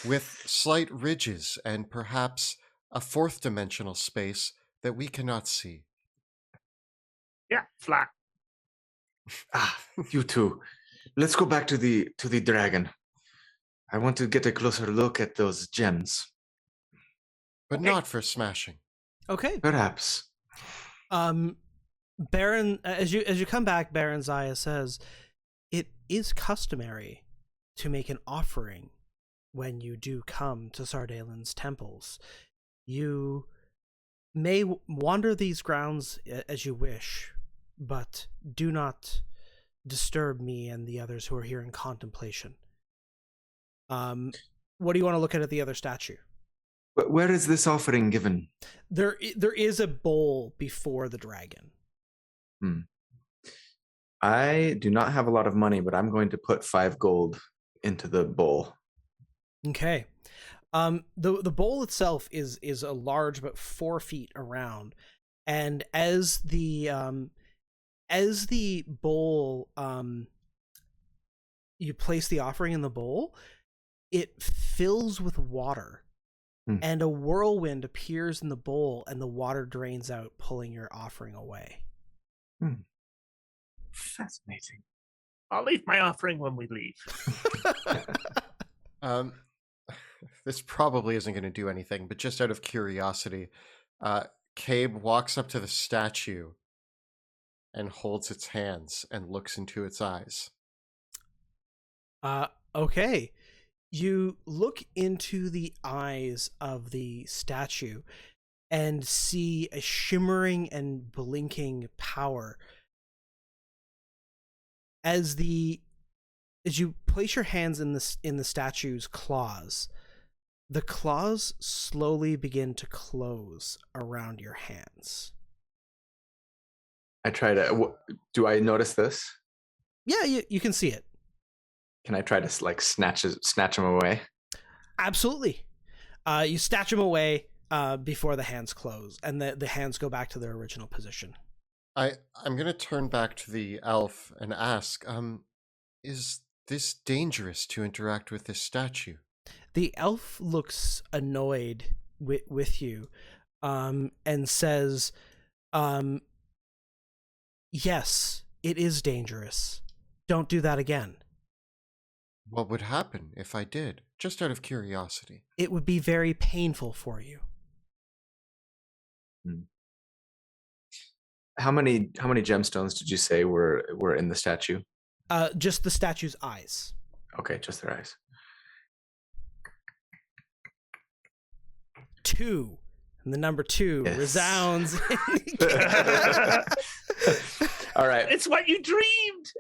with slight ridges and perhaps a 4th dimensional space that we cannot see. Yeah, flat. You two. Let's go back to the dragon. I want to get a closer look at those gems. But not for smashing. Okay. Perhaps. Baron, as you come back, Baron Zaya says, it is customary to make an offering when you do come to Sardaelin's temples. You may wander these grounds as you wish, but do not disturb me and the others who are here in contemplation. What do you want to look at the other statue? But where is this offering given? There is a bowl before the dragon. I do not have a lot of money, but I'm going to put 5 gold into the bowl. Okay. The bowl itself is a large, but 4 feet around, and as the bowl, you place the offering in the bowl, it fills with water, and a whirlwind appears in the bowl, and the water drains out, pulling your offering away. Fascinating. I'll leave my offering when we leave. This probably isn't going to do anything, but just out of curiosity, Cabe walks up to the statue and holds its hands and looks into its eyes. Okay. You look into the eyes of the statue and see a shimmering and blinking power. As you place your hands in the statue's claws, the claws slowly begin to close around your hands. I try to. Do I notice this? Yeah, you can see it. Can I try to like snatch them away? Absolutely. You snatch them away before the hands close, and the hands go back to their original position. I'm going to turn back to the elf and ask, is this dangerous to interact with this statue? The elf looks annoyed with you, and says, yes, it is dangerous. Don't do that again. What would happen if I did? Just out of curiosity. It would be very painful for you. How many gemstones did you say were in the statue? Just the statue's eyes. Okay, just their eyes. 2. And the number 2 yes. Resounds. All right. It's what you dreamed.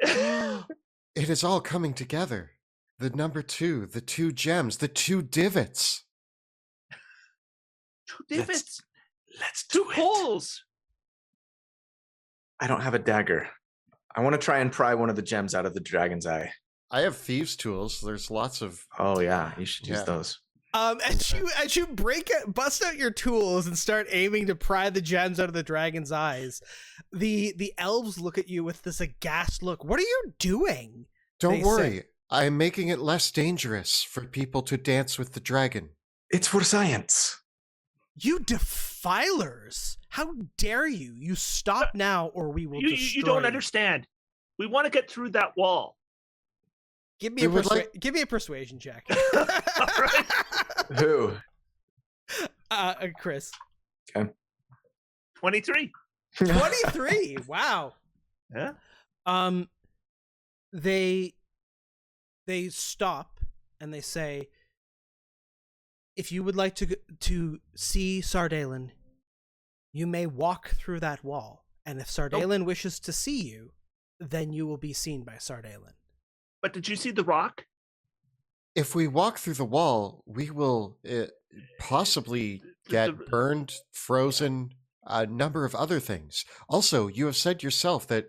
It is all coming together. The number 2, the 2 gems, the 2 divots. 2 divots. Let's do 2 holes. I don't have a dagger. I want to try and pry one of the gems out of the dragon's eye. I have thieves' tools. There's lots of... Oh yeah, you should use those. As you bust out your tools and start aiming to pry the gems out of the dragon's eyes, the elves look at you with this aghast look. What are you doing? Don't worry. I'm making it less dangerous for people to dance with the dragon. It's for science. You defilers! How dare you? You stop now, or we will destroy You don't understand. We want to get through that wall. Give me give me a persuasion check. All right. Who? Chris. Okay. 23. 23. Wow. Yeah. They stop and they say, if you would like to see Sardalen, you may walk through that wall, and if Sardalen wishes to see you, then you will be seen by Sardalen. But did you see the rock? If we walk through the wall, we will possibly get burned, frozen, a number of other things. Also, you have said yourself that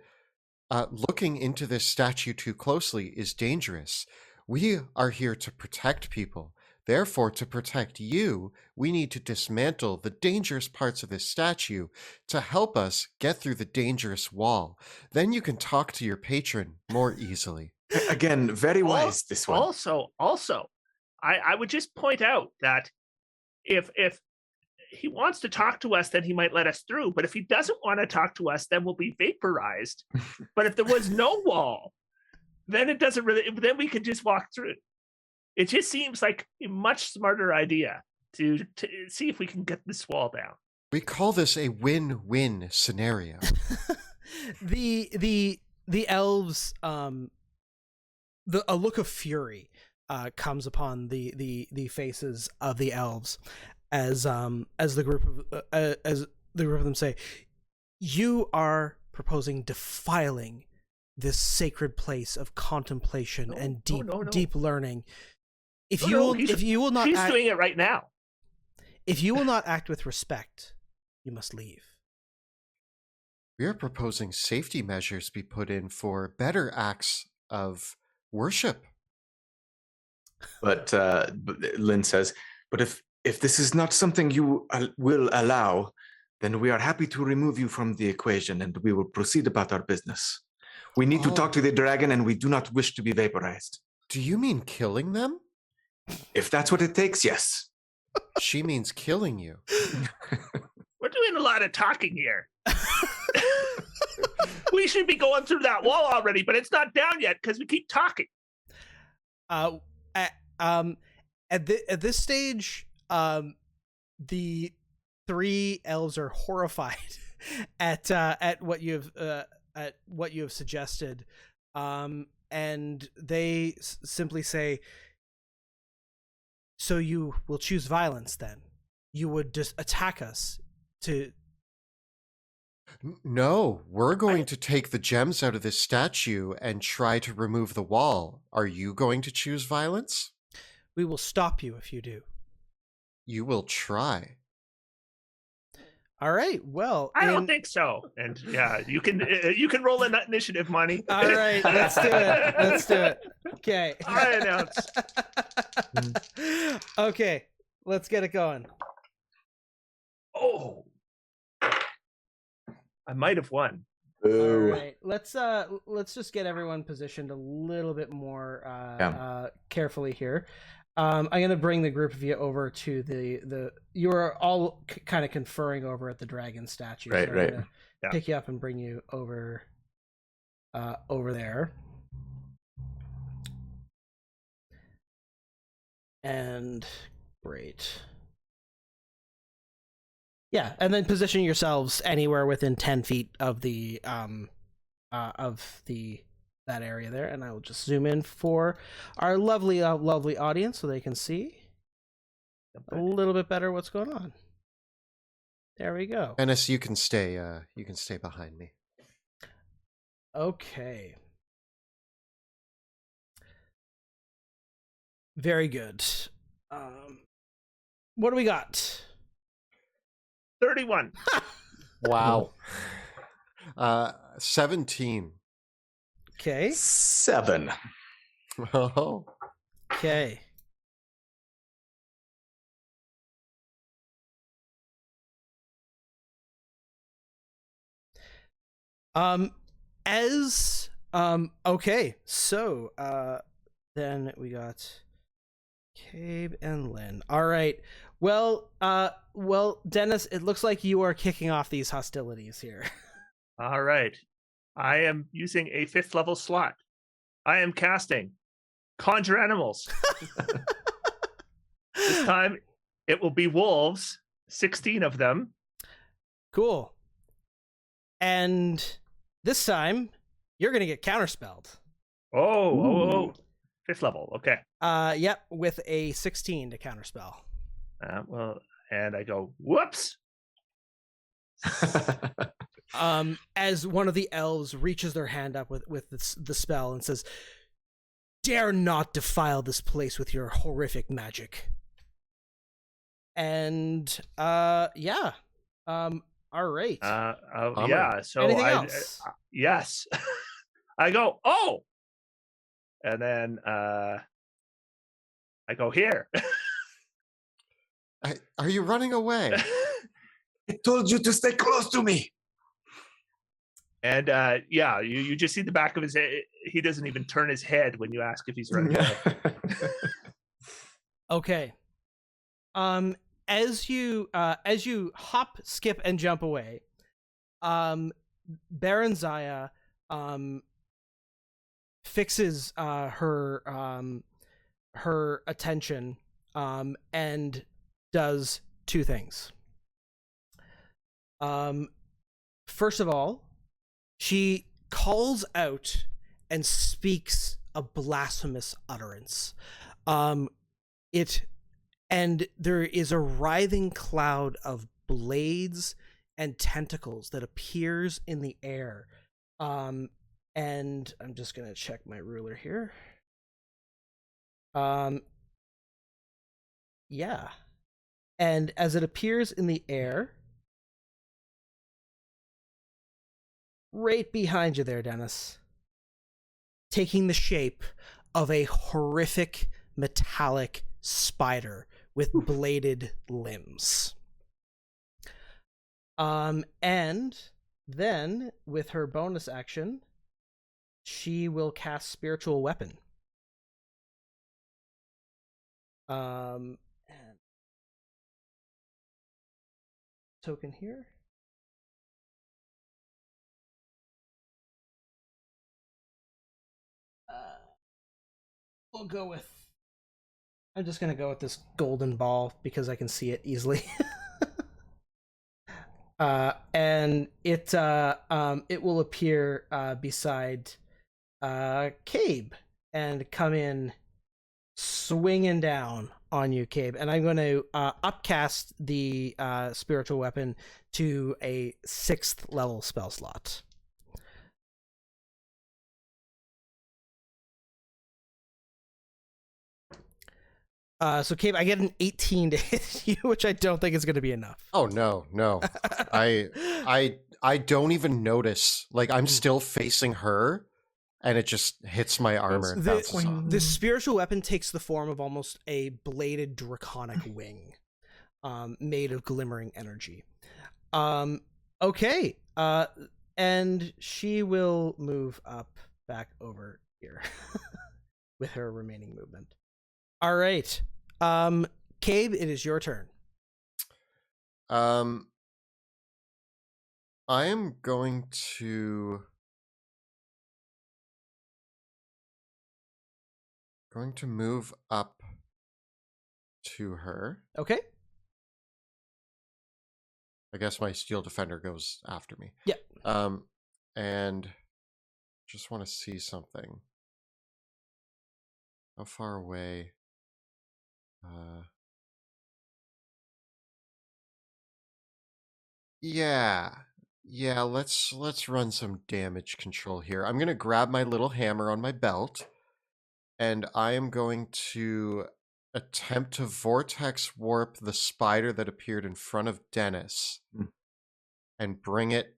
looking into this statue too closely is dangerous. We are here to protect people. Therefore, to protect you, we need to dismantle the dangerous parts of this statue to help us get through the dangerous wall. Then you can talk to your patron more easily. Again, very wise, this one. Also, I would just point out that if he wants to talk to us, then he might let us through. But if he doesn't want to talk to us, then we'll be vaporized. But if there was no wall, then it doesn't really. Then we could just walk through. It just seems like a much smarter idea to see if we can get this wall down. We call this a win-win scenario. The elves, a look of fury comes upon the faces of the elves as the group of them say, "You are proposing defiling this sacred place of contemplation and deep learning. If you will not, she's doing it right now. If you will not act with respect, you must leave." We are proposing safety measures be put in for better acts of worship. But Lynn says, but if this is not something you will allow, then we are happy to remove you from the equation and we will proceed about our business. We need to talk to the dragon and we do not wish to be vaporized. Do you mean killing them? If that's what it takes, yes. She means killing you. We're doing a lot of talking here. We should be going through that wall already, but it's not down yet because we keep talking. At this stage, the three elves are horrified at what you have suggested, and they simply say, "So you will choose violence then? You would just attack us to..." No, we're going to take the gems out of this statue and try to remove the wall. Are you going to choose violence? We will stop you if you do. You will try. All right. Well, I don't think so. And yeah, you can roll in that initiative money. All right, let's do it. Let's do it. Okay. I announce. Okay, let's get it going. Oh, I might have won. Boo. All right, let's just get everyone positioned a little bit more carefully here. I'm gonna bring the group of you over to the. You are all kind of conferring over at the dragon statue. Right, so right. I'm gonna pick you up and bring you over there. And great. Yeah, and then position yourselves anywhere within 10 feet of the that area there, and I will just zoom in for our lovely audience so they can see a little bit better what's going on. There we go. Ennis, you can stay behind me. Okay. Very good. What do we got? 31. Wow. 17. Okay. 7. Oh. Okay. Okay, so then we got Cabe and Lynn. All right. Well, Dennis, it looks like you are kicking off these hostilities here. All right. I am using a 5th level slot. I am casting Conjure Animals. This time it will be wolves, 16 of them. Cool. And this time you're going to get counterspelled. Oh. 5th level. Okay. Yep, with a 16 to counterspell. And I go, whoops. As one of the elves reaches their hand up with the spell and says, "Dare not defile this place with your horrific magic." And yeah. All right. Yeah. So anything else? Yes. I go, oh, and then I go here. Are you running away? I told you to stay close to me. And yeah, you just see the back of his head. He doesn't even turn his head when you ask if he's running away. Okay. As you hop, skip, and jump away, Baron Zaya fixes her attention and does two things. First of all, she calls out and speaks a blasphemous utterance. And there is a writhing cloud of blades and tentacles that appears in the air. And I'm just gonna check my ruler here. Yeah. And as it appears in the air, right behind you there, Dennis, taking the shape of a horrific metallic spider with bladed limbs. And then with her bonus action, she will cast Spiritual Weapon. And token here. We'll go with, I'm just gonna go with this golden ball because I can see it easily. And it will appear beside Cabe and come in swinging down on you, Cabe. And I'm going to upcast the spiritual weapon to a 6th level spell slot. So Cabe, I get an 18 to hit you, which I don't think is going to be enough. Oh no. I don't even notice. Like, I'm still facing her, and it just hits my armor and bounces off. The spiritual weapon takes the form of almost a bladed draconic wing, made of glimmering energy. Okay. And she will move up back over here with her remaining movement. All right. Cabe, it is your turn. I am going to move up to her. Okay. I guess my steel defender goes after me. Yeah. And just want to see something. How far away? Yeah, let's run some damage control here. I'm gonna grab my little hammer on my belt, and I am going to attempt to vortex warp the spider that appeared in front of Dennis and bring it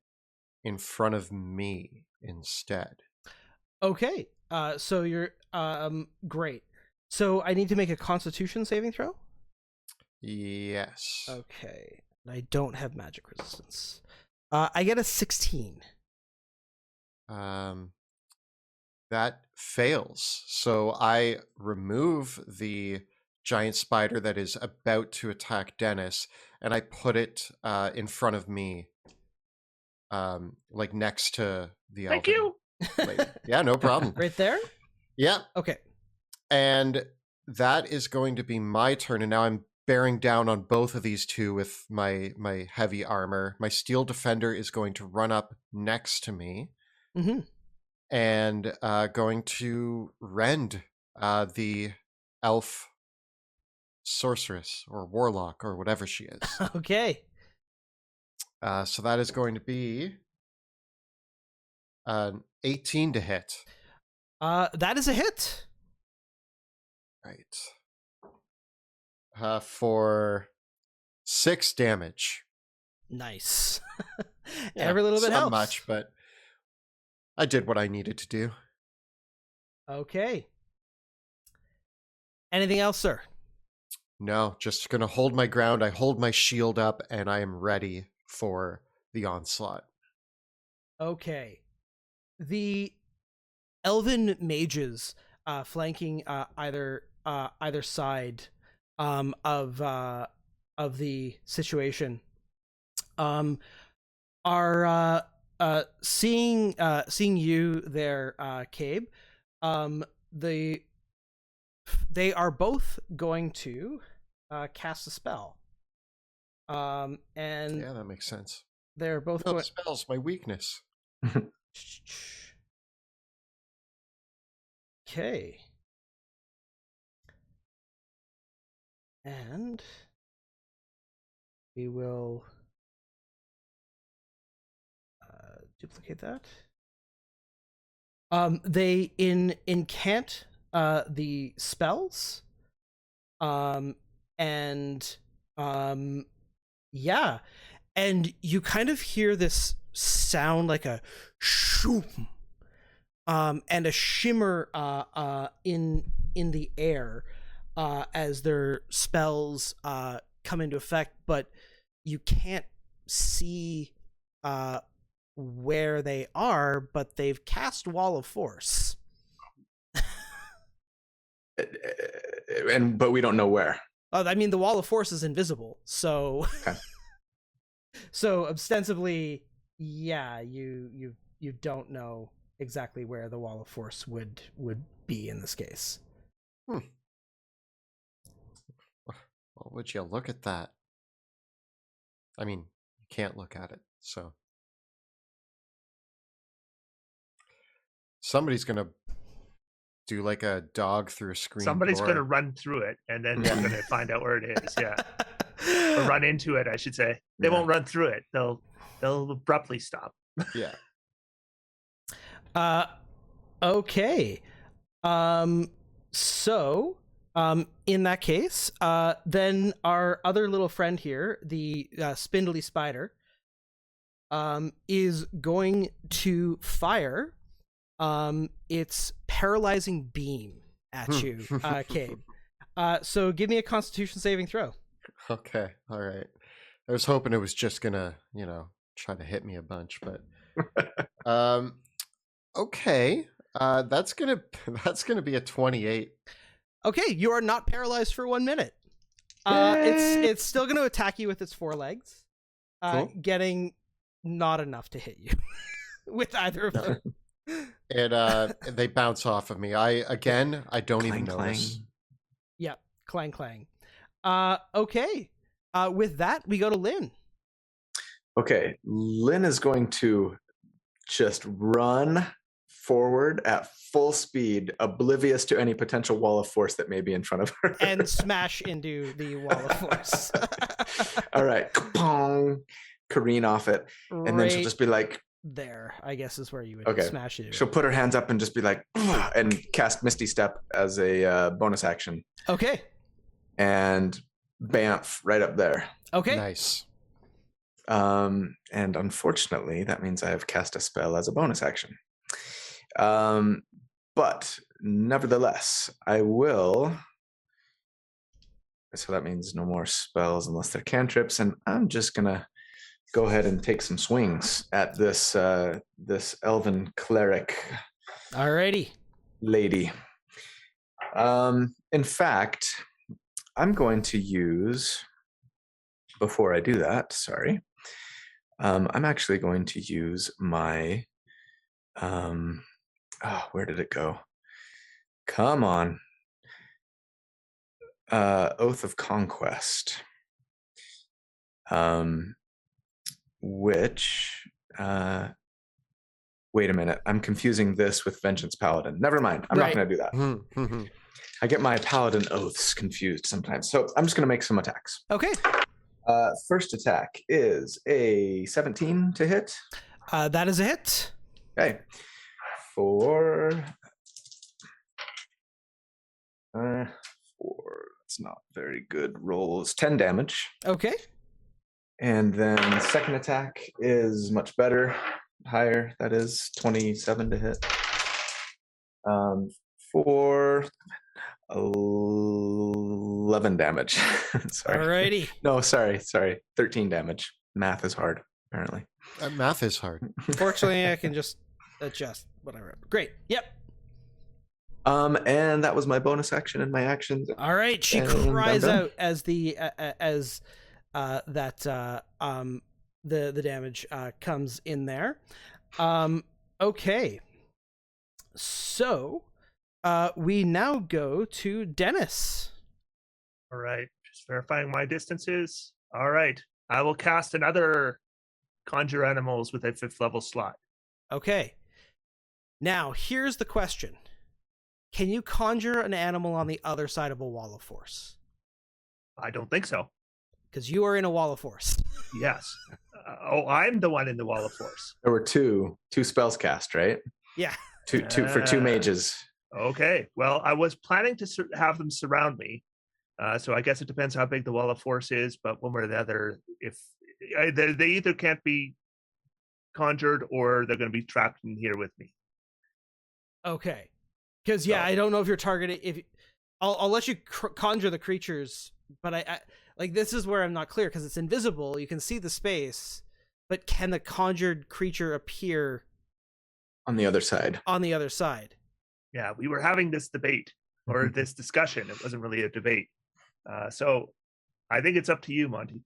in front of me instead. Okay. So you're great. So I need to make a Constitution saving throw? Yes. Okay. I don't have magic resistance. I get a 16. That fails. So I remove the giant spider that is about to attack Dennis, and I put it in front of me, like next to the Thank elven you. lady. Yeah, no problem. Right there? Yeah, Okay. and that is going to be my turn, and now I'm bearing down on both of these two with my heavy armor. My steel defender is going to run up next to me Mm-hmm. and going to rend the elf sorceress or warlock or whatever she is. Okay. So that is going to be an 18 to hit. That is a hit. Right. For 6 damage. Nice. Yeah, Every little bit not helps. much, but I did what I needed to do. Okay. Anything else, sir? No, just gonna hold my ground. I hold my shield up, and I am ready for the onslaught. Okay. The elven mages flanking either side of the situation are seeing you there, Cabe. They are both going to cast a spell. And Yeah, that makes sense. they're both No, going. spell's my weakness. Okay. And we will duplicate that. They incant the spells. And yeah. And you kind of hear this sound like a shoom. And a shimmer in the air as their spells come into effect, but you can't see where they are, but they've cast Wall of Force. But we don't know where. I mean, the Wall of Force is invisible, so Okay. so ostensibly, yeah, you don't know exactly where the Wall of Force would be in this case. Well, would you look at that? I mean, you can't look at it, so somebody's gonna do like a dog through a screen. Somebody's door. going to run through it, and then they're going to find out where it is. Yeah, or run into it, I should say. They won't run through it. They'll abruptly stop. Yeah. Okay. So, in that case, then our other little friend here, the spindly spider, is going to fire its paralyzing beam at you, Cabe. So give me a Constitution saving throw. Okay. All right. I was hoping it was just gonna, try to hit me a bunch, but okay. That's gonna be a 28. Okay, you are not paralyzed for 1 minute. It's still going to attack you with its forelegs, Cool. getting not enough to hit you with either of them. And they bounce off of me. I don't even Clang, notice. clang. Yep, clang clang. Okay. With that, we go to Lynn. Okay, Lynn is going to just run forward at full speed, oblivious to any potential wall of force that may be in front of her. And smash into the wall of force. All right, kapong, careen off it, and then she'll just be like, there, I guess, is where you would smash it. She'll put her hands up and just be like, and cast Misty Step as a bonus action. Okay. And bamf, right up there. Okay. Nice. And unfortunately, that means I have cast a spell as a bonus action. But nevertheless, I will. So that means no more spells unless they're cantrips, and I'm just gonna go ahead and take some swings at this this elven cleric Alrighty. lady. In fact, I'm going to use, before I do that, sorry, I'm actually going to use my, where did it go? Come on. Oath of Conquest. Which, wait a minute, I'm confusing this with Vengeance Paladin. Never mind, I'm not going to do that. I get my Paladin oaths confused sometimes. So I'm just going to make some attacks. Okay. First attack is a 17 to hit. That is a hit. Okay. For it's not very good rolls. 10 damage. Okay. And then the second attack is much better. Higher, that is 27 to hit. For 11 damage. Sorry. Alrighty. No, sorry. 13 damage. Math is hard, apparently. Math is hard. Fortunately, I can just adjust whatever. Great. Yep. And that was my bonus action and my actions. All right. She And cries I'm done. out as the the damage comes in there. Okay. So we now go to Dennis. All right, just verifying my distances. All right, I will cast another Conjure Animals with a 5th level slot. Okay. Now, here's the question. Can you conjure an animal on the other side of a wall of force? I don't think so. Because you are in a wall of force. Yes. I'm the one in the Wall of Force. There were two spells cast, right? Yeah. Two for two mages. Okay. Well, I was planning to have them surround me. So I guess it depends how big the Wall of Force is, but one way or the other, if they either can't be conjured or they're going to be trapped in here with me. Okay. Because I don't know if you're targeting. If I'll let you conjure the creatures, but I like this is where I'm not clear because it's invisible. You can see the space, but can the conjured creature appear On the other side. on the other side? Yeah, we were having this debate or this discussion. It wasn't really a debate. So I think it's up to you, Monty.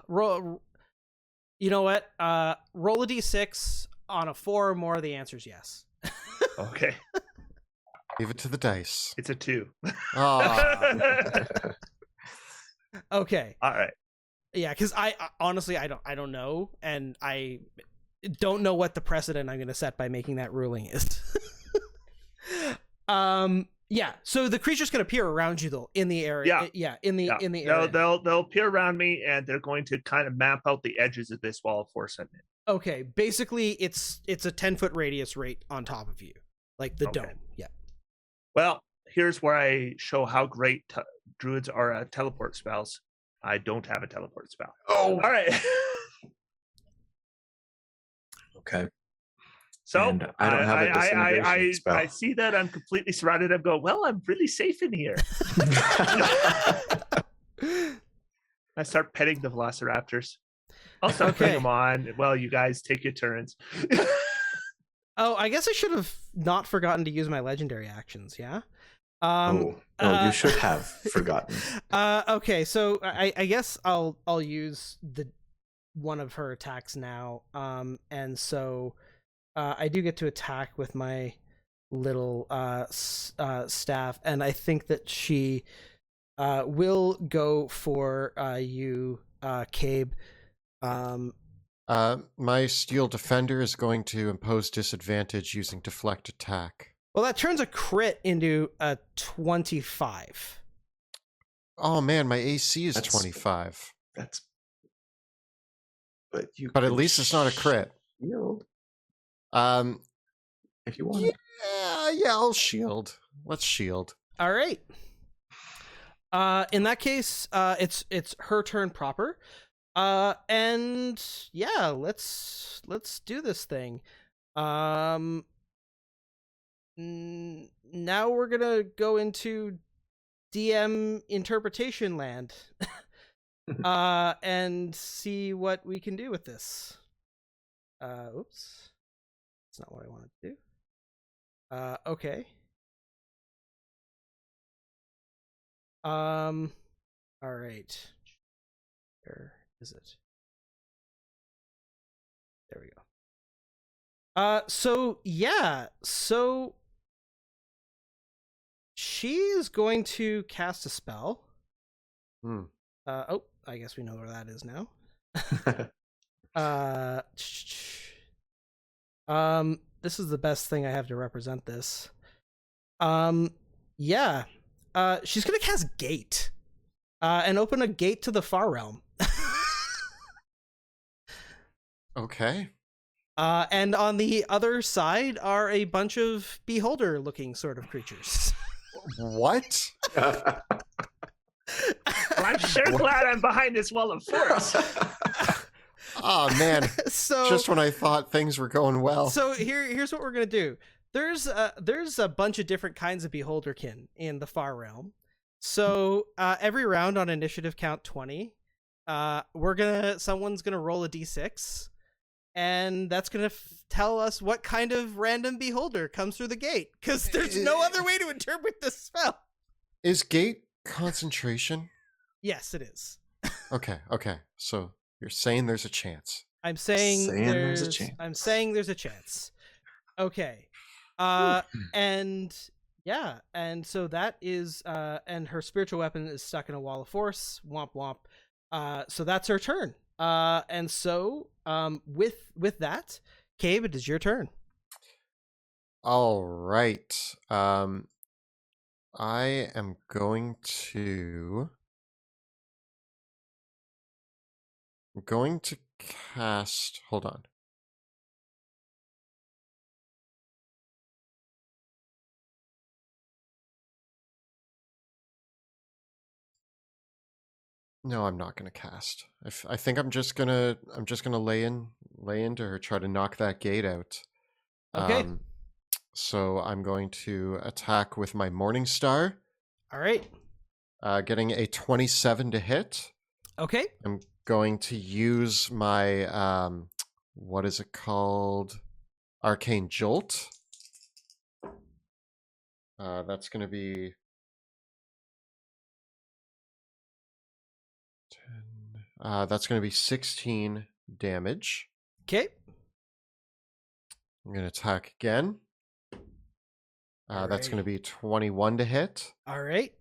Roll. You know what? Roll a d6 on a 4 or more. The answer is yes. Okay. Leave it to the dice. It's a 2. Okay. All right. Yeah, because I honestly I don't know, and I don't know what the precedent I'm going to set by making that ruling is. Yeah. So the creatures can appear around you though in the area. In the area. They'll appear around me, and they're going to kind of map out the edges of this wall of force I'm in. Okay. Basically, it's a 10-foot radius right on top of you, like the dome. Yeah. Well, here's where I show how great druids are at teleport spells. I don't have a teleport spell. Oh, All right. okay. So And I don't have a disintegration spell. I see that I'm completely surrounded. I'm going, well, I'm really safe in here. I start petting the velociraptors. I'll start putting them on. Well, you guys take your turns. Oh, I guess I should have not forgotten to use my legendary actions. Yeah. You should have forgotten. Okay, so I guess I'll use the one of her attacks now. And so I do get to attack with my little staff, and I think that she will go for you, Cabe. My steel defender is going to impose disadvantage using deflect attack. Well, that turns a crit into a 25. Oh man, my AC is 25. But at least it's not a crit. Shield. If you want. Yeah, I'll shield. Let's shield. All right. In that case, it's her turn proper. And yeah, let's do this thing. Now we're gonna go into DM interpretation land, and see what we can do with this. Oops, that's not what I wanted to do. Okay. All right. Where is it? There we go. So yeah, so she is going to cast a spell. Oh, I guess we know where that is now. This is the best thing I have to represent this. Yeah. She's gonna cast Gate. And open a gate to the Far Realm. Okay. And on the other side are a bunch of beholder-looking sort of creatures. What? Well, I'm sure glad I'm behind this wall of force. Oh man! So just when I thought things were going well. So here's what we're gonna do. There's a bunch of different kinds of beholderkin in the Far Realm. So every round on initiative count 20, someone's gonna roll a d6. And that's going to tell us what kind of random beholder comes through the gate. Because there's no other way to interpret this spell. Is gate concentration? Yes, it is. Okay. So you're saying there's a chance. I'm saying there's a chance. I'm saying there's a chance. Okay. And yeah, and so that is and her spiritual weapon is stuck in a wall of force. Womp womp. So that's her turn. And so with that, Cabe, it is your turn. All right. I am going to cast. Hold on. No, I'm not going to cast. I think I'm just gonna lay into her, try to knock that gate out. Okay. So I'm going to attack with my Morning Star. All right. Getting a 27 to hit. Okay. I'm going to use my what is it called? Arcane Jolt. That's going to be 10. That's going to be 16 damage. Okay. I'm going to attack again. That's going to be 21 to hit. All right.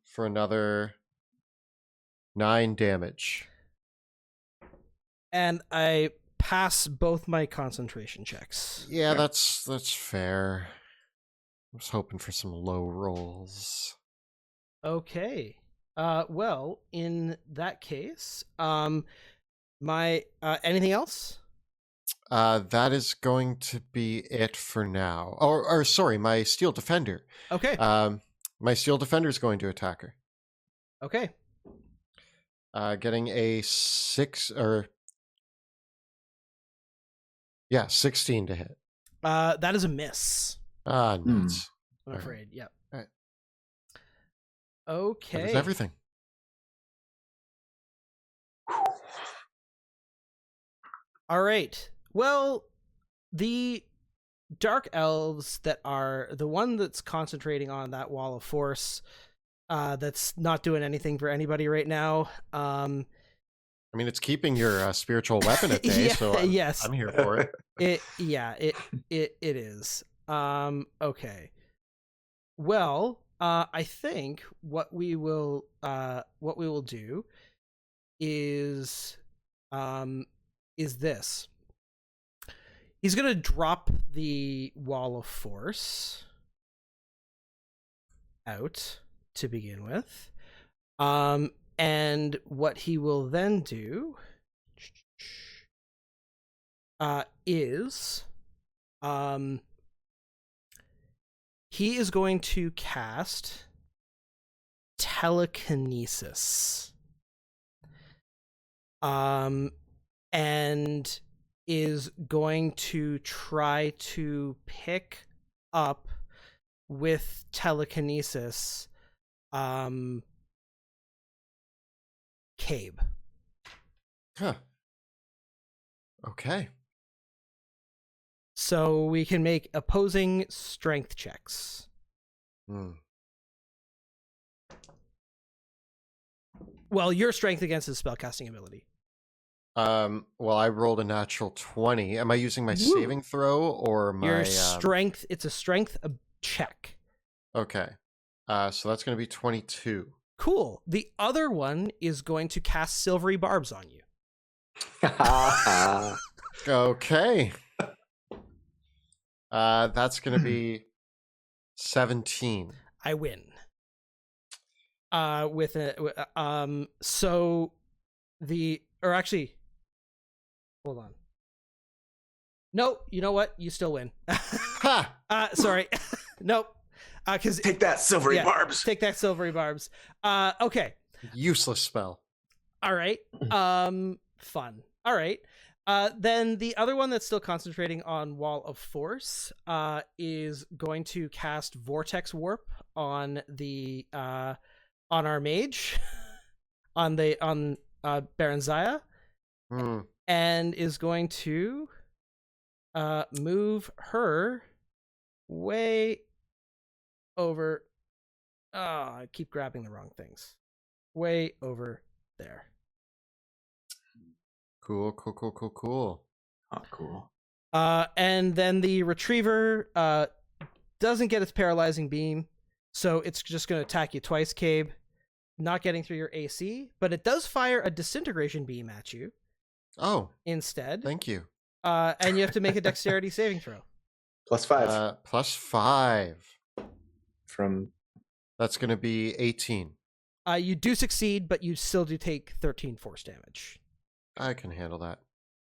For another 9 damage. And I pass both my concentration checks. Yeah, that's fair. I was hoping for some low rolls. Okay. Well, in that case, my anything else? That is going to be it for now. Or sorry, my Steel Defender. Okay. My Steel Defender is going to attack her. Okay. Getting a 16 to hit. That is a miss. Nuts. I'm afraid. Yep. All right. Okay. That is everything. All right. Well, the dark elves that are the one that's concentrating on that wall of force, that's not doing anything for anybody right now. I mean, it's keeping your spiritual weapon at bay, yeah, so I'm here for it. It is. Okay. Well, I think what we will do is this. He's gonna drop the wall of force out to begin with. And what he will then do is he is going to cast telekinesis. And is going to try to pick up with telekinesis Cabe. Huh. Okay. So we can make opposing strength checks. Well, your strength against his spellcasting ability. Well, I rolled a natural 20. Am I using my Woo. saving throw or my Your strength, it's a strength check. Okay. So that's going to be 22. Cool. The other one is going to cast silvery barbs on you. Okay. That's going to be 17. I win. With a so the or actually, hold on. No, you know what? You still win. Ha! Sorry. Nope. Because Take that, silvery barbs. Take that, silvery barbs. Okay. Useless spell. All right. Fun. All right. Then the other one that's still concentrating on Wall of Force is going to cast Vortex Warp on the on our mage on Baron Zaya, and is going to move her way over. Oh, I keep grabbing the wrong things. Way over there. Cool. Oh, cool. And then the retriever doesn't get its paralyzing beam, so it's just going to attack you twice, Cabe, not getting through your AC, but it does fire a disintegration beam at you. Oh, instead. Thank you. And you have to make a dexterity saving throw. +5. +5. From That's going to be 18. You do succeed, but you still do take 13 force damage. I can handle that.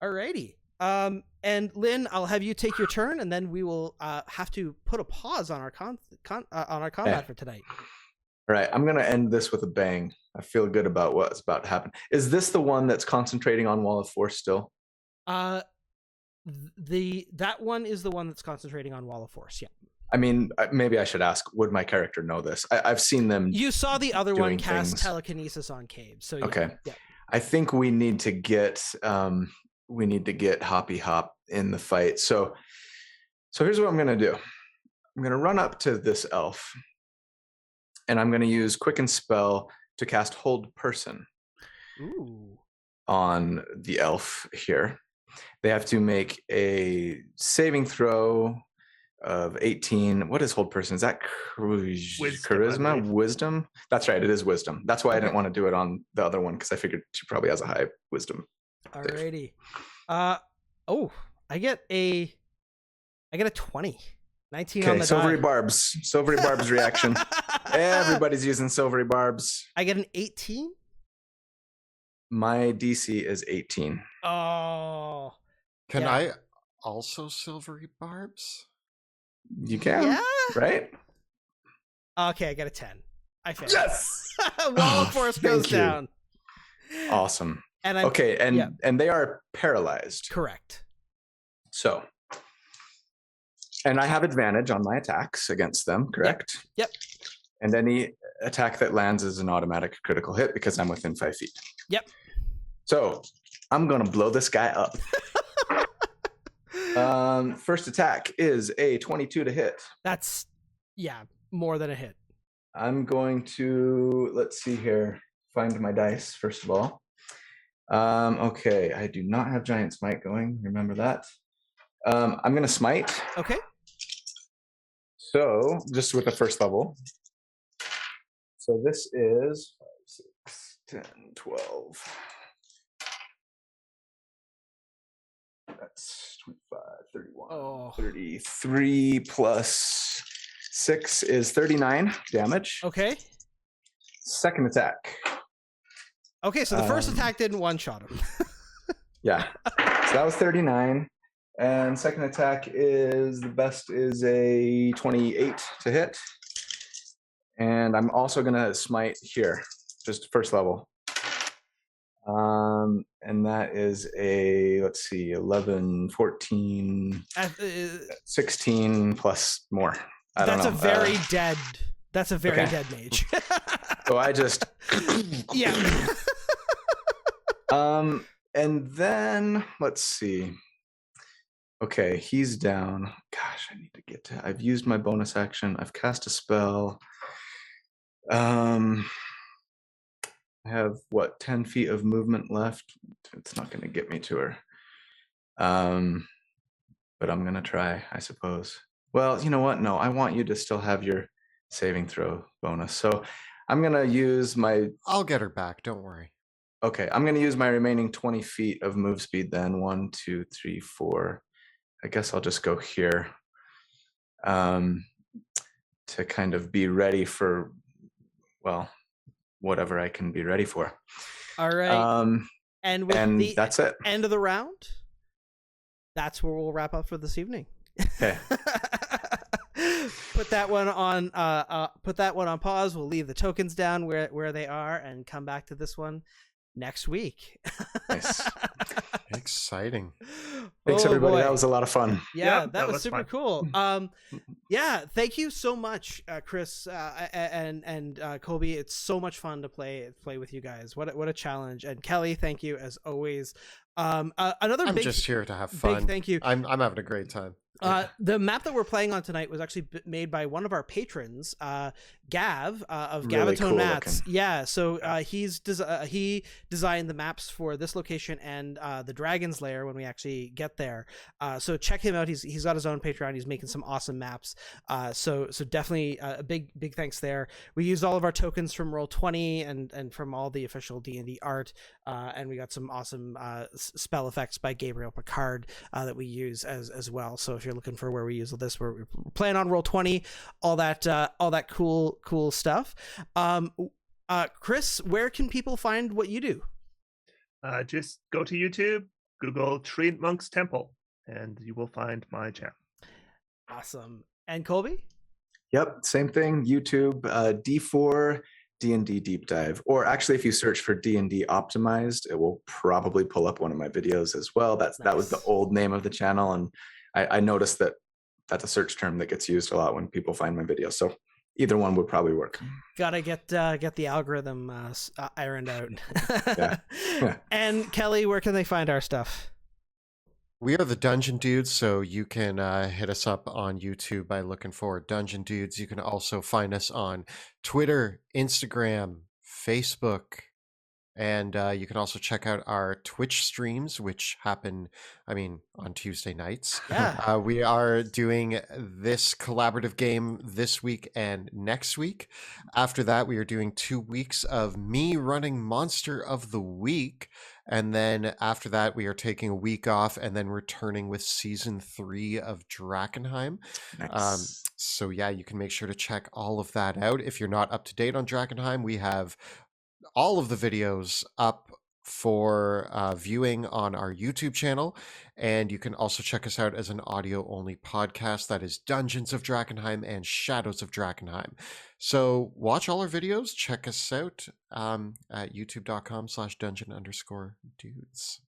Alrighty. And Lynn, I'll have you take your turn, and then we will have to put a pause on our combat for tonight. All right, I'm gonna end this with a bang. I feel good about what's about to happen. Is this the one that's concentrating on Wall of Force still? That one is the one that's concentrating on Wall of Force. Yeah. I mean, maybe I should ask, would my character know this? I've seen them. You saw the other one cast things. Telekinesis on Cabe. So yeah, okay. Yeah. I think we need to get Hoppy Hop in the fight. So here's what I'm gonna do. I'm gonna run up to this elf, and I'm gonna use Quicken Spell to cast Hold Person. Ooh. On the elf here. They have to make a saving throw of 18. What is Hold Person? Is that charisma? Wisdom? That's right, it is wisdom. That's why I didn't want to do it on the other one, because I figured she probably has a high wisdom. Alrighty. I get a 20. 19 on the silvery die. barbs. Silvery barbs reaction. Everybody's using silvery barbs. I get an 18? My DC is 18. Oh. Can I also silvery barbs? You can, Yeah? right? Okay, I got a 10. I failed. Yes! Wall of Force goes down. Awesome. And okay, and they are paralyzed. Correct. So, and I have advantage on my attacks against them, correct? Yep. And any attack that lands is an automatic critical hit because I'm within 5 feet. Yep. So I'm gonna blow this guy up. First attack is a 22 to hit. That's more than a hit. I'm going to, let's see here, find my dice first of all. Okay, I do not have Giant Smite going. Remember that. I'm gonna smite. Okay. So just with the first level. So this is 5, 6, 10, 12. That's 25, 31, 33 plus 6 is 39 damage. Okay. Second attack. Okay, so the first attack didn't one-shot him. Yeah. So that was 39. And second attack is, the best is a 28 to hit. And I'm also going to smite here, just first level. And that is a, let's see, 11, 14, 16 plus more. I don't know. That's a very dead mage. So I just... Yeah. And then, let's see. Okay, he's down. Gosh, I need to get to... I've used my bonus action. I've cast a spell. I have, what, 10 feet of movement left? It's not going to get me to her. But I'm going to try, I suppose. Well, you know what? No, I want you to still have your saving throw bonus. So I'm going to use my... I'll get her back. Don't worry. Okay, I'm going to use my remaining 20 feet of move speed then. 1, 2, 3, 4. I guess I'll just go here to kind of be ready for, well, whatever I can be ready for. All right. And with the that's it. End of the round, that's where we'll wrap up for this evening. Okay. Put that one on pause. We'll leave the tokens down where they are and come back to this one next week. Nice. Exciting. Thanks, everybody. Boy. That was a lot of fun. Yeah, that was super fun. cool. Yeah, thank you so much, Chris and Colby. It's so much fun to play with you guys. What a challenge. And Kelly, thank you as always. Another I'm big, just here to have fun. Big thank you. I'm having a great time. The map that we're playing on tonight was actually made by one of our patrons, Gav of Really Gavatone cool Mats. looking. Yeah, so he designed the maps for this location and the Dragon's Lair when we actually get there. So check him out. He's got his own Patreon. He's making some awesome maps. So definitely a big thanks there. We used all of our tokens from Roll20 and from all the official D&D art, and we got some awesome spell effects by Gabriel Picard that we use as well. So if you're looking for where we use this, we're playing on Roll20, all that cool stuff. Chris, where can people find what you do? Just go to YouTube, Google Treantmonk's Temple, and you will find my channel. Awesome. And Colby? Yep, same thing. YouTube, D4 D&D Deep Dive. Or actually, if you search for D&D Optimized, it will probably pull up one of my videos as well. That was the old name of the channel, and I noticed that that's a search term that gets used a lot when people find my videos. So either one would probably work. Gotta get the algorithm ironed out. Yeah. And Kelly, where can they find our stuff? We are the Dungeon Dudes, so you can hit us up on YouTube by looking for Dungeon Dudes. You can also find us on Twitter, Instagram, Facebook, and you can also check out our Twitch streams, which happen, on Tuesday nights. Yeah. We are doing this collaborative game this week and next week. After that, we are doing 2 weeks of me running Monster of the Week. And then after that, we are taking a week off and then returning with season 3 of Drakenheim. Nice. So yeah, you can make sure to check all of that out. If you're not up to date on Drakenheim, we have all of the videos up for viewing on our YouTube channel. And you can also check us out as an audio-only podcast. That is Dungeons of Drakenheim and Shadows of Drakenheim. So watch all our videos. Check us out at youtube.com/dungeon_dudes.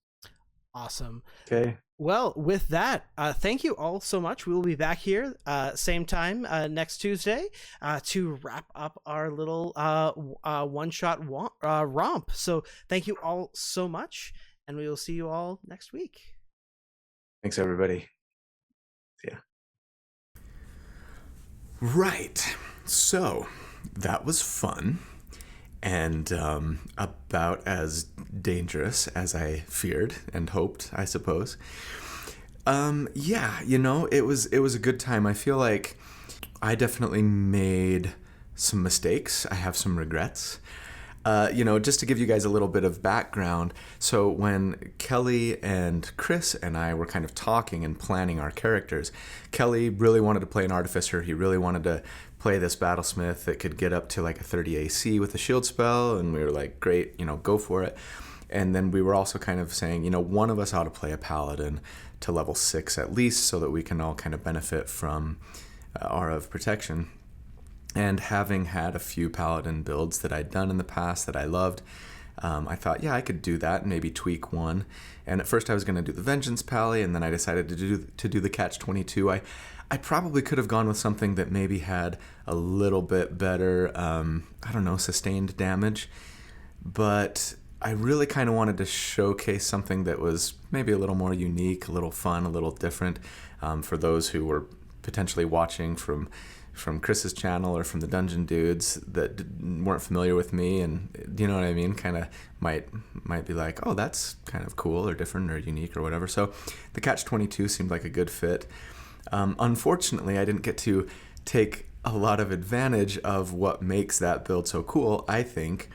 Awesome. Okay. Well, with that, thank you all so much. We will be back here same time next Tuesday to wrap up our little one-shot romp. So thank you all so much, and we will see you all next week. Thanks, everybody. See ya. Right. So that was fun. And about as dangerous as I feared and hoped, I suppose. Yeah, it was a good time. I feel like I definitely made some mistakes. I have some regrets. Just to give you guys a little bit of background. So when Kelly and Chris and I were kind of talking and planning our characters, Kelly really wanted to play an artificer. He really wanted to play this battlesmith that could get up to like a 30 AC with a shield spell, and we were like, great, go for it. And then we were also kind of saying, one of us ought to play a paladin to level 6 at least, so that we can all kind of benefit from Aura of Protection. And having had a few paladin builds that I'd done in the past that I loved, I thought, yeah, I could do that, maybe tweak one. And at first I was going to do the Vengeance Pally, and then I decided to do the Catch-22. I probably could have gone with something that maybe had a little bit better, sustained damage. But I really kind of wanted to showcase something that was maybe a little more unique, a little fun, a little different for those who were potentially watching from Chris's channel or from the Dungeon Dudes that weren't familiar with me, and you know what I mean, kind of might be like, oh, that's kind of cool or different or unique or whatever. So the Catch-22 seemed like a good fit. Unfortunately, I didn't get to take a lot of advantage of what makes that build so cool, I think,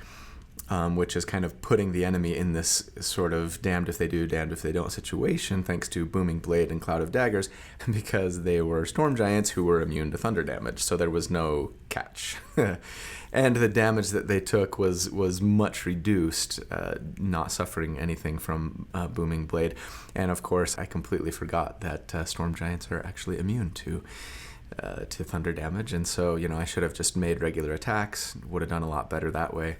which is kind of putting the enemy in this sort of damned if they do, damned if they don't situation, thanks to Booming Blade and Cloud of Daggers, because they were storm giants who were immune to thunder damage, so there was no catch. And the damage that they took was much reduced, not suffering anything from Booming Blade. And of course, I completely forgot that storm giants are actually immune to thunder damage, and so, you know, I should have just made regular attacks, would have done a lot better that way.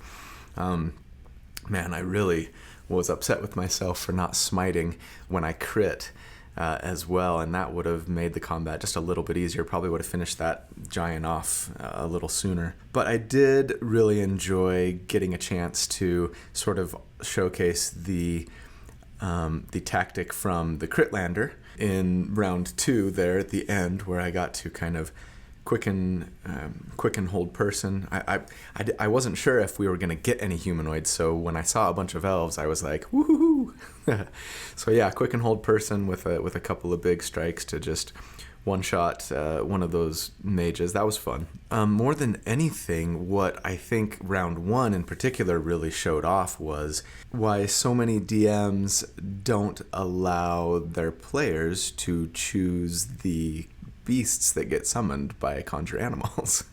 Man, I really was upset with myself for not smiting when I crit as well, and that would have made the combat just a little bit easier. Probably would have finished that giant off a little sooner. But I did really enjoy getting a chance to sort of showcase the tactic from the crit lander in round 2 there at the end, where I got to kind of quicken hold person. I wasn't sure if we were going to get any humanoids, so when I saw a bunch of elves, I was like, woohoo! So yeah, quicken hold person with a couple of big strikes to just one-shot one of those mages. That was fun. More than anything, what I think round 1 in particular really showed off was why so many DMs don't allow their players to choose the beasts that get summoned by conjure animals.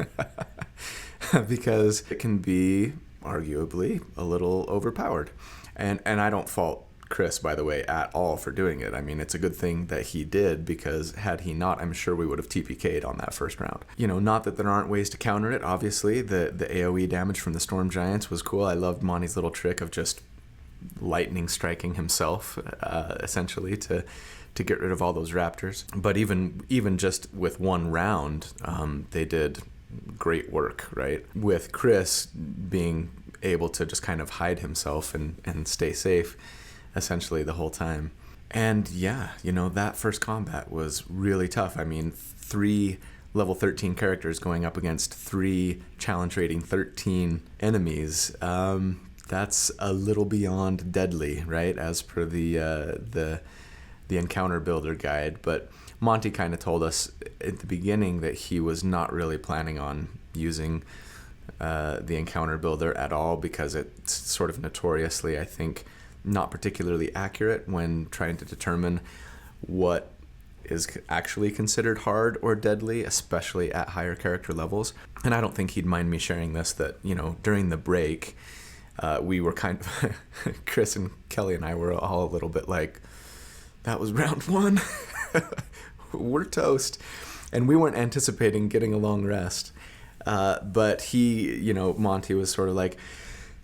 Because it can be arguably a little overpowered. And I don't fault Chris, by the way, at all for doing it. I mean, it's a good thing that he did, because had he not, I'm sure we would have TPK'd on that first round. You know, not that there aren't ways to counter it. Obviously, the AoE damage from the Storm Giants was cool. I loved Monty's little trick of just lightning striking himself, essentially, to get rid of all those raptors. But even just with one round, they did great work, right? With Chris being able to just kind of hide himself and stay safe essentially the whole time. And yeah, you know, that first combat was really tough. I mean, 3 level 13 characters going up against 3 challenge rating 13 enemies. That's a little beyond deadly, right? As per the encounter builder guide. But Monty kind of told us at the beginning that he was not really planning on using the encounter builder at all, because it's sort of notoriously, I think, not particularly accurate when trying to determine what is actually considered hard or deadly, especially at higher character levels. And I don't think he'd mind me sharing this, that, you know, during the break, we were kind of, Chris and Kelly and I were all a little bit like, that was round 1. We're toast. And we weren't anticipating getting a long rest. But he, you know, Monty was sort of like,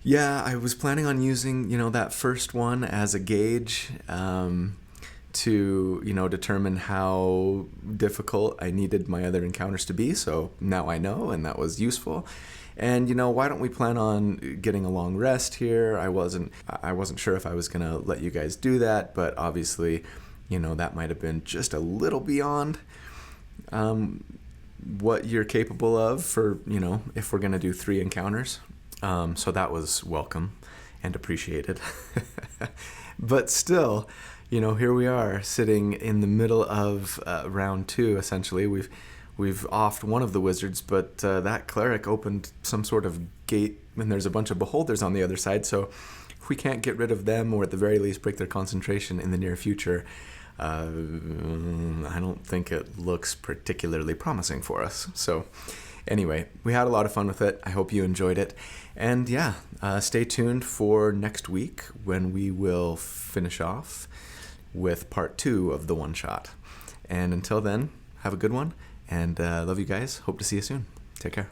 yeah, I was planning on using, you know, that first one as a gauge to, you know, determine how difficult I needed my other encounters to be. So now I know, and that was useful. And, you know, why don't we plan on getting a long rest here? I wasn't sure if I was going to let you guys do that, but obviously, you know, that might have been just a little beyond what you're capable of for, you know, if we're going to do 3 encounters. So that was welcome and appreciated. But still, you know, here we are sitting in the middle of round 2, essentially. We've offed one of the wizards, but that cleric opened some sort of gate, and there's a bunch of beholders on the other side. So if we can't get rid of them, or at the very least break their concentration in the near future, I don't think it looks particularly promising for us. So anyway, we had a lot of fun with it. I hope you enjoyed it. And yeah, stay tuned for next week, when we will finish off with part 2 of the one-shot. And until then, have a good one, and love you guys. Hope to see you soon. Take care.